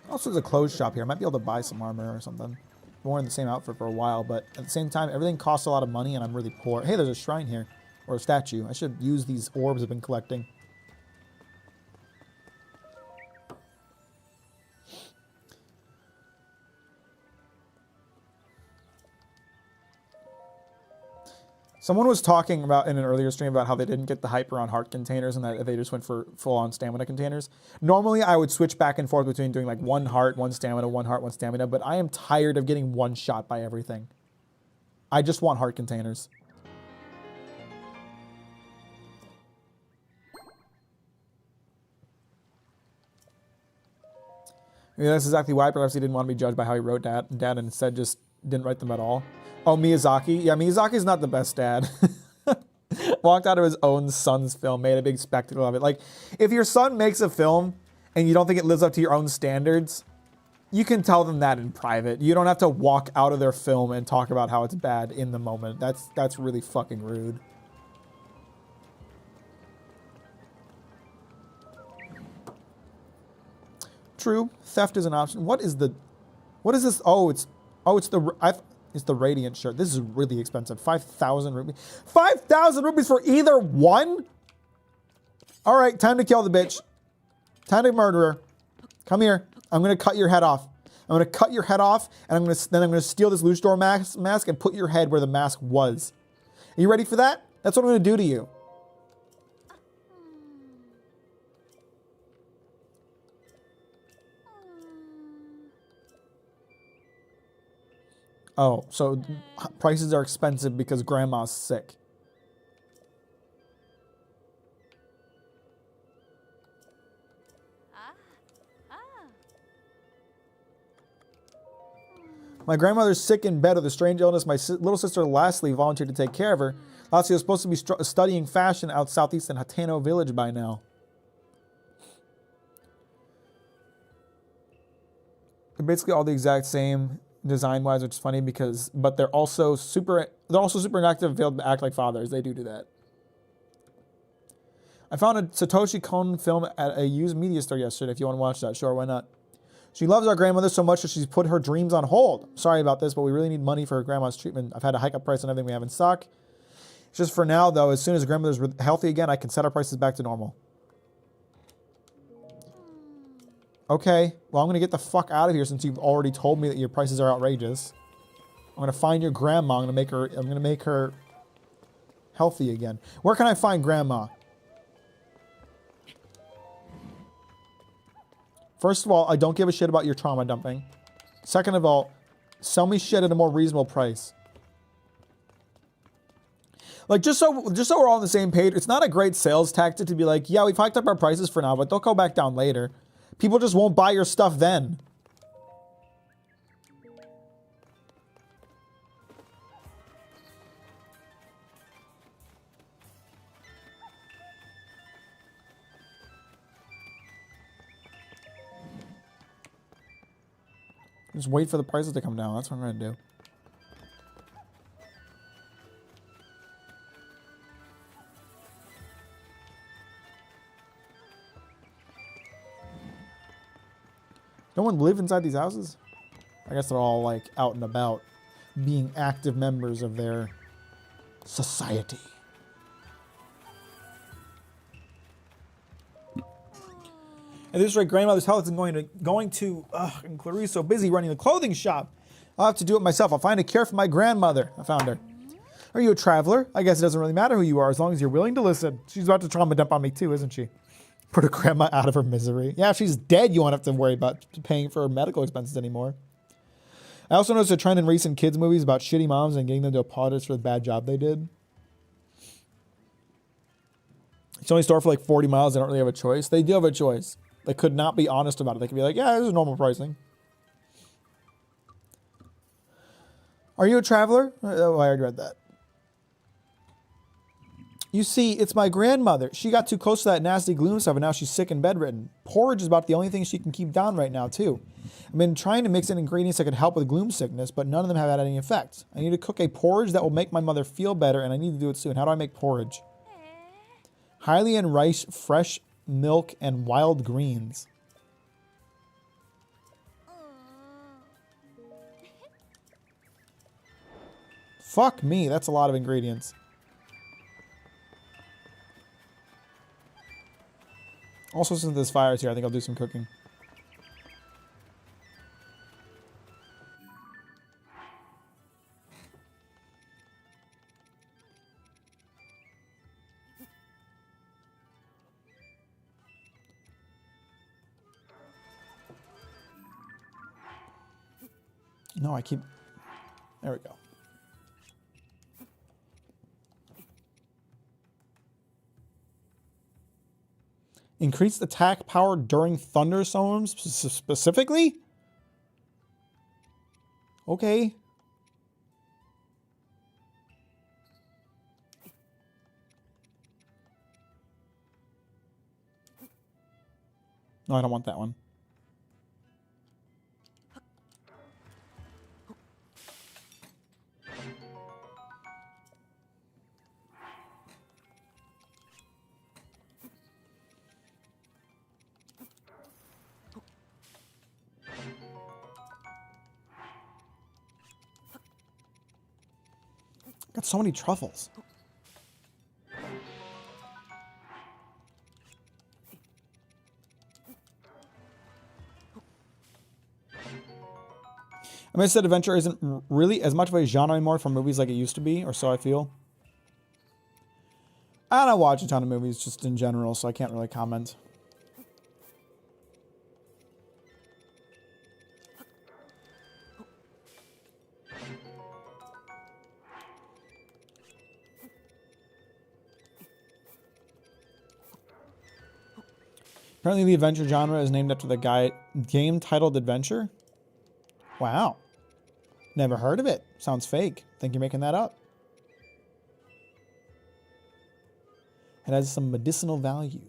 Also, there's a clothes shop here. I might be able to buy some armor or something. I've been wearing the same outfit for a while, but at the same time, everything costs a lot of money and I'm really poor. Hey, there's a shrine here, or a statue. I should use these orbs I've been collecting. Someone was talking about in an earlier stream about how they didn't get the hype around heart containers and that they just went for full-on stamina containers. Normally, I would switch back and forth between doing like one heart, one stamina, one heart, one stamina, but I am tired of getting one shot by everything. I just want heart containers. Yeah, that's exactly why. Perhaps he didn't want to be judged by how he wrote dad and instead just didn't write them at all. Oh, Miyazaki? Yeah, Miyazaki's not the best dad. Walked out of his own son's film, made a big spectacle of it. Like, if your son makes a film and you don't think it lives up to your own standards, you can tell them that in private. You don't have to walk out of their film and talk about how it's bad in the moment. That's really fucking rude. True, theft is an option. What is this? It's the Radiant shirt. This is really expensive. 5,000 rupees. 5,000 rupees for either one? All right, time to kill the bitch. Time to murder her. Come here. I'm gonna cut your head off. I'm gonna cut your head off, and I'm gonna steal this luchador mask and put your head where the mask was. Are you ready for that? That's what I'm gonna do to you. Oh, so prices are expensive because grandma's sick. My grandmother's sick in bed with a strange illness. My little sister Leslie volunteered to take care of her. Leslie was supposed to be studying fashion out southeast in Hatano Village by now. They're basically all the exact same design-wise, which is funny because, but they're also super inactive and failed to act like fathers. They do that. I found a Satoshi Kon film at a used media store yesterday. If you want to watch that, sure, why not? She loves our grandmother so much that she's put her dreams on hold. Sorry about this, but we really need money for her grandma's treatment. I've had to hike up price on everything we have in stock. It's just for now, though. As soon as grandmother's healthy again, I can set our prices back to normal. Okay, well, I'm going to get the fuck out of here since you've already told me that your prices are outrageous. I'm going to find your grandma. I'm going to make her healthy again. Where can I find grandma? First of all, I don't give a shit about your trauma dumping. Second of all, sell me shit at a more reasonable price. Like, just so we're all on the same page, it's not a great sales tactic to be like, yeah, we've hiked up our prices for now, but they'll go back down later. People just won't buy your stuff then. Just wait for the prices to come down. That's what I'm going to do. No one live inside these houses? I guess they're all like out and about, being active members of their society. At this rate, grandmother's health isn't going to, and Clarice so busy running the clothing shop. I'll have to do it myself. I'll find a cure for my grandmother. I found her. Are you a traveler? I guess it doesn't really matter who you are as long as you're willing to listen. She's about to trauma dump on me too, isn't she? Put her grandma out of her misery. Yeah, if she's dead, you won't have to worry about paying for her medical expenses anymore. I also noticed a trend in recent kids movies about shitty moms and getting them to apologize for the bad job they did. It's only store for like 40 miles. They don't really have a choice. They do have a choice. They could not be honest about it. They could be like, yeah, this is normal pricing. Are you a traveler? Oh, I already read that. You see, it's my grandmother. She got too close to that nasty gloom stuff, and now she's sick and bedridden. Porridge is about the only thing she can keep down right now, too. I've been trying to mix in ingredients that could help with gloom sickness, but none of them have had any effect. I need to cook a porridge that will make my mother feel better, and I need to do it soon. How do I make porridge? Highly enriched fresh milk and wild greens. Fuck me, that's a lot of ingredients. Also, since this fire's here, I think I'll do some cooking. No, I keep... There we go. Increased attack power during thunderstorms specifically? Okay. No, I don't want that one. Got so many truffles. I mean, I said adventure isn't really as much of a genre anymore for movies like it used to be, or so I feel. I don't watch a ton of movies just in general, so I can't really comment. Apparently the adventure genre is named after the game titled Adventure. Wow. Never heard of it. Sounds fake. Think you're making that up. It has some medicinal value.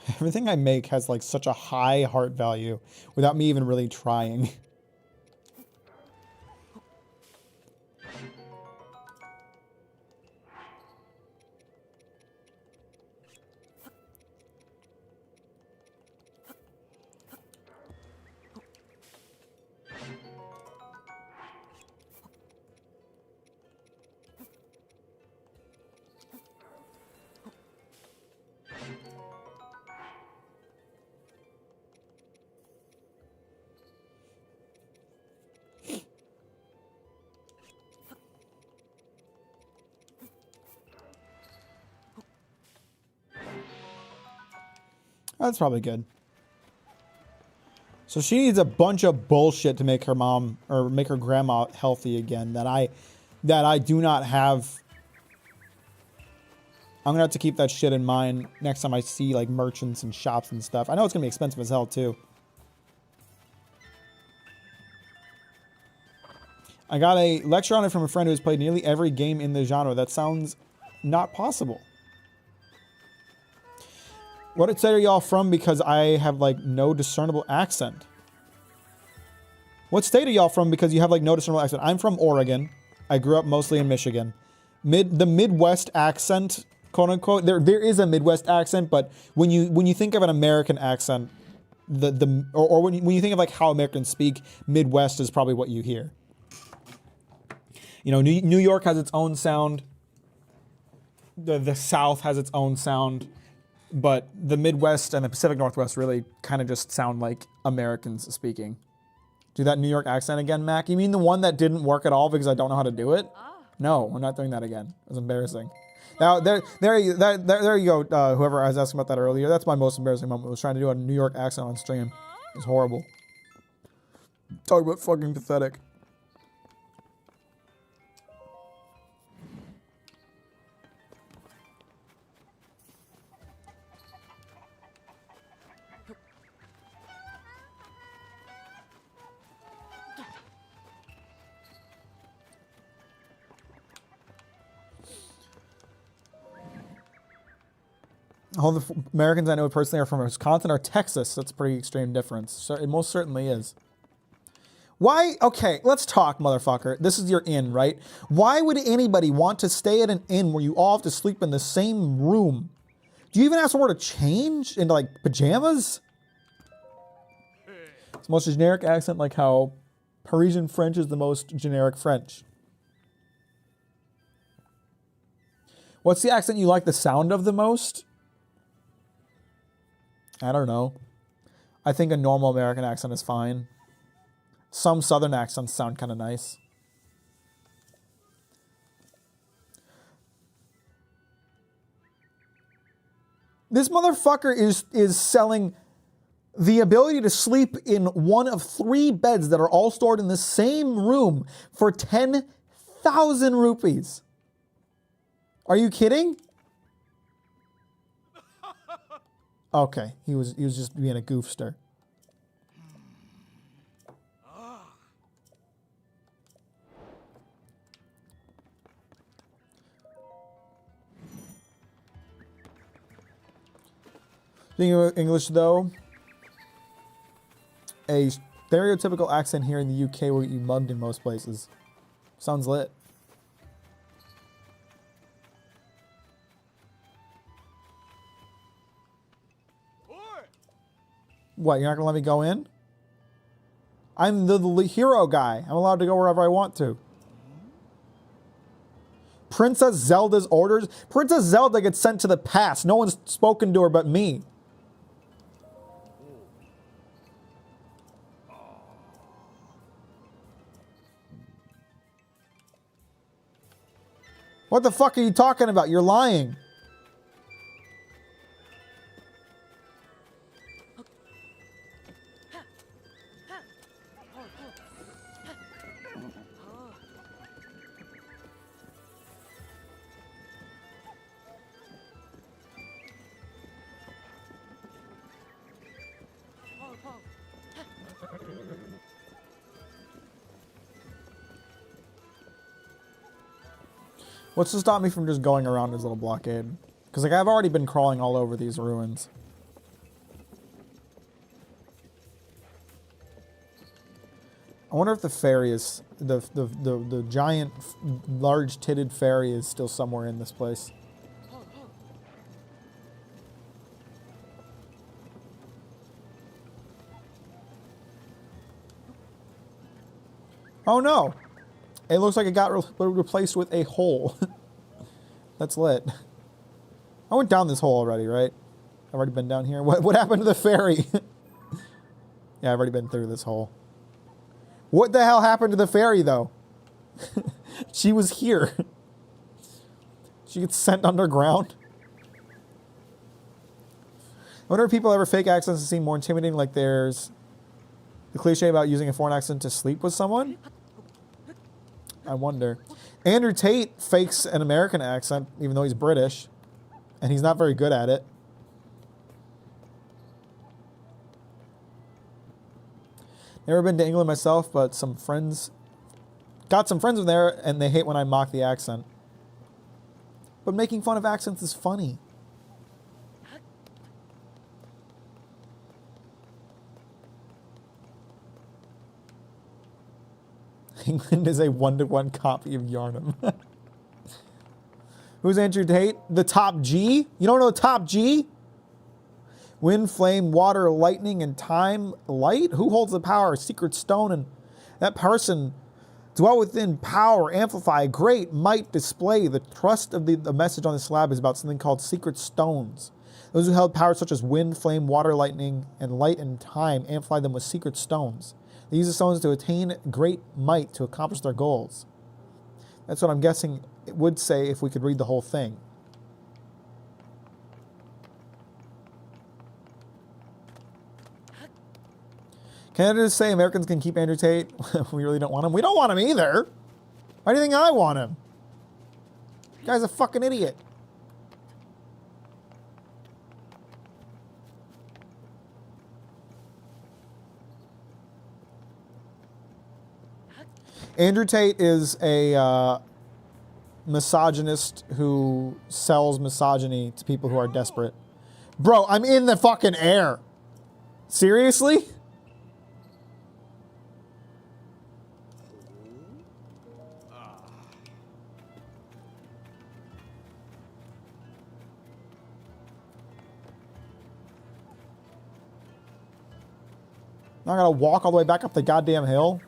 Everything I make has like such a high heart value without me even really trying. That's probably good. So she needs a bunch of bullshit to make her mom or make her grandma healthy again that I do not have. I'm gonna have to keep that shit in mind next time I see like merchants and shops and stuff. I know it's gonna be expensive as hell too. I got a lecture on it from a friend who has played nearly every game in the genre. That sounds not possible. What state are y'all from? Because I have like no discernible accent. What state are y'all from? Because you have like no discernible accent. I'm from Oregon. I grew up mostly in Michigan. The Midwest accent, quote unquote. There is a Midwest accent, but when you think of an American accent, or when you think of like how Americans speak, Midwest is probably what you hear. You know, New York has its own sound. The South has its own sound. But the Midwest and the Pacific Northwest really kind of just sound like Americans speaking. Do that New York accent again, Mac? You mean the one that didn't work at all because I don't know how to do it? No, I'm not doing that again. It was embarrassing. Now, there you go. Whoever I was asking about that earlier, that's my most embarrassing moment. I was trying to do a New York accent on stream. It was horrible. Talk about fucking pathetic. All the Americans I know personally are from Wisconsin or Texas. That's a pretty extreme difference. So it most certainly is. Why? Okay, let's talk, motherfucker. This is your inn, right? Why would anybody want to stay at an inn where you all have to sleep in the same room? Do you even have somewhere to change into like pajamas? It's the most generic accent, like how Parisian French is the most generic French. What's the accent you like the sound of the most? I don't know. I think a normal American accent is fine. Some Southern accents sound kind of nice. This motherfucker is selling the ability to sleep in one of 3 beds that are all stored in the same room for 10,000 rupees. Are you kidding? Okay, he was just being a goofster. Speaking of English, though, a stereotypical accent here in the UK will get you mugged in most places. Sounds lit. What, you're not gonna let me go in? I'm the hero guy. I'm allowed to go wherever I want to. Princess Zelda's orders? Princess Zelda gets sent to the past. No one's spoken to her but me. What the fuck are you talking about? You're lying. What's to stop me from just going around this little blockade? Because, like, I've already been crawling all over these ruins. I wonder if the fairy is... The giant, large-titted fairy is still somewhere in this place. Oh no! It looks like it got replaced with a hole. That's lit. I went down this hole already, right? I've already been down here. What happened to the fairy? Yeah, I've already been through this hole. What the hell happened to the fairy, though? She was here. She gets sent underground. I wonder if people ever fake accents to seem more intimidating, like there's the cliche about using a foreign accent to sleep with someone. I wonder. Andrew Tate fakes an American accent, even though he's British, and he's not very good at it. Never been to England myself, but some friends... Got some friends from there, and they hate when I mock the accent. But making fun of accents is funny. England is a 1-to-1 copy of Yarnum. Who's Andrew Tate? The top G? You don't know the top G? Wind, flame, water, lightning, and time, light? Who holds the power? Secret stone, and that person dwell within power, amplify, great might display. The thrust of the message on the slab is about something called secret stones. Those who held power such as wind, flame, water, lightning, and light and time amplify them with secret stones. They use the stones to attain great might to accomplish their goals. That's what I'm guessing it would say if we could read the whole thing. Can I just say Americans can keep Andrew Tate? We really don't want him. We don't want him either. Why do you think I want him? The guy's a fucking idiot. Andrew Tate is a misogynist who sells misogyny to people who are desperate. Bro, I'm in the fucking air. Seriously? Now I gotta walk all the way back up the goddamn hill.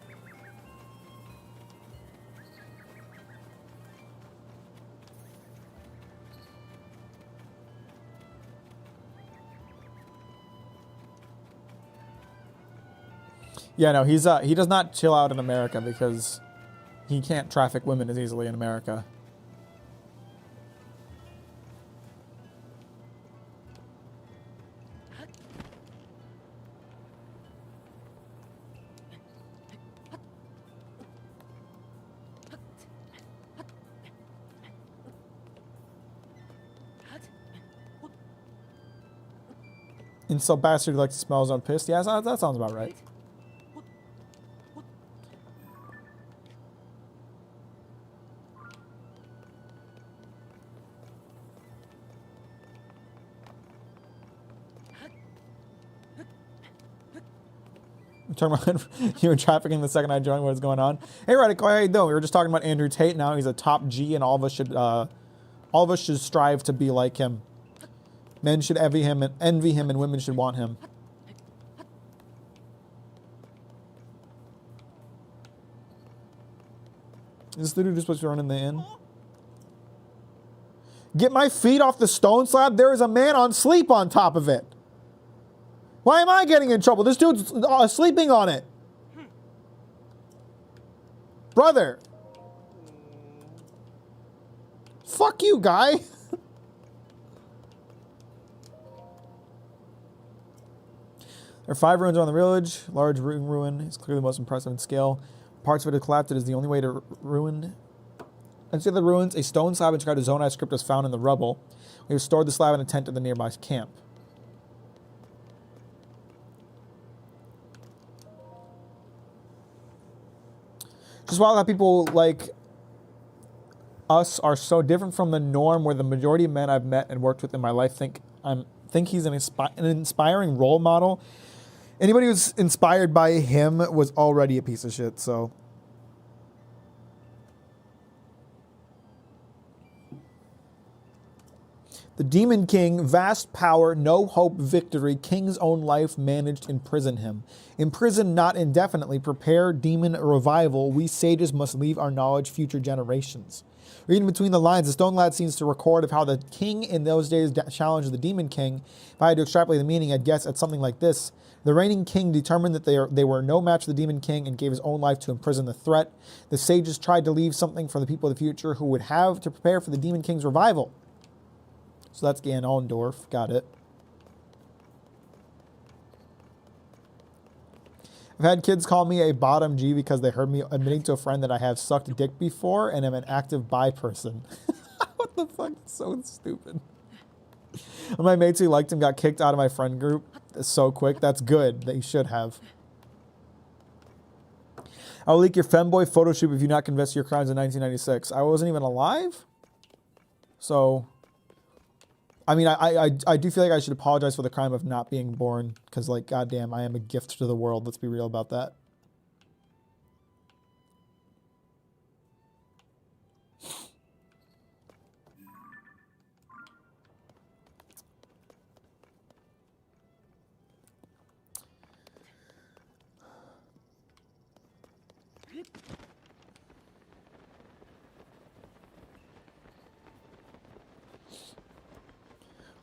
Yeah, no, he does not chill out in America because he can't traffic women as easily in America. Insult bastard who likes to smell his own piss. Yeah, that sounds about right. Talking about you were trafficking the second I joined. What is going on? Hey, Radical, how you doing? We were just talking about Andrew Tate. Now he's a top G, and all of us should strive to be like him. Men should envy him, and women should want him. Is this the dude who's supposed to run in the inn? Get my feet off the stone slab. There is a man on sleep on top of it. Why am I getting in trouble? This dude's sleeping on it. Brother. Fuck you, guy. There are 5 ruins around the village. Large ruin is clearly the most impressive in scale. Parts of it have collapsed. It is the only way to ruin. Inside the ruins, a stone slab inscribed as Zonai script was found in the rubble. We have stored the slab in a tent in the nearby camp. Just wild how people, like, us are so different from the norm where the majority of men I've met and worked with in my life think he's an inspiring role model. Anybody who's inspired by him was already a piece of shit, so. The Demon King, vast power, no hope, victory, king's own life managed, imprison him. Imprison not indefinitely, prepare demon revival, we sages must leave our knowledge future generations. Reading between the lines, the Stone Lad seems to record of how the king in those days challenged the Demon King. If I had to extrapolate the meaning, I'd guess at something like this. The reigning king determined that they were no match for the Demon King and gave his own life to imprison the threat. The sages tried to leave something for the people of the future who would have to prepare for the Demon King's revival. So that's Ganondorf. Got it. I've had kids call me a bottom G because they heard me admitting to a friend that I have sucked dick before and am an active bi person. What the fuck? That's so stupid. My mates who liked him got kicked out of my friend group so quick. That's good. They should have. I'll leak your femboy photo shoot if you not confess to your crimes in 1996. I wasn't even alive. So... I mean, I do feel like I should apologize for the crime of not being born, because, like, goddamn, I am a gift to the world. Let's be real about that.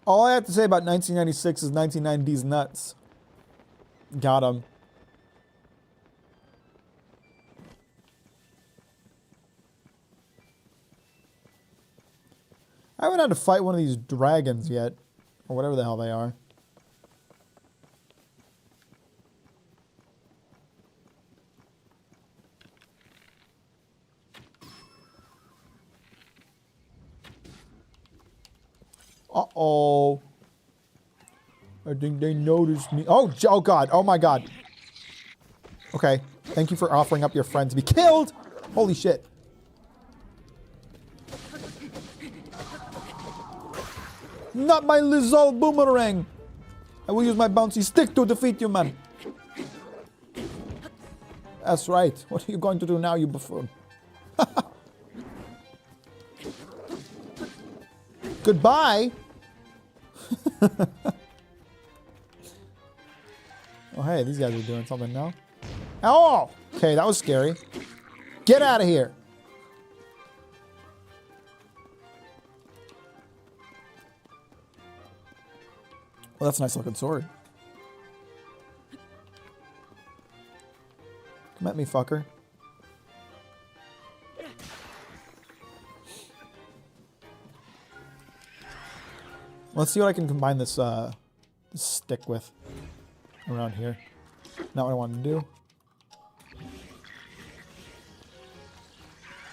All I have to say about 1996 is 1990's nuts. Got him. I haven't had to fight one of these dragons yet. Or whatever the hell they are. Uh-oh. I think they noticed me. Oh, oh God. Oh my God. Okay. Thank you for offering up your friend to be killed. Holy shit. Not my Lizal boomerang. I will use my bouncy stick to defeat you, man. That's right. What are you going to do now, you buffoon? Goodbye. Oh, hey, these guys are doing something now. Oh, okay, that was scary. Get out of here. Well, that's a nice looking sword. Come at me, fucker. Let's see what I can combine this, this stick with around here. Not what I wanted to do.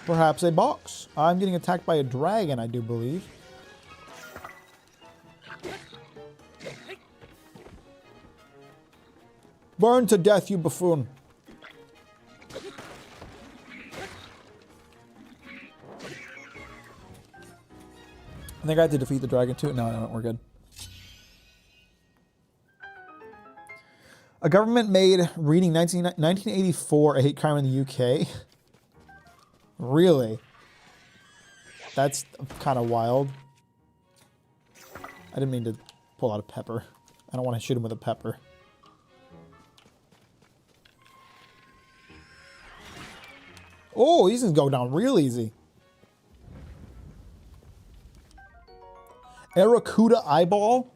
Perhaps a box. I'm getting attacked by a dragon, I do believe. Burn to death, you buffoon. I think I had to defeat the dragon too. No, we're good. A government made reading 1984 a hate crime in the UK. Really? That's kind of wild. I didn't mean to pull out a pepper. I don't want to shoot him with a pepper. Oh, these things go down real easy. Aracuda eyeball?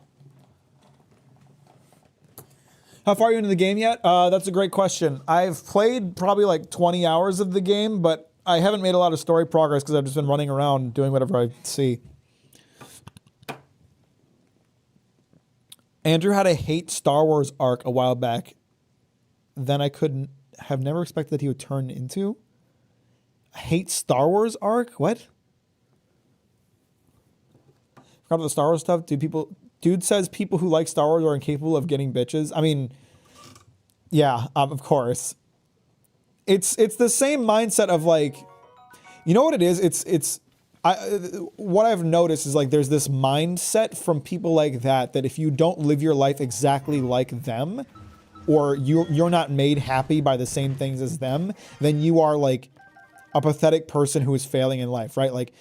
How far are you into the game yet? That's a great question. I've played probably like 20 hours of the game, but I haven't made a lot of story progress because I've just been running around doing whatever I see. Andrew had a hate Star Wars arc a while back. Then I couldn't have never expected that he would turn into. A hate Star Wars arc? What? Forgot about the Star Wars stuff. Dude says people who like Star Wars are incapable of getting bitches. I mean, yeah, of course. It's the same mindset of like, you know what it is? It's What I've noticed is like there's this mindset from people like that if you don't live your life exactly like them, or you're not made happy by the same things as them, then you are like a pathetic person who is failing in life, right? Like,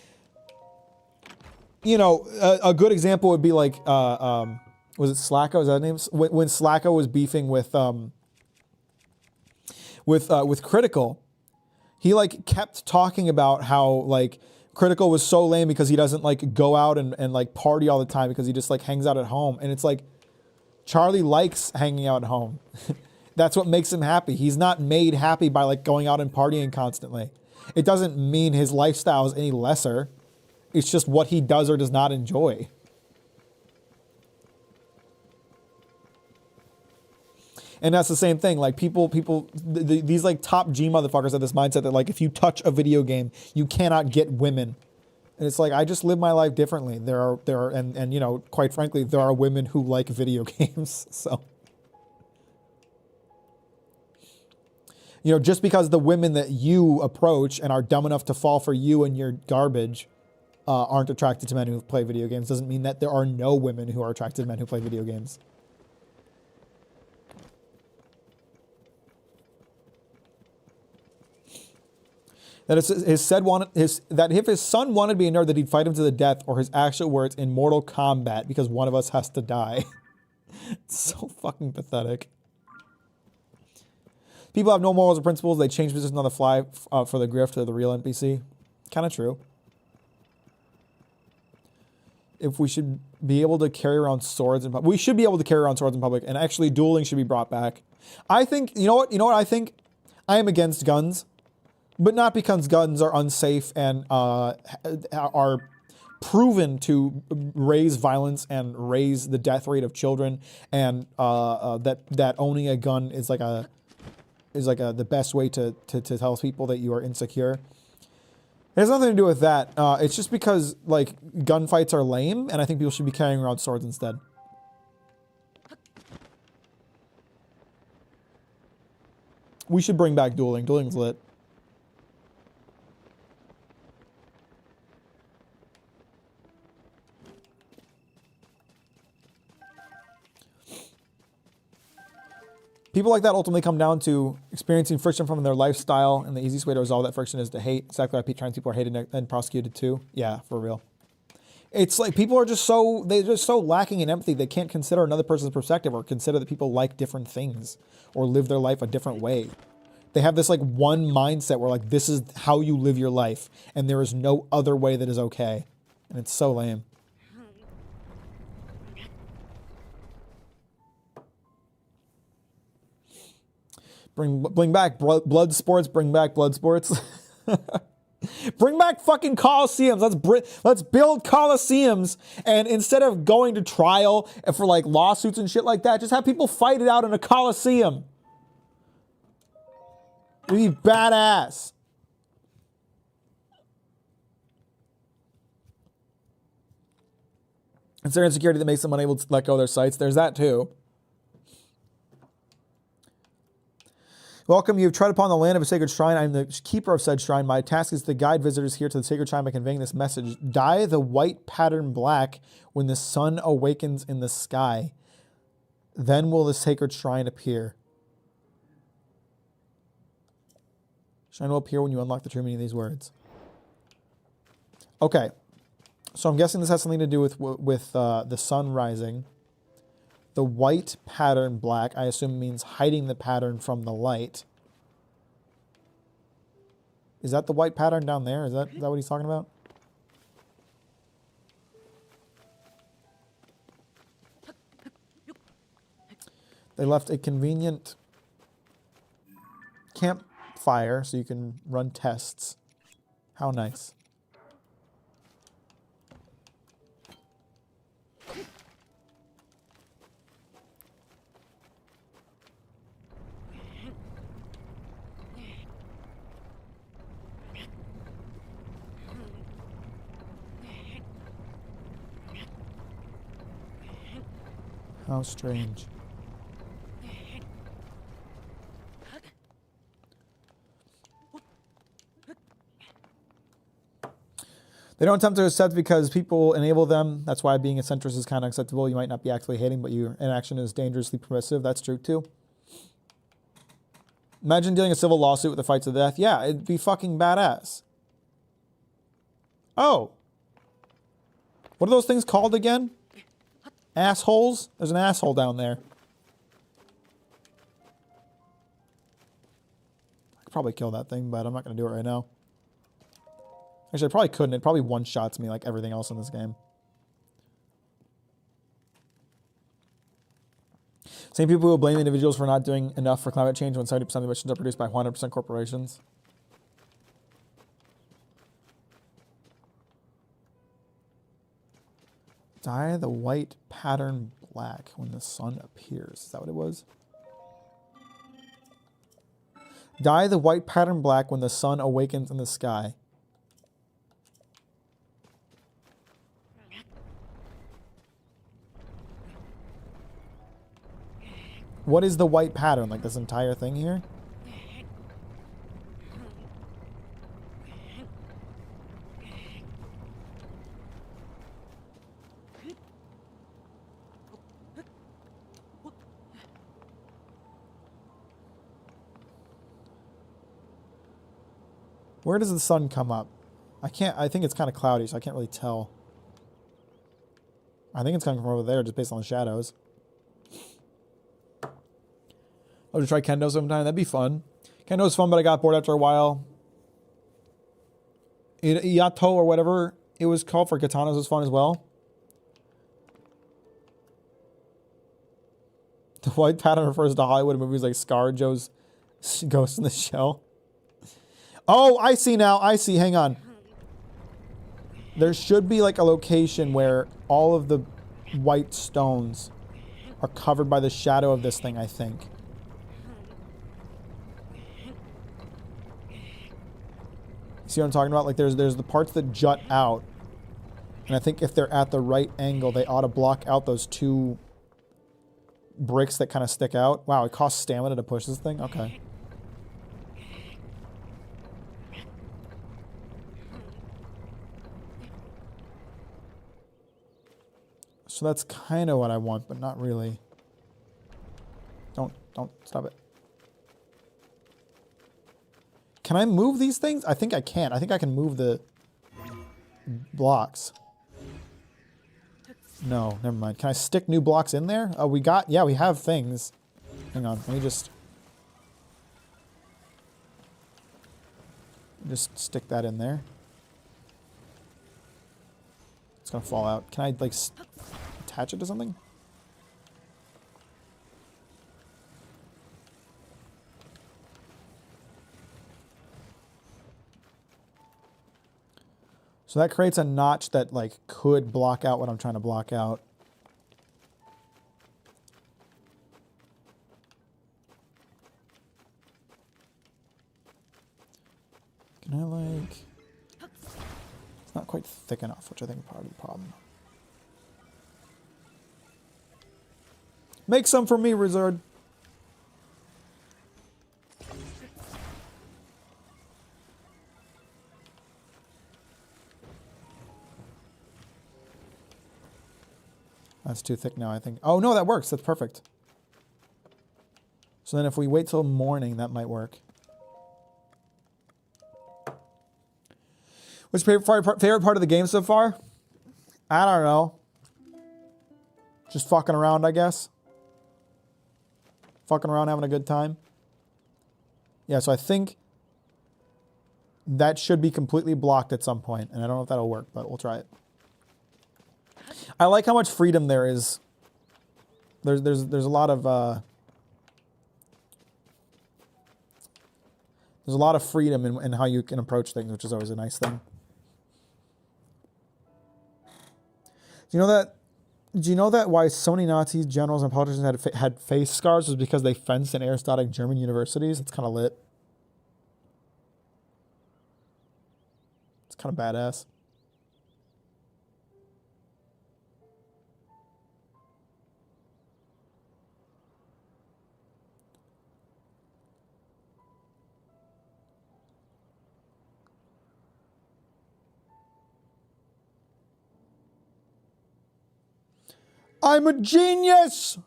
you know, a good example would be like, was it Slacko? Is that name? When Slacko was beefing with Critical, he like kept talking about how like Critical was so lame because he doesn't like go out and like party all the time because he just like hangs out at home. And it's like, Charlie likes hanging out at home. That's what makes him happy. He's not made happy by like going out and partying constantly. It doesn't mean his lifestyle is any lesser. It's just what he does or does not enjoy. And that's the same thing. Like these like top G motherfuckers have this mindset that like if you touch a video game, you cannot get women. And it's like, I just live my life differently. There are, and you know, quite frankly, there are women who like video games. So, you know, just because the women that you approach and are dumb enough to fall for you and your garbage aren't attracted to men who play video games doesn't mean that there are no women who are attracted to men who play video games. That that if his son wanted to be a nerd, that he'd fight him to the death, or his actual words, in Mortal Kombat, because one of us has to die. It's so fucking pathetic. People have no morals or principles. They change positions on the fly for the grift or the real NPC. Kind of true. If we should be able to carry around swords in public, we should be able to carry around swords in public, and actually dueling should be brought back. I think, you know what I think? I am against guns. But not because guns are unsafe and are proven to raise violence and raise the death rate of children, and that owning a gun is like the best way to tell people that you are insecure. It has nothing to do with that. It's just because like gunfights are lame, and I think people should be carrying around swords instead. We should bring back dueling. Dueling's lit. People like that ultimately come down to experiencing friction from their lifestyle, and the easiest way to resolve that friction is to hate. Exactly why trans people are hated and prosecuted too. Yeah, for real. It's like people are just they're just so lacking in empathy, they can't consider another person's perspective or consider that people like different things or live their life a different way. They have this like one mindset where like this is how you live your life, and there is no other way that is okay. And it's so lame. Bring back blood sports. Bring back blood sports. Bring back fucking coliseums. Let's build coliseums, and instead of going to trial for like lawsuits and shit like that, just have people fight it out in a coliseum. It'd be badass. Is there insecurity that makes them unable to let go of their sights? There's that too. Welcome, you have tread upon the land of a sacred shrine. I am the keeper of said shrine. My task is to guide visitors here to the sacred shrine by conveying this message. Dye the white pattern black when the sun awakens in the sky. Then will the sacred shrine appear. Shrine will appear when you unlock the true meaning of these words. Okay. So I'm guessing this has something to do with the sun rising. The white pattern black, I assume, means hiding the pattern from the light. Is that the white pattern down there? Is that what he's talking about? They left a convenient campfire so you can run tests. How nice. How strange. They don't attempt to accept because people enable them. That's why being a centrist is kind of acceptable. You might not be actually hating, but your inaction is dangerously permissive. That's true too. Imagine dealing a civil lawsuit with the fight to the death. Yeah, it'd be fucking badass. Oh. What are those things called again? Assholes? There's an asshole down there. I could probably kill that thing, but I'm not going to do it right now. Actually, I probably couldn't. It probably one-shots me like everything else in this game. Same people who blame individuals for not doing enough for climate change when 70% of emissions are produced by 100% corporations. Dye the white pattern black when the sun appears. Is that what it was? Dye the white pattern black when the sun awakens in the sky. What is the white pattern? Like this entire thing here? Where does the sun come up? I think it's kind of cloudy, so I can't really tell. I think it's coming from over there just based on the shadows. I'll just try kendo sometime. That'd be fun. Kendo's fun, but I got bored after a while. Yato or whatever it was called for katanas was fun as well. The white pattern refers to Hollywood movies like Scar Joe's Ghost in the Shell. Oh, I see now. I see. Hang on. There should be like a location where all of the white stones are covered by the shadow of this thing, I think. See what I'm talking about? Like there's the parts that jut out. And I think if they're at the right angle, they ought to block out those two bricks that kind of stick out. Wow, it costs stamina to push this thing? Okay. So that's kind of what I want, but not really. Don't stop it. Can I move these things? I think I can. I think I can move the blocks. No, never mind. Can I stick new blocks in there? Oh, we have things. Hang on, let me just stick that in there. It's gonna fall out. Can I, like, attach it to something? So that creates a notch that, like, could block out what I'm trying to block out. Can I, like... It's not quite thick enough, which I think is part of the problem. Make some for me, Wizard. That's too thick now, I think. Oh, no, that works. That's perfect. So then if we wait till morning, that might work. What's your favorite part of the game so far? I don't know. Just fucking around, I guess. Fucking around, having a good time. Yeah, so I think that should be completely blocked at some point, and I don't know if that'll work, but we'll try it. I like how much freedom there is. There's a lot of there's a lot of freedom in how you can approach things, which is always a nice thing. Do you know that why so many Nazis, generals, and politicians had face scars was because they fenced in aristocratic German universities? It's kind of lit. It's kind of badass. I'm a genius!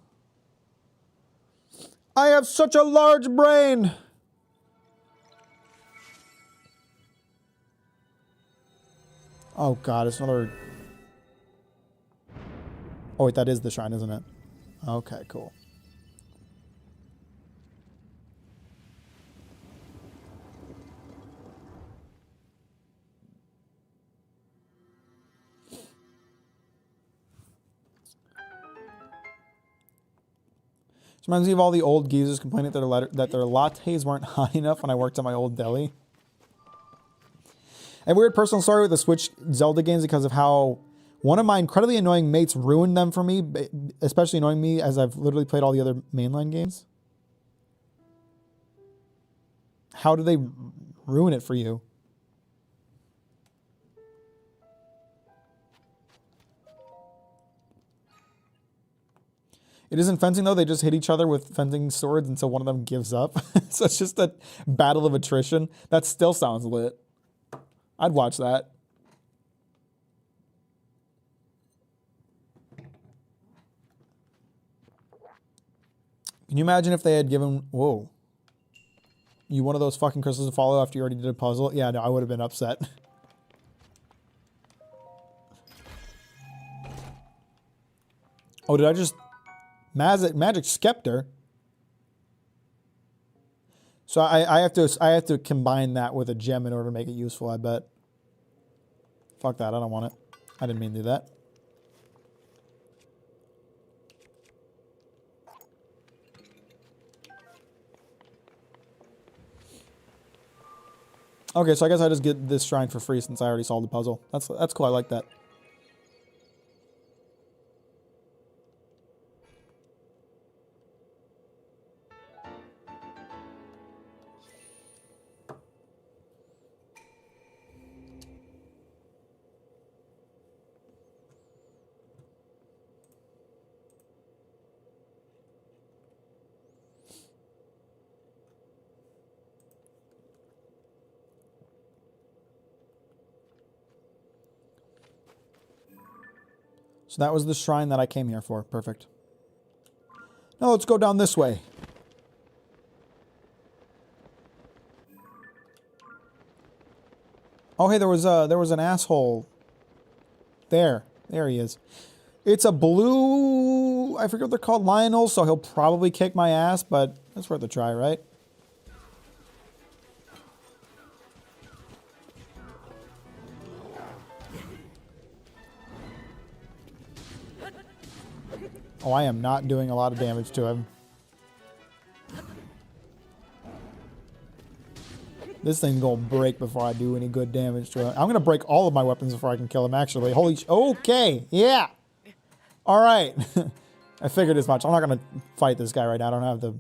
I have such a large brain! Oh god, it's another... Oh wait, that is the shrine, isn't it? Okay, cool. This reminds me of all the old geezers complaining that their lattes weren't hot enough when I worked at my old deli. A weird personal story with the Switch Zelda games because of how one of my incredibly annoying mates ruined them for me, especially annoying me as I've literally played all the other mainline games. How do they ruin it for you? It isn't fencing though, they just hit each other with fencing swords until one of them gives up. So it's just a battle of attrition. That still sounds lit. I'd watch that. Can you imagine if they had given... Whoa. You one of those fucking crystals to follow after you already did a puzzle? Yeah, no, I would have been upset. Oh, did I just... Magic Scepter? So I have to combine that with a gem in order to make it useful, I bet. Fuck that, I don't want it. I didn't mean to do that. Okay, so I guess I just get this shrine for free since I already solved the puzzle. That's cool, I like that. So that was the shrine that I came here for. Perfect. Now let's go down this way. Oh, hey, there was an asshole. There he is. It's a blue... I forget what they're called, Lionel, so he'll probably kick my ass, but that's worth a try, right? Oh, I am not doing a lot of damage to him. This thing's gonna break before I do any good damage to it. I'm gonna break all of my weapons before I can kill him, actually. Holy okay, yeah! Alright. I figured as much. I'm not gonna fight this guy right now. I don't have the...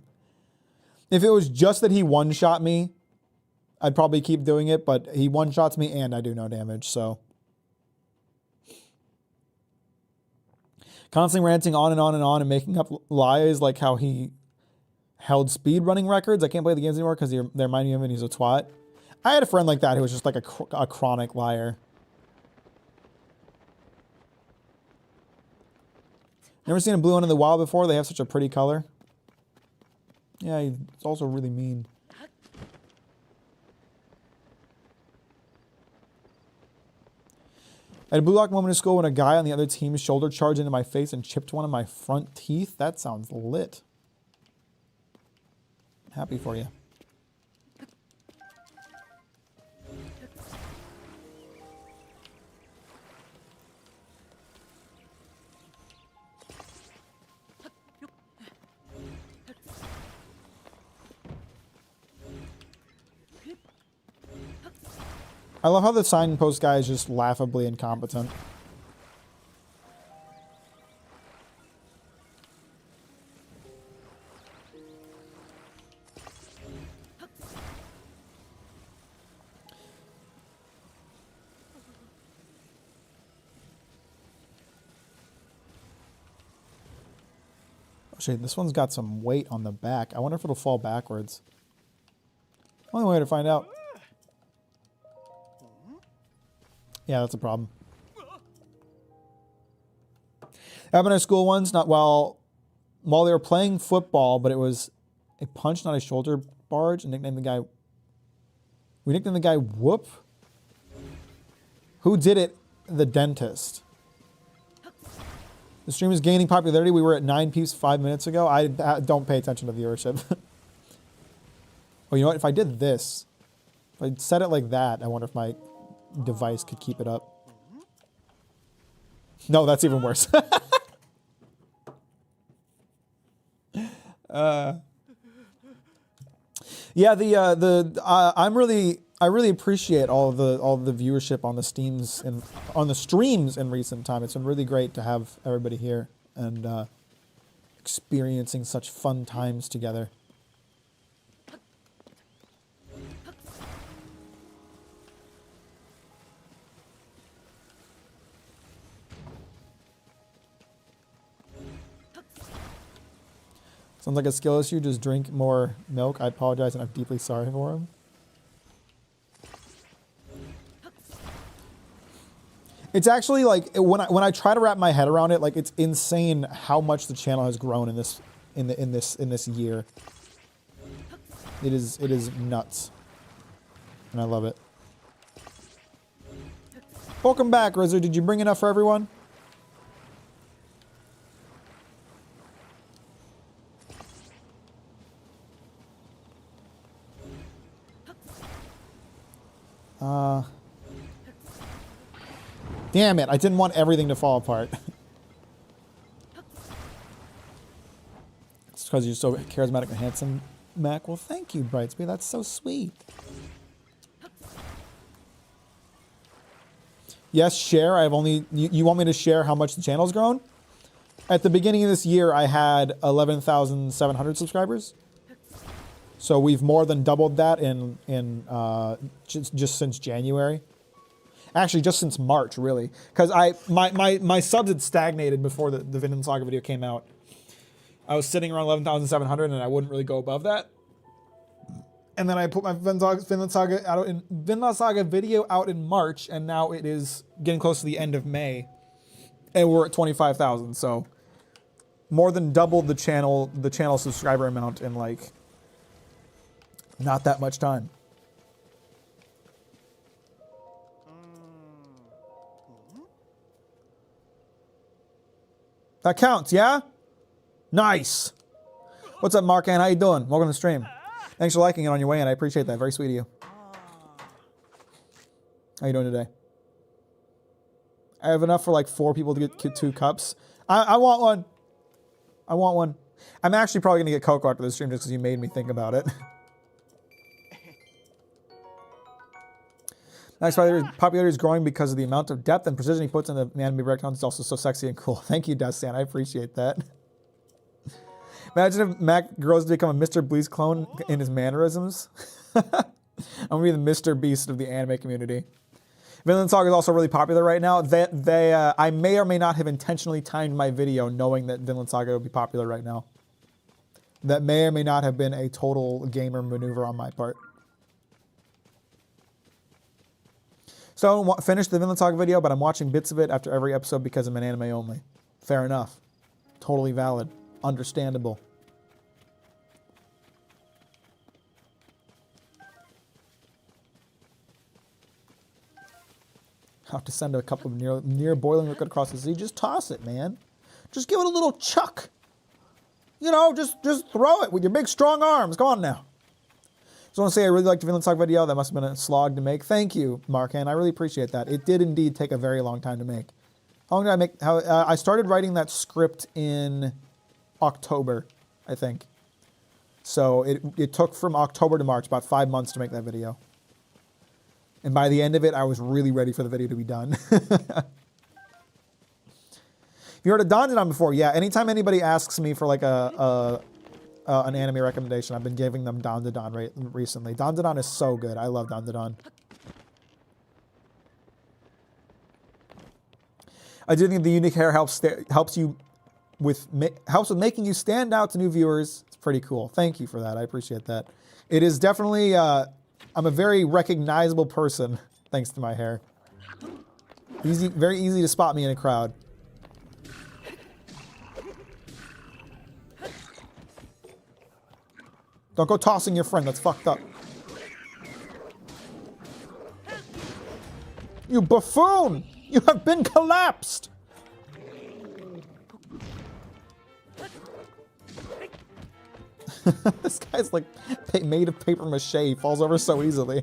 If it was just that he one-shot me, I'd probably keep doing it, but he one-shots me and I do no damage, so... Constantly ranting on and on and on and making up lies like how he held speed running records. I can't play the games anymore because they're reminding him and he's a twat. I had a friend like that who was just like a chronic liar. Never seen a blue one in the wild before. They have such a pretty color. Yeah, he's also really mean. I had a blue lock moment in school when a guy on the other team's shoulder charged into my face and chipped one of my front teeth. That sounds lit. Happy for you. I love how the signpost guy is just laughably incompetent. Oh shit, this one's got some weight on the back. I wonder if it'll fall backwards. Only way to find out. Yeah, that's a problem. Happened at school once, not while they were playing football, but it was a punch, not a shoulder barge, and nicknamed the guy. We nicknamed the guy Whoop. Who did it? The dentist. The stream is gaining popularity. We were at 9 peeps 5 minutes ago. I don't pay attention to viewership. Oh, you know what? If I did this, if I set it like that, I wonder if my device could keep it up. No, that's even worse. Yeah, I really appreciate all the viewership on the streams in recent time. It's been really great to have everybody here and experiencing such fun times together. Sounds like a skill issue. Just drink more milk. I apologize, and I'm deeply sorry for him. It's actually like when I try to wrap my head around it, like it's insane how much the channel has grown in this year. It is nuts, and I love it. Welcome back, Rizzer. Did you bring enough for everyone? Damn it, I didn't want everything to fall apart. It's because you're so charismatic and handsome, Mac. Well, thank you, Brightspeed. That's so sweet. Yes, share. You want me to share how much the channel's grown? At the beginning of this year, I had 11,700 subscribers. So we've more than doubled that in just since January. Actually, just since March, really. Because my subs had stagnated before the Vinland Saga video came out. I was sitting around 11,700 and I wouldn't really go above that. And then I put my Vinland Saga video out in March, and now it is getting close to the end of May. And we're at 25,000, so more than doubled the channel subscriber amount in like not that much time. That counts, yeah? Nice. What's up, Mark? How you doing? Welcome to the stream. Thanks for liking it on your way in. I appreciate that. Very sweet of you. How you doing today? I have enough for like 4 people to get 2 cups. I want one. I want one. I'm actually probably going to get Cocoa after this stream just because you made me think about it. Next, popularity is growing because of the amount of depth and precision he puts in the anime breakdowns. It's also so sexy and cool. Thank you, Destan. I appreciate that. Imagine if Mac grows to become a Mr. Beast clone in his mannerisms. I'm going to be the Mr. Beast of the anime community. Vinland Saga is also really popular right now. I may or may not have intentionally timed my video knowing that Vinland Saga would be popular right now. That may or may not have been a total gamer maneuver on my part. So I finished the Vinland Saga video, but I'm watching bits of it after every episode because I'm an anime only. Fair enough. Totally valid. Understandable. How to send a cup of near boiling liquid across the sea? Just toss it, man. Just give it a little chuck. You know, just throw it with your big strong arms. Come on now. Just want to say I really liked the Vinland Saga video. That must have been a slog to make. Thank you, Markan. I really appreciate that. It did indeed take a very long time to make. How long did I make? I started writing that script in October, I think. So it took from October to March, about 5 months to make that video. And by the end of it, I was really ready for the video to be done. You heard of Dandadan before? Yeah, anytime anybody asks me for like an anime recommendation, I've been giving them Dandadan recently. Dandadan is so good. I love Dandadan. I do think the unique hair helps with making you stand out to new viewers. It's pretty cool. Thank you for that. I appreciate that. It is definitely I'm a very recognizable person thanks to my hair. Very easy to spot me in a crowd. Don't go tossing your friend. That's fucked up. You buffoon! You have been collapsed! This guy's like made of paper mache. He falls over so easily.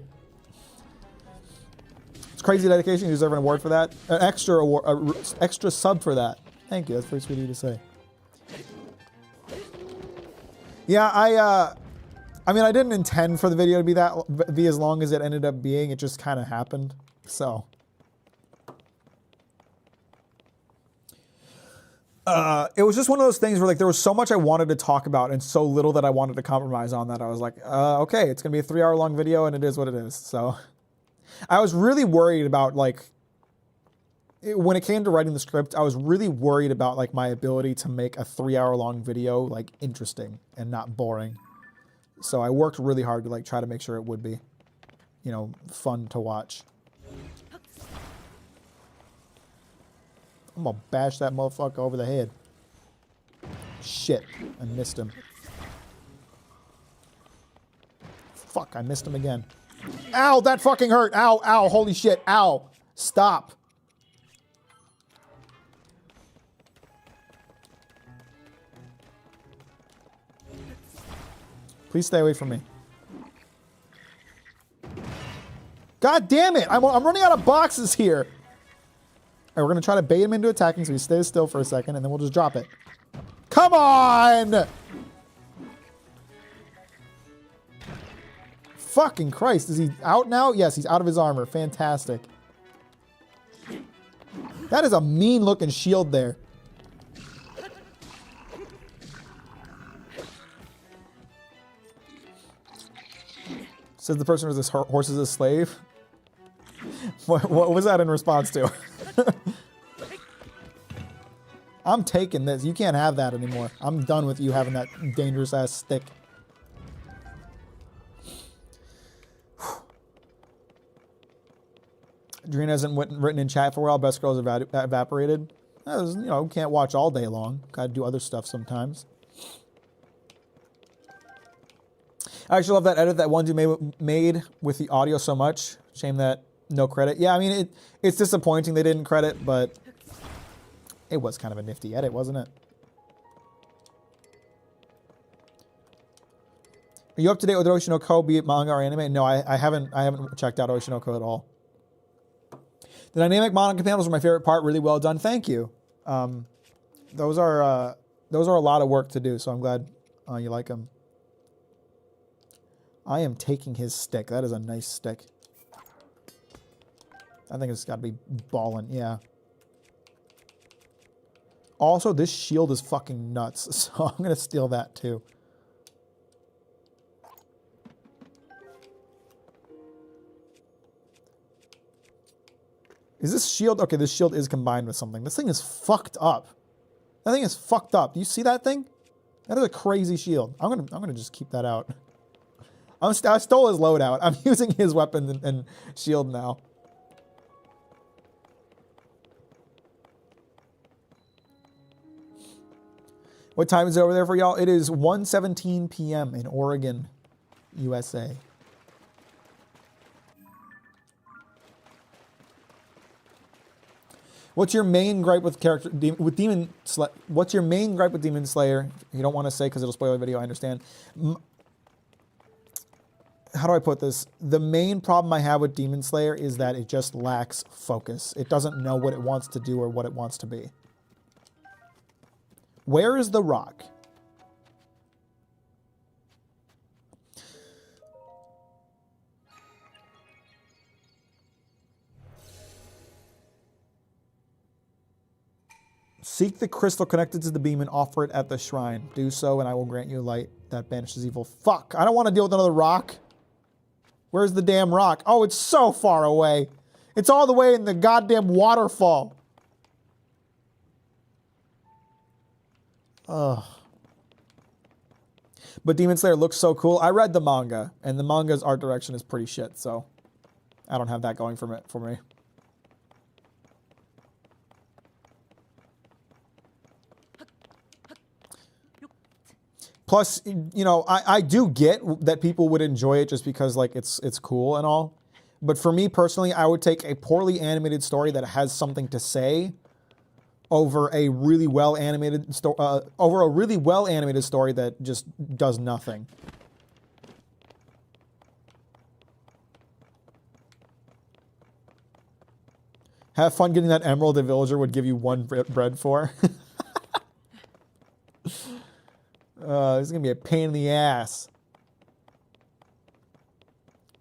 It's crazy dedication. You deserve an award for that. An extra award, extra sub for that. Thank you. That's very sweet of you to say. Yeah, I mean, I didn't intend for the video to be as long as it ended up being. It just kind of happened. So. It was just one of those things where like there was so much I wanted to talk about and so little that I wanted to compromise on that I was like, okay, it's gonna be a 3 hour long video and it is what it is. So I was really worried about like, when it came to writing the script, I was really worried about like my ability to make a 3 hour long video like interesting and not boring. So I worked really hard to like try to make sure it would be, you know, fun to watch. I'm gonna bash that motherfucker over the head. Shit, I missed him. Fuck, I missed him again. Ow, that fucking hurt. Ow, ow, holy shit, ow. Stop. Please stay away from me. God damn it, I'm running out of boxes here. All right, we're gonna try to bait him into attacking so he stays still for a second and then we'll just drop it. Come on! Fucking Christ, is he out now? Yes, he's out of his armor. Fantastic. That is a mean looking shield there. Says the person who's this horse is a slave. What was that in response to? I'm taking this. You can't have that anymore. I'm done with you having that dangerous ass stick. Drina hasn't written in chat for a while. Best girls evaporated. You know, can't watch all day long. Gotta do other stuff sometimes. I actually love that edit that one dude made with the audio so much. Shame that no credit. Yeah, I mean, it's disappointing they didn't credit, but it was kind of a nifty edit, wasn't it? Are you up to date with Oshinoko, be it manga or anime? No, I haven't checked out Oshinoko at all. The dynamic manga panels were my favorite part. Really well done. Thank you. Those are a lot of work to do, so I'm glad you like them. I am taking his stick. That is a nice stick. I think it's got to be ballin'. Yeah. Also, this shield is fucking nuts, so I'm going to steal that too. Is this shield? Okay, this shield is combined with something. This thing is fucked up. That thing is fucked up. Do you see that thing? That is a crazy shield. I'm gonna just keep that out. I stole his loadout. I'm using his weapon and shield now. What time is it over there for y'all? It is 1:17 p.m. in Oregon, USA. What's your main gripe with Demon Slayer? What's your main gripe with Demon Slayer? You don't want to say because it'll spoil the video. I understand. How do I put this? The main problem I have with Demon Slayer is that it just lacks focus. It doesn't know what it wants to do or what it wants to be. Where is the rock? Seek the crystal connected to the beam and offer it at the shrine. Do so and I will grant you light that banishes evil. Fuck, I don't want to deal with another rock. Where's the damn rock? Oh, it's so far away. It's all the way in the goddamn waterfall. Ugh. But Demon Slayer looks so cool. I read the manga, and the manga's art direction is pretty shit, so I don't have that going for me. Plus, you know, I do get that people would enjoy it just because like it's cool and all. But for me personally, I would take a poorly animated story that has something to say over a really well animated story that just does nothing. Have fun getting that emerald a villager would give you 1 bread for. This is gonna be a pain in the ass.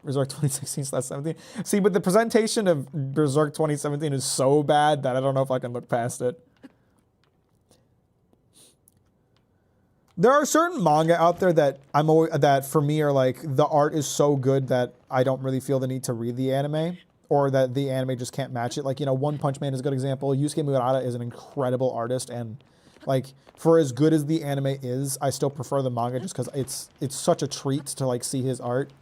Berserk 2016/17. See, but the presentation of Berserk 2017 is so bad that I don't know if I can look past it. There are certain manga out there that that for me are like the art is so good that I don't really feel the need to read the anime, or that the anime just can't match it. Like, you know, One Punch Man is a good example. Yusuke Murata is an incredible artist, and like for as good as the anime is, I still prefer the manga just because it's such a treat to like see his art.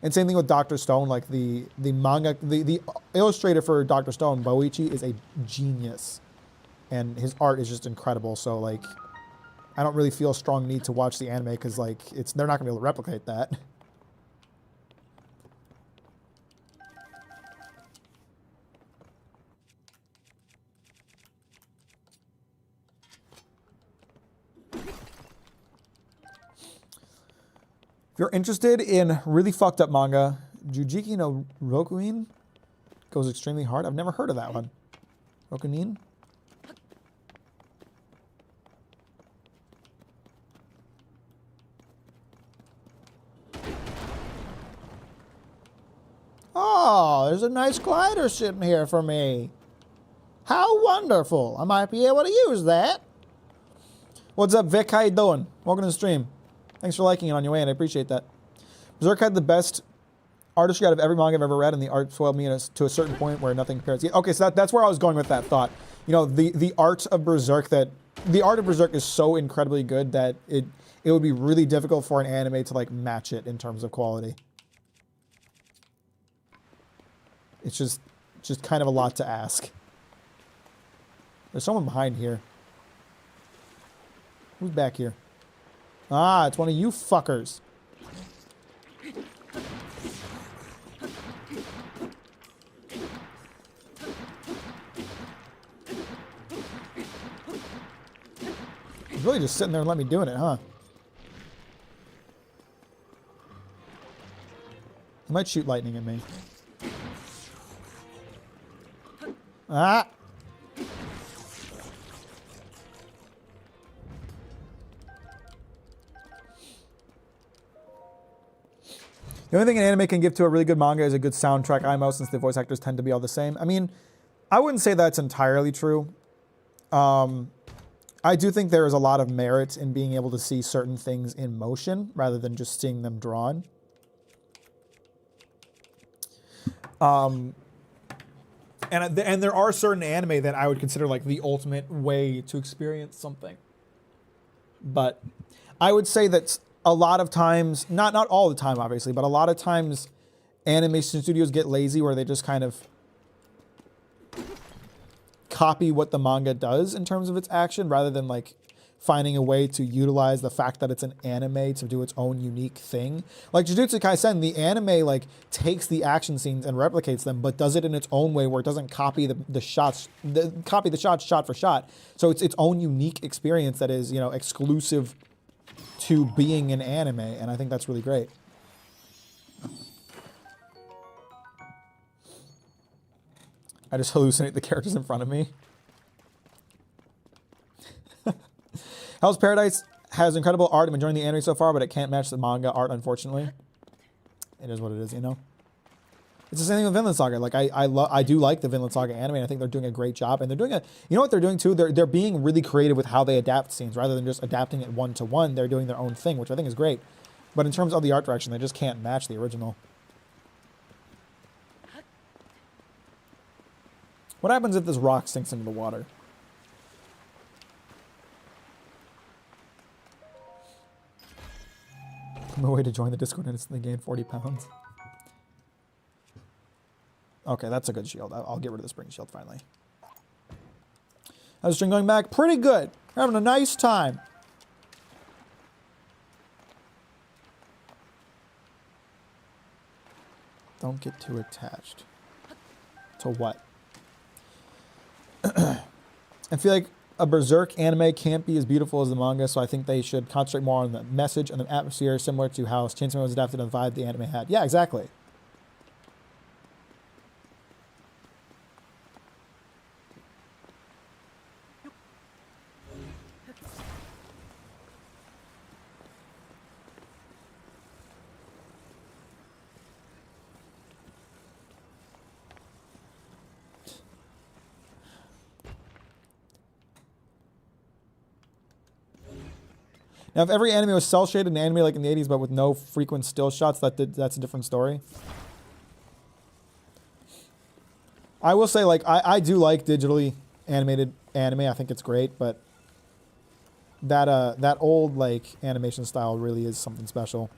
And same thing with Dr. Stone. Like the manga, the illustrator for Dr. Stone, Boichi, is a genius, and his art is just incredible. So like, I don't really feel a strong need to watch the anime because like they're not gonna be able to replicate that. If you're interested in really fucked up manga, Jujiki no Rokuin goes extremely hard. I've never heard of that one. Rokunin? Oh, there's a nice glider sitting here for me. How wonderful. I might be able to use that. What's up, Vic? How you doing? Welcome to the stream. Thanks for liking it on your way, and I appreciate that. Berserk had the best artistry out of every manga I've ever read, and the art swelled me to a certain point where nothing compares. Yeah, okay, so that's where I was going with that thought. You know, the art of Berserk is so incredibly good that it would be really difficult for an anime to like match it in terms of quality. It's just kind of a lot to ask. There's someone behind here. Who's back here? Ah, it's one of you fuckers. He's really just sitting there and let me doing it, huh? He might shoot lightning at me. Ah! The only thing an anime can give to a really good manga is a good soundtrack IMO, since the voice actors tend to be all the same. I mean, I wouldn't say that's entirely true. I do think there is a lot of merit in being able to see certain things in motion rather than just seeing them drawn. And there are certain anime that I would consider like the ultimate way to experience something. But I would say that a lot of times, not all the time obviously, but a lot of times animation studios get lazy where they just kind of copy what the manga does in terms of its action rather than like finding a way to utilize the fact that it's an anime to do its own unique thing. Like Jujutsu Kaisen, the anime like takes the action scenes and replicates them, but does it in its own way where it doesn't copy the shots shot for shot. So it's its own unique experience that is, you know, exclusive to being an anime, and I think that's really great. I just hallucinate the characters in front of me. Hell's Paradise has incredible art. I'm enjoying the anime so far, but it can't match the manga art, unfortunately. It is what it is, you know? It's the same thing with Vinland Saga. Like, I do like the Vinland Saga anime, and I think they're doing a great job. And they're doing you know what they're doing too? They're being really creative with how they adapt scenes. Rather than just adapting it one to one, they're doing their own thing, which I think is great. But in terms of the art direction, they just can't match the original. What happens if this rock sinks into the water? No way to join the Discord and instantly gain 40 pounds. Okay, that's a good shield. I'll get rid of the spring shield finally. How's the stream going back? Pretty good. We're having a nice time. Don't get too attached. To what? I feel like a Berserk anime can't be as beautiful as the manga, so I think they should concentrate more on the message and the atmosphere, similar to how Chainsaw Man was adapted to the vibe the anime had. Yeah, exactly. Now, if every anime was cel-shaded and anime like in the 80s, but with no frequent still shots, that's a different story. I will say, like, I do like digitally animated anime. I think it's great, but that old, like, animation style really is something special.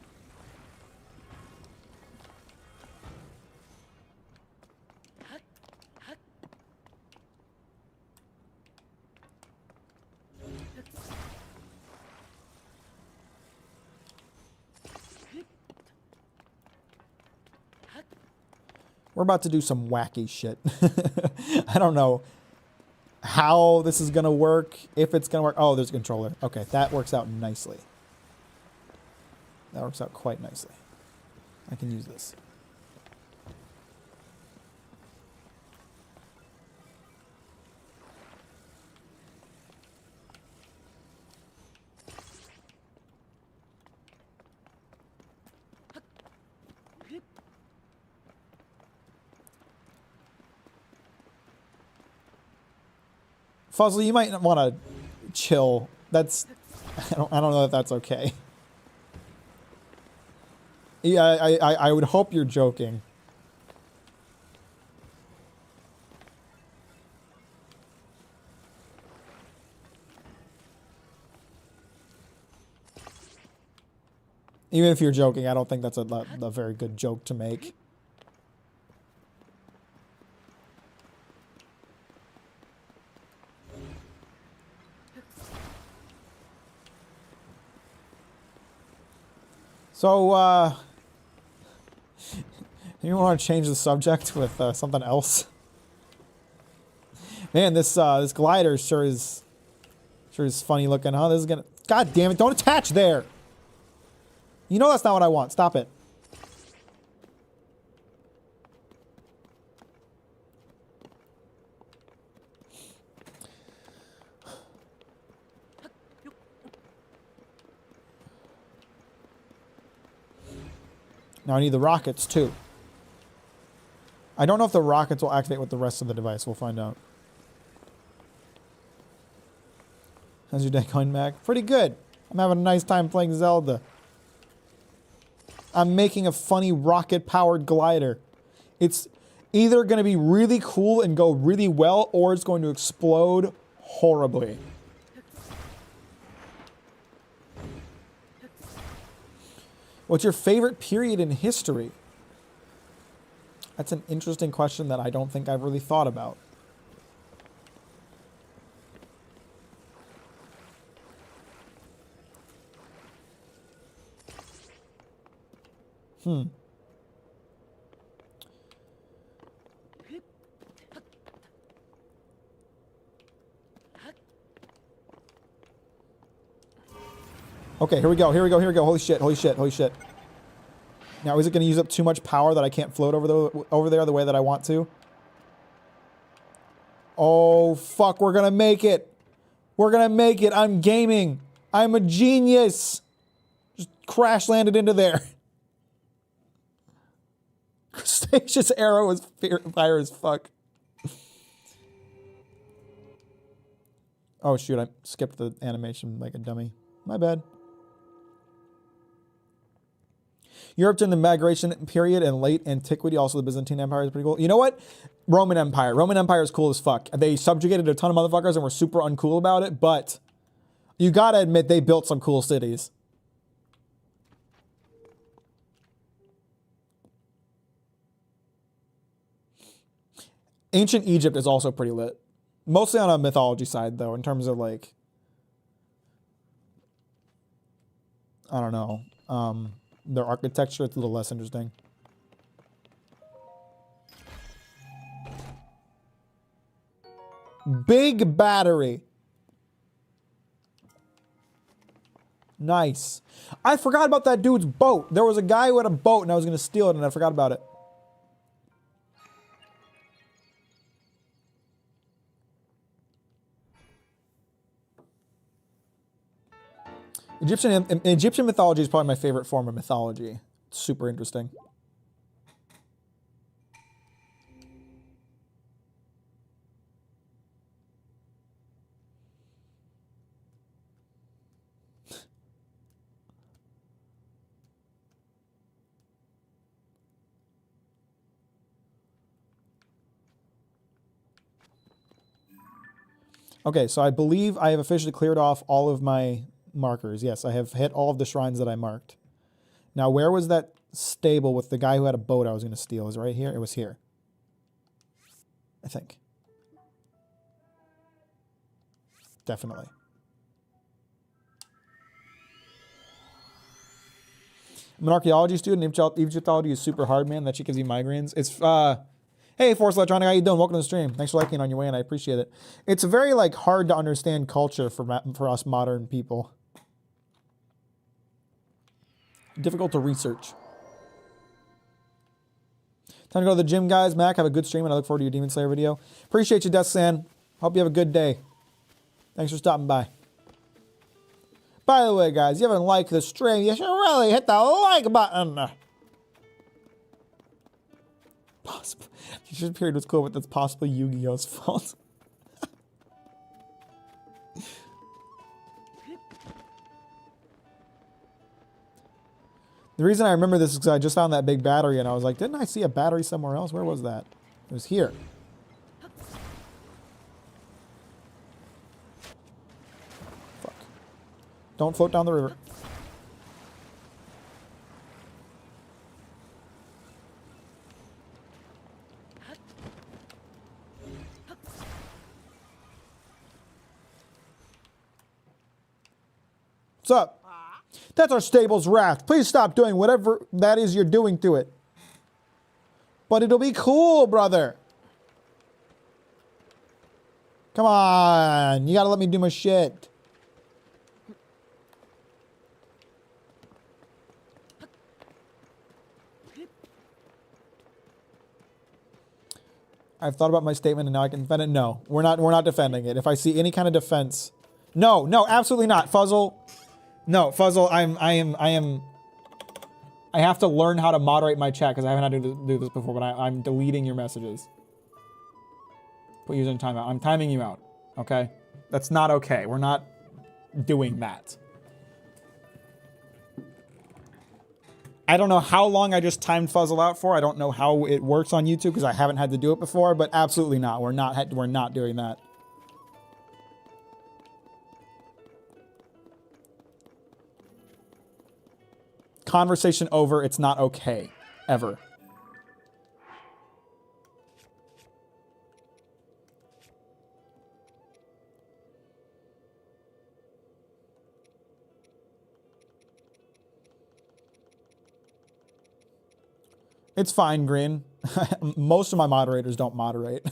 We're about to do some wacky shit. I don't know how this is going to work, if it's going to work. Oh, there's a controller. Okay, that works out nicely. That works out quite nicely. I can use this. Fuzzle, you might want to chill. That's, I don't know if that's okay. Yeah, I would hope you're joking. Even if you're joking, I don't think that's a very good joke to make. So, you want to change the subject with something else? Man, this glider sure is funny looking, huh? This is gonna. God damn it! Don't attach there. You know that's not what I want. Stop it. Now I need the rockets too. I don't know if the rockets will activate with the rest of the device. We'll find out. How's your day going, Mac? Pretty good. I'm having a nice time playing Zelda. I'm making a funny rocket-powered glider. It's either going to be really cool and go really well, or it's going to explode horribly. What's your favorite period in history? That's an interesting question that I don't think I've really thought about. Okay, here we go. Holy shit. Now, is it going to use up too much power that I can't float over there the way that I want to? Oh, fuck, we're going to make it. I'm gaming. I'm a genius. Just crash landed into there. Crustaceous arrow is fire as fuck. Oh, shoot, I skipped the animation like a dummy. My bad. Europe during the migration period and late antiquity, also the Byzantine Empire is pretty cool. You know what? Roman Empire. Roman Empire is cool as fuck. They subjugated a ton of motherfuckers and were super uncool about it, but you gotta admit they built some cool cities. Ancient Egypt is also pretty lit. Mostly on a mythology side, though, in terms of, like, I don't know. Their architecture, it's a little less interesting. Big battery. Nice. I forgot about that dude's boat. There was a guy who had a boat and I was going to steal it and I forgot about it. Egyptian mythology is probably my favorite form of mythology. It's super interesting. Okay, so I believe I have officially cleared off all of my markers. Yes, I have hit all of the shrines that I marked. Now, where was that stable with the guy who had a boat I was going to steal? Is it right here? It was here. I think. Definitely. I'm an archaeology student. Egyptology is super hard, man. That shit gives you migraines. It's, hey, Force Electronic, how you doing? Welcome to the stream. Thanks for liking on your way in. I appreciate it. It's a very, like, hard to understand culture for us modern people. Difficult to research. Time to go to the gym, guys. Mac, have a good stream, and I look forward to your Demon Slayer video. Appreciate you, Deathsan. Hope you have a good day. Thanks for stopping by. By the way, guys, if you haven't liked the stream, you should really hit the like button. Possible. The period was cool, but that's possibly Yu-Gi-Oh's fault. The reason I remember this is because I just found that big battery and I was like, didn't I see a battery somewhere else? Where was that? It was here. Fuck. Don't float down the river. What's up? That's our stable's raft. Please stop doing whatever that is you're doing to it. But it'll be cool, brother. Come on. You gotta let me do my shit. I've thought about my statement and now I can defend it. No, we're not defending it. If I see any kind of defense. No, absolutely not. Fuzzle. No, Fuzzle, I have to learn how to moderate my chat because I haven't had to do this before, but I'm deleting your messages. Put user in timeout. I'm timing you out, okay? That's not okay. We're not doing that. I don't know how long I just timed Fuzzle out for. I don't know how it works on YouTube because I haven't had to do it before, but absolutely not. We're not doing that. Conversation over. It's not okay. Ever. It's fine, Green. Most of my moderators don't moderate.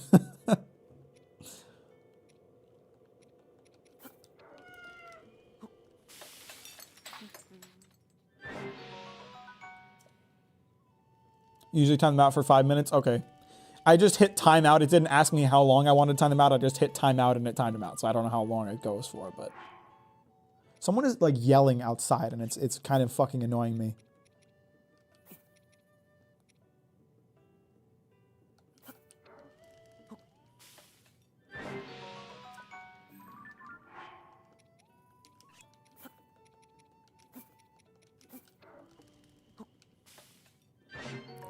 Usually time them out for 5 minutes. Okay. I just hit timeout. It didn't ask me how long I wanted to time them out. I just hit timeout and it timed them out. So I don't know how long it goes for, but someone is like yelling outside and it's kind of fucking annoying me.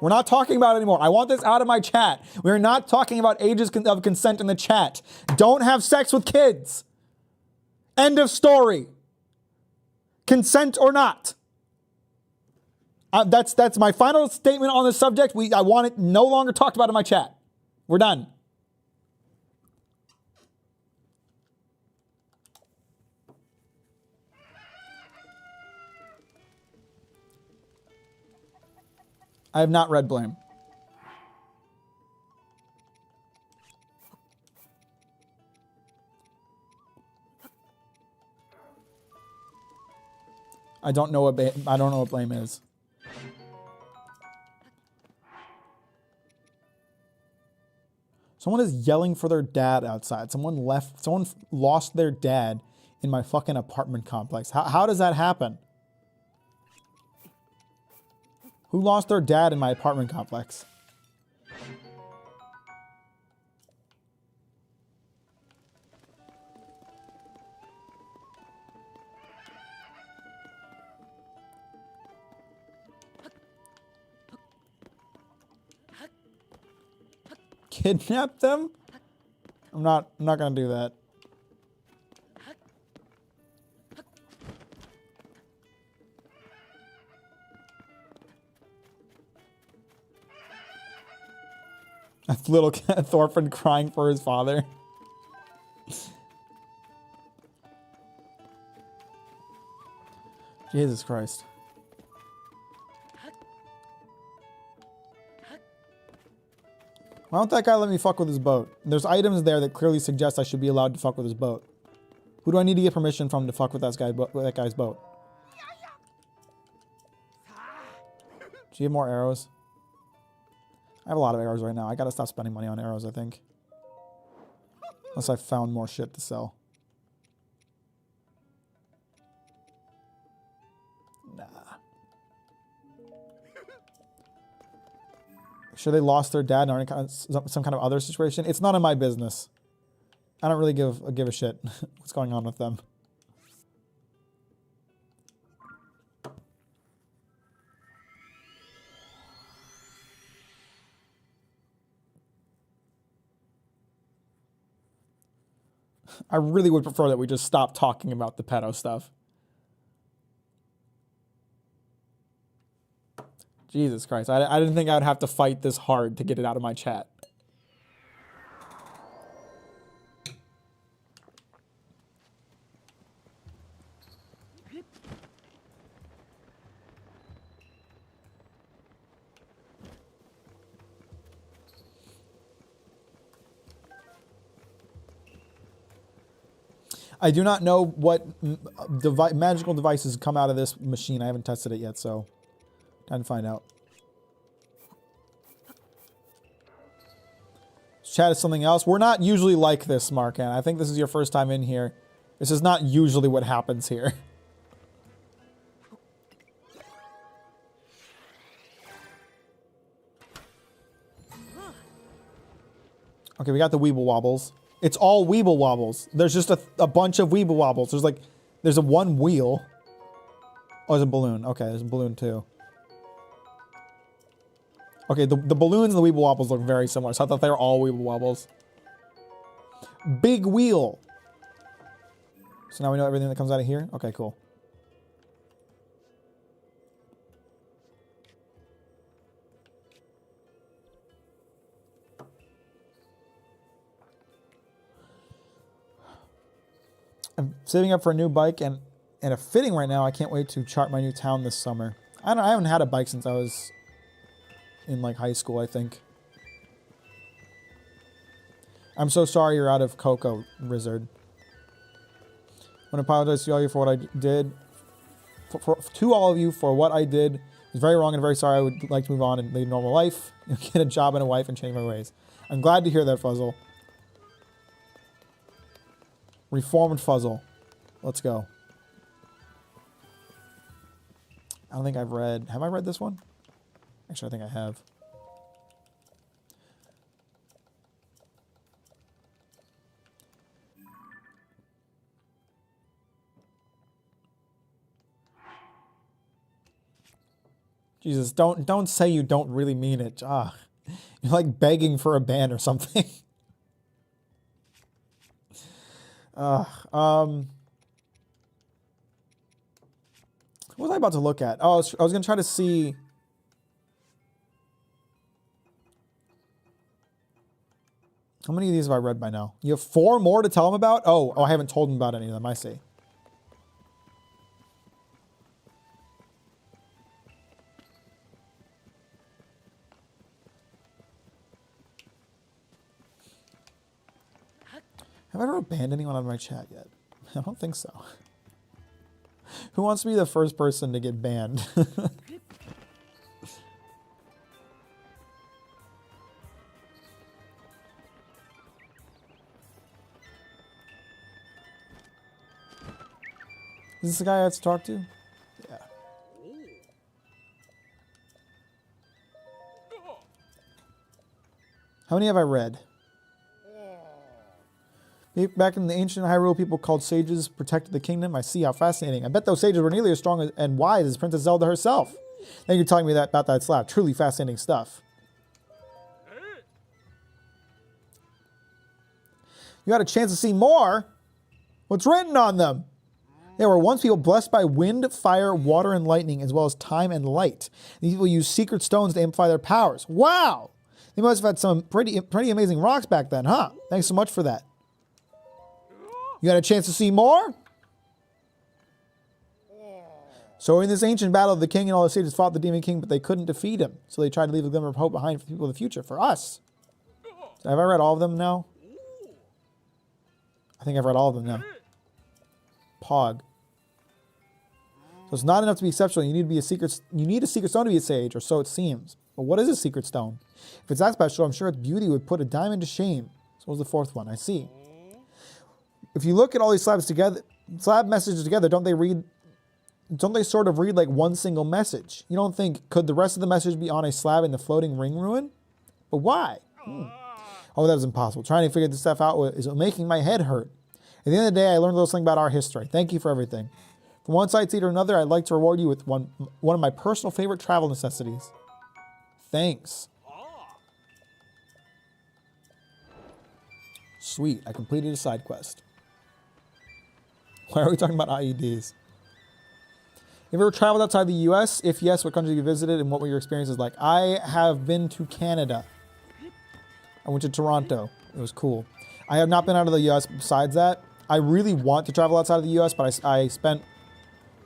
We're not talking about it anymore. I want this out of my chat. We're not talking about ages of consent in the chat. Don't have sex with kids. End of story. Consent or not. That's my final statement on this subject. I want it no longer talked about in my chat. We're done. I have not read Blame. I don't know what I don't know what blame is. Someone is yelling for their dad outside. Someone lost their dad in my fucking apartment complex. How does that happen? Who lost their dad in my apartment complex? Kidnap them? I'm not gonna do that. A little Thorfinn crying for his father. Jesus Christ. Why don't that guy let me fuck with his boat? There's items there that clearly suggest I should be allowed to fuck with his boat. Who do I need to get permission from to fuck with that guy's boat? Do you have more arrows? I have a lot of arrows right now. I gotta stop spending money on arrows, I think. Unless I found more shit to sell. Nah. Sure they lost their dad or some kind of other situation? It's none of my business. I don't really give a shit what's going on with them. I really would prefer that we just stop talking about the pedo stuff. Jesus Christ. I didn't think I would have to fight this hard to get it out of my chat. I do not know what magical devices come out of this machine. I haven't tested it yet, so time to find out. Chat is something else. We're not usually like this, Markan. I think this is your first time in here. This is not usually what happens here. Okay, we got the Weeble Wobbles. It's all Weeble Wobbles. There's just a bunch of Weeble Wobbles. There's a one wheel. Oh, there's a balloon. Okay, there's a balloon too. Okay, the balloons and the Weeble Wobbles look very similar, so I thought they were all Weeble Wobbles. Big wheel. So now we know everything that comes out of here? Okay, cool. I'm saving up for a new bike and a fitting right now. I can't wait to chart my new town this summer. I haven't had a bike since I was in like high school, I think. I'm so sorry you're out of Cocoa, Rizzard. I want to apologize to all of you for what I did. To all of you for what I did. It was very wrong and very sorry. I would like to move on and lead a normal life, get a job and a wife, and change my ways. I'm glad to hear that, Fuzzle. Reformed Fuzzle. Let's go. I don't think I've read... Have I read this one? Actually, I think I have. Jesus, don't say you don't really mean it. Ah, you're like begging for a ban or something. What was I about to look at? Oh, I was gonna try to see. How many of these have I read by now? You have 4 more to tell them about? Oh, I haven't told them about any of them. I see. Have I ever banned anyone out of my chat yet? I don't think so. Who wants to be the first person to get banned? Is this the guy I have to talk to? Yeah. How many have I read? Back in the ancient Hyrule, people called sages protected the kingdom. I see how fascinating. I bet those sages were nearly as strong and wise as Princess Zelda herself. Thank you for telling me that about that slab. Truly fascinating stuff. You got a chance to see more? What's written on them? There were once people blessed by wind, fire, water, and lightning, as well as time and light. These people used secret stones to amplify their powers. Wow! They must have had some pretty amazing rocks back then, huh? Thanks so much for that. You got a chance to see more? So in this ancient battle, the king and all the sages fought the demon king, but they couldn't defeat him. So they tried to leave a glimmer of hope behind for people of the future, for us. Have I read all of them now? I think I've read all of them now. Pog. So it's not enough to be exceptional. You need a secret stone to be a sage, or so it seems. But what is a secret stone? If it's that special, I'm sure its beauty would put a diamond to shame. So what was the fourth one? I see. If you look at all these slab messages together, don't they sort of read like one single message? You don't think, could the rest of the message be on a slab in the floating ring ruin? But why? Oh, that was impossible. Trying to figure this stuff out is making my head hurt. At the end of the day, I learned a little something about our history. Thank you for everything. From one sightseeing to another, I'd like to reward you with one of my personal favorite travel necessities. Thanks. Sweet, I completed a side quest. Why are we talking about IEDs? Have you ever traveled outside the US? If yes, what countries have you visited and what were your experiences like? I have been to Canada. I went to Toronto. It was cool. I have not been out of the US besides that. I really want to travel outside of the US, but I spent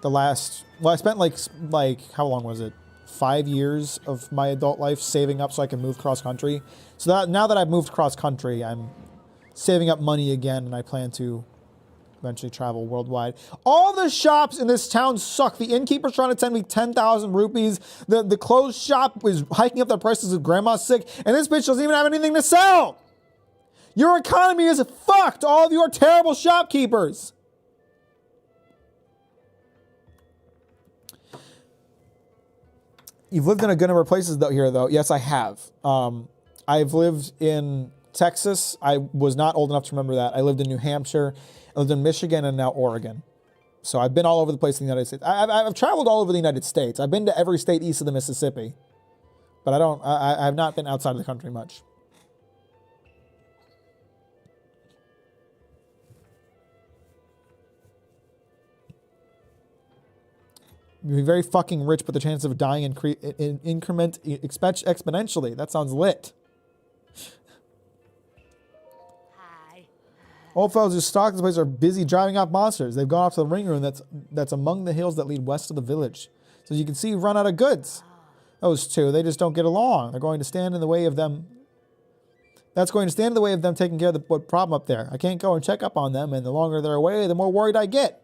like how long was it? 5 years of my adult life saving up so I can move cross country. So that now that I've moved cross country, I'm saving up money again, and I plan to eventually travel worldwide. All the shops in this town suck. The innkeeper's trying to send me 10,000 rupees. The clothes shop is hiking up their prices if grandma's sick, and this bitch doesn't even have anything to sell. Your economy is fucked, all of you are terrible shopkeepers. You've lived in a good number of places here, though. Yes, I have. I've lived in Texas. I was not old enough to remember that. I lived in New Hampshire. I lived in Michigan and now Oregon. So I've been all over the place in the United States. I've traveled all over the United States. I've been to every state east of the Mississippi. But I have not been outside of the country much. You'll be very fucking rich, but the chance of dying increment exponentially. That sounds lit. Hi. Old fellows who stalk this place are busy driving off monsters. They've gone off to the ring room that's among the hills that lead west of the village. So you can see you've run out of goods. Those two, they just don't get along. They're going to stand in the way of them. That's going to stand in the way of them taking care of the problem up there. I can't go and check up on them, and the longer they're away, the more worried I get.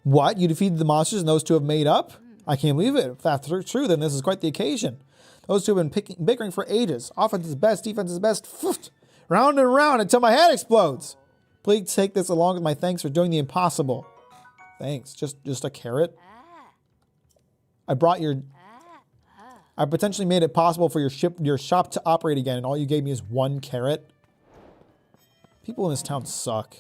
What? You defeated the monsters and those two have made up? I can't believe it. If that's true, then this is quite the occasion. Those two have been bickering for ages. Offense is best, defense is best. Round and round until my head explodes. Please take this along with my thanks for doing the impossible. Thanks. Just a carrot? I potentially made it possible for your shop to operate again, and all you gave me is one carrot? People in this town suck.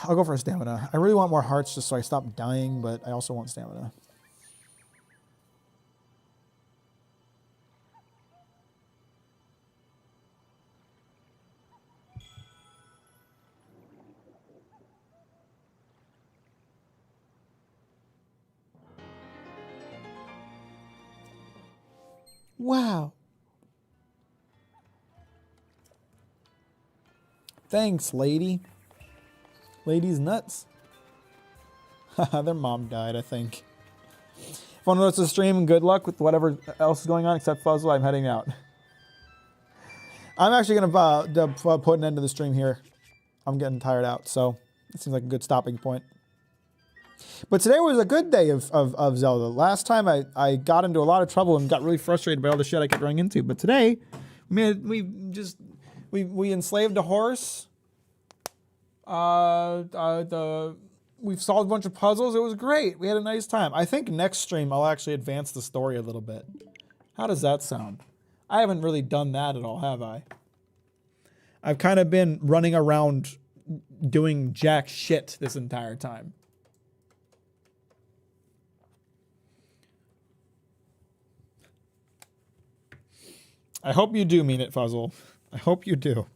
I'll go for stamina. I really want more hearts just so I stop dying, but I also want stamina. Wow. Thanks, lady. Lady's nuts. Their mom died, I think. If anyone wants to stream, good luck with whatever else is going on except Fuzzle. I'm heading out. I'm actually going to put an end to the stream here. I'm getting tired out, so it seems like a good stopping point. But today was a good day of Zelda. Last time I got into a lot of trouble and got really frustrated by all the shit I kept running into. But today, we enslaved a horse. We've solved a bunch of puzzles. It was great. We had a nice time. I think next stream I'll actually advance the story a little bit. How does that sound? I haven't really done that at all, have I? I've kind of been running around doing jack shit this entire time. I hope you do mean it, Fuzzle. I hope you do.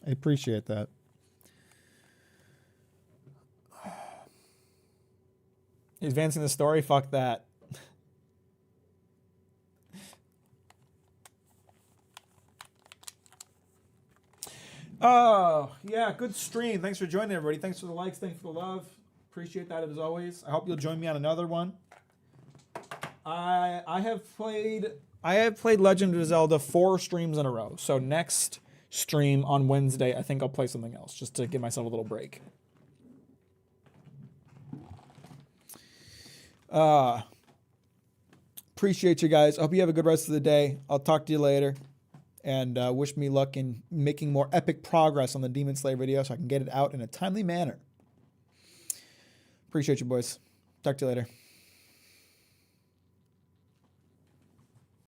I appreciate that. Advancing the story? Fuck that. Oh, yeah, good stream. Thanks for joining, everybody. Thanks for the likes. Thanks for the love. Appreciate that as always. I hope you'll join me on another one. I have played Legend of Zelda 4 streams in a row. So next stream on Wednesday, I think I'll play something else just to give myself a little break. Appreciate you guys. I hope you have a good rest of the day. I'll talk to you later. And wish me luck in making more epic progress on the Demon Slayer video so I can get it out in a timely manner. Appreciate you, boys. Talk to you later.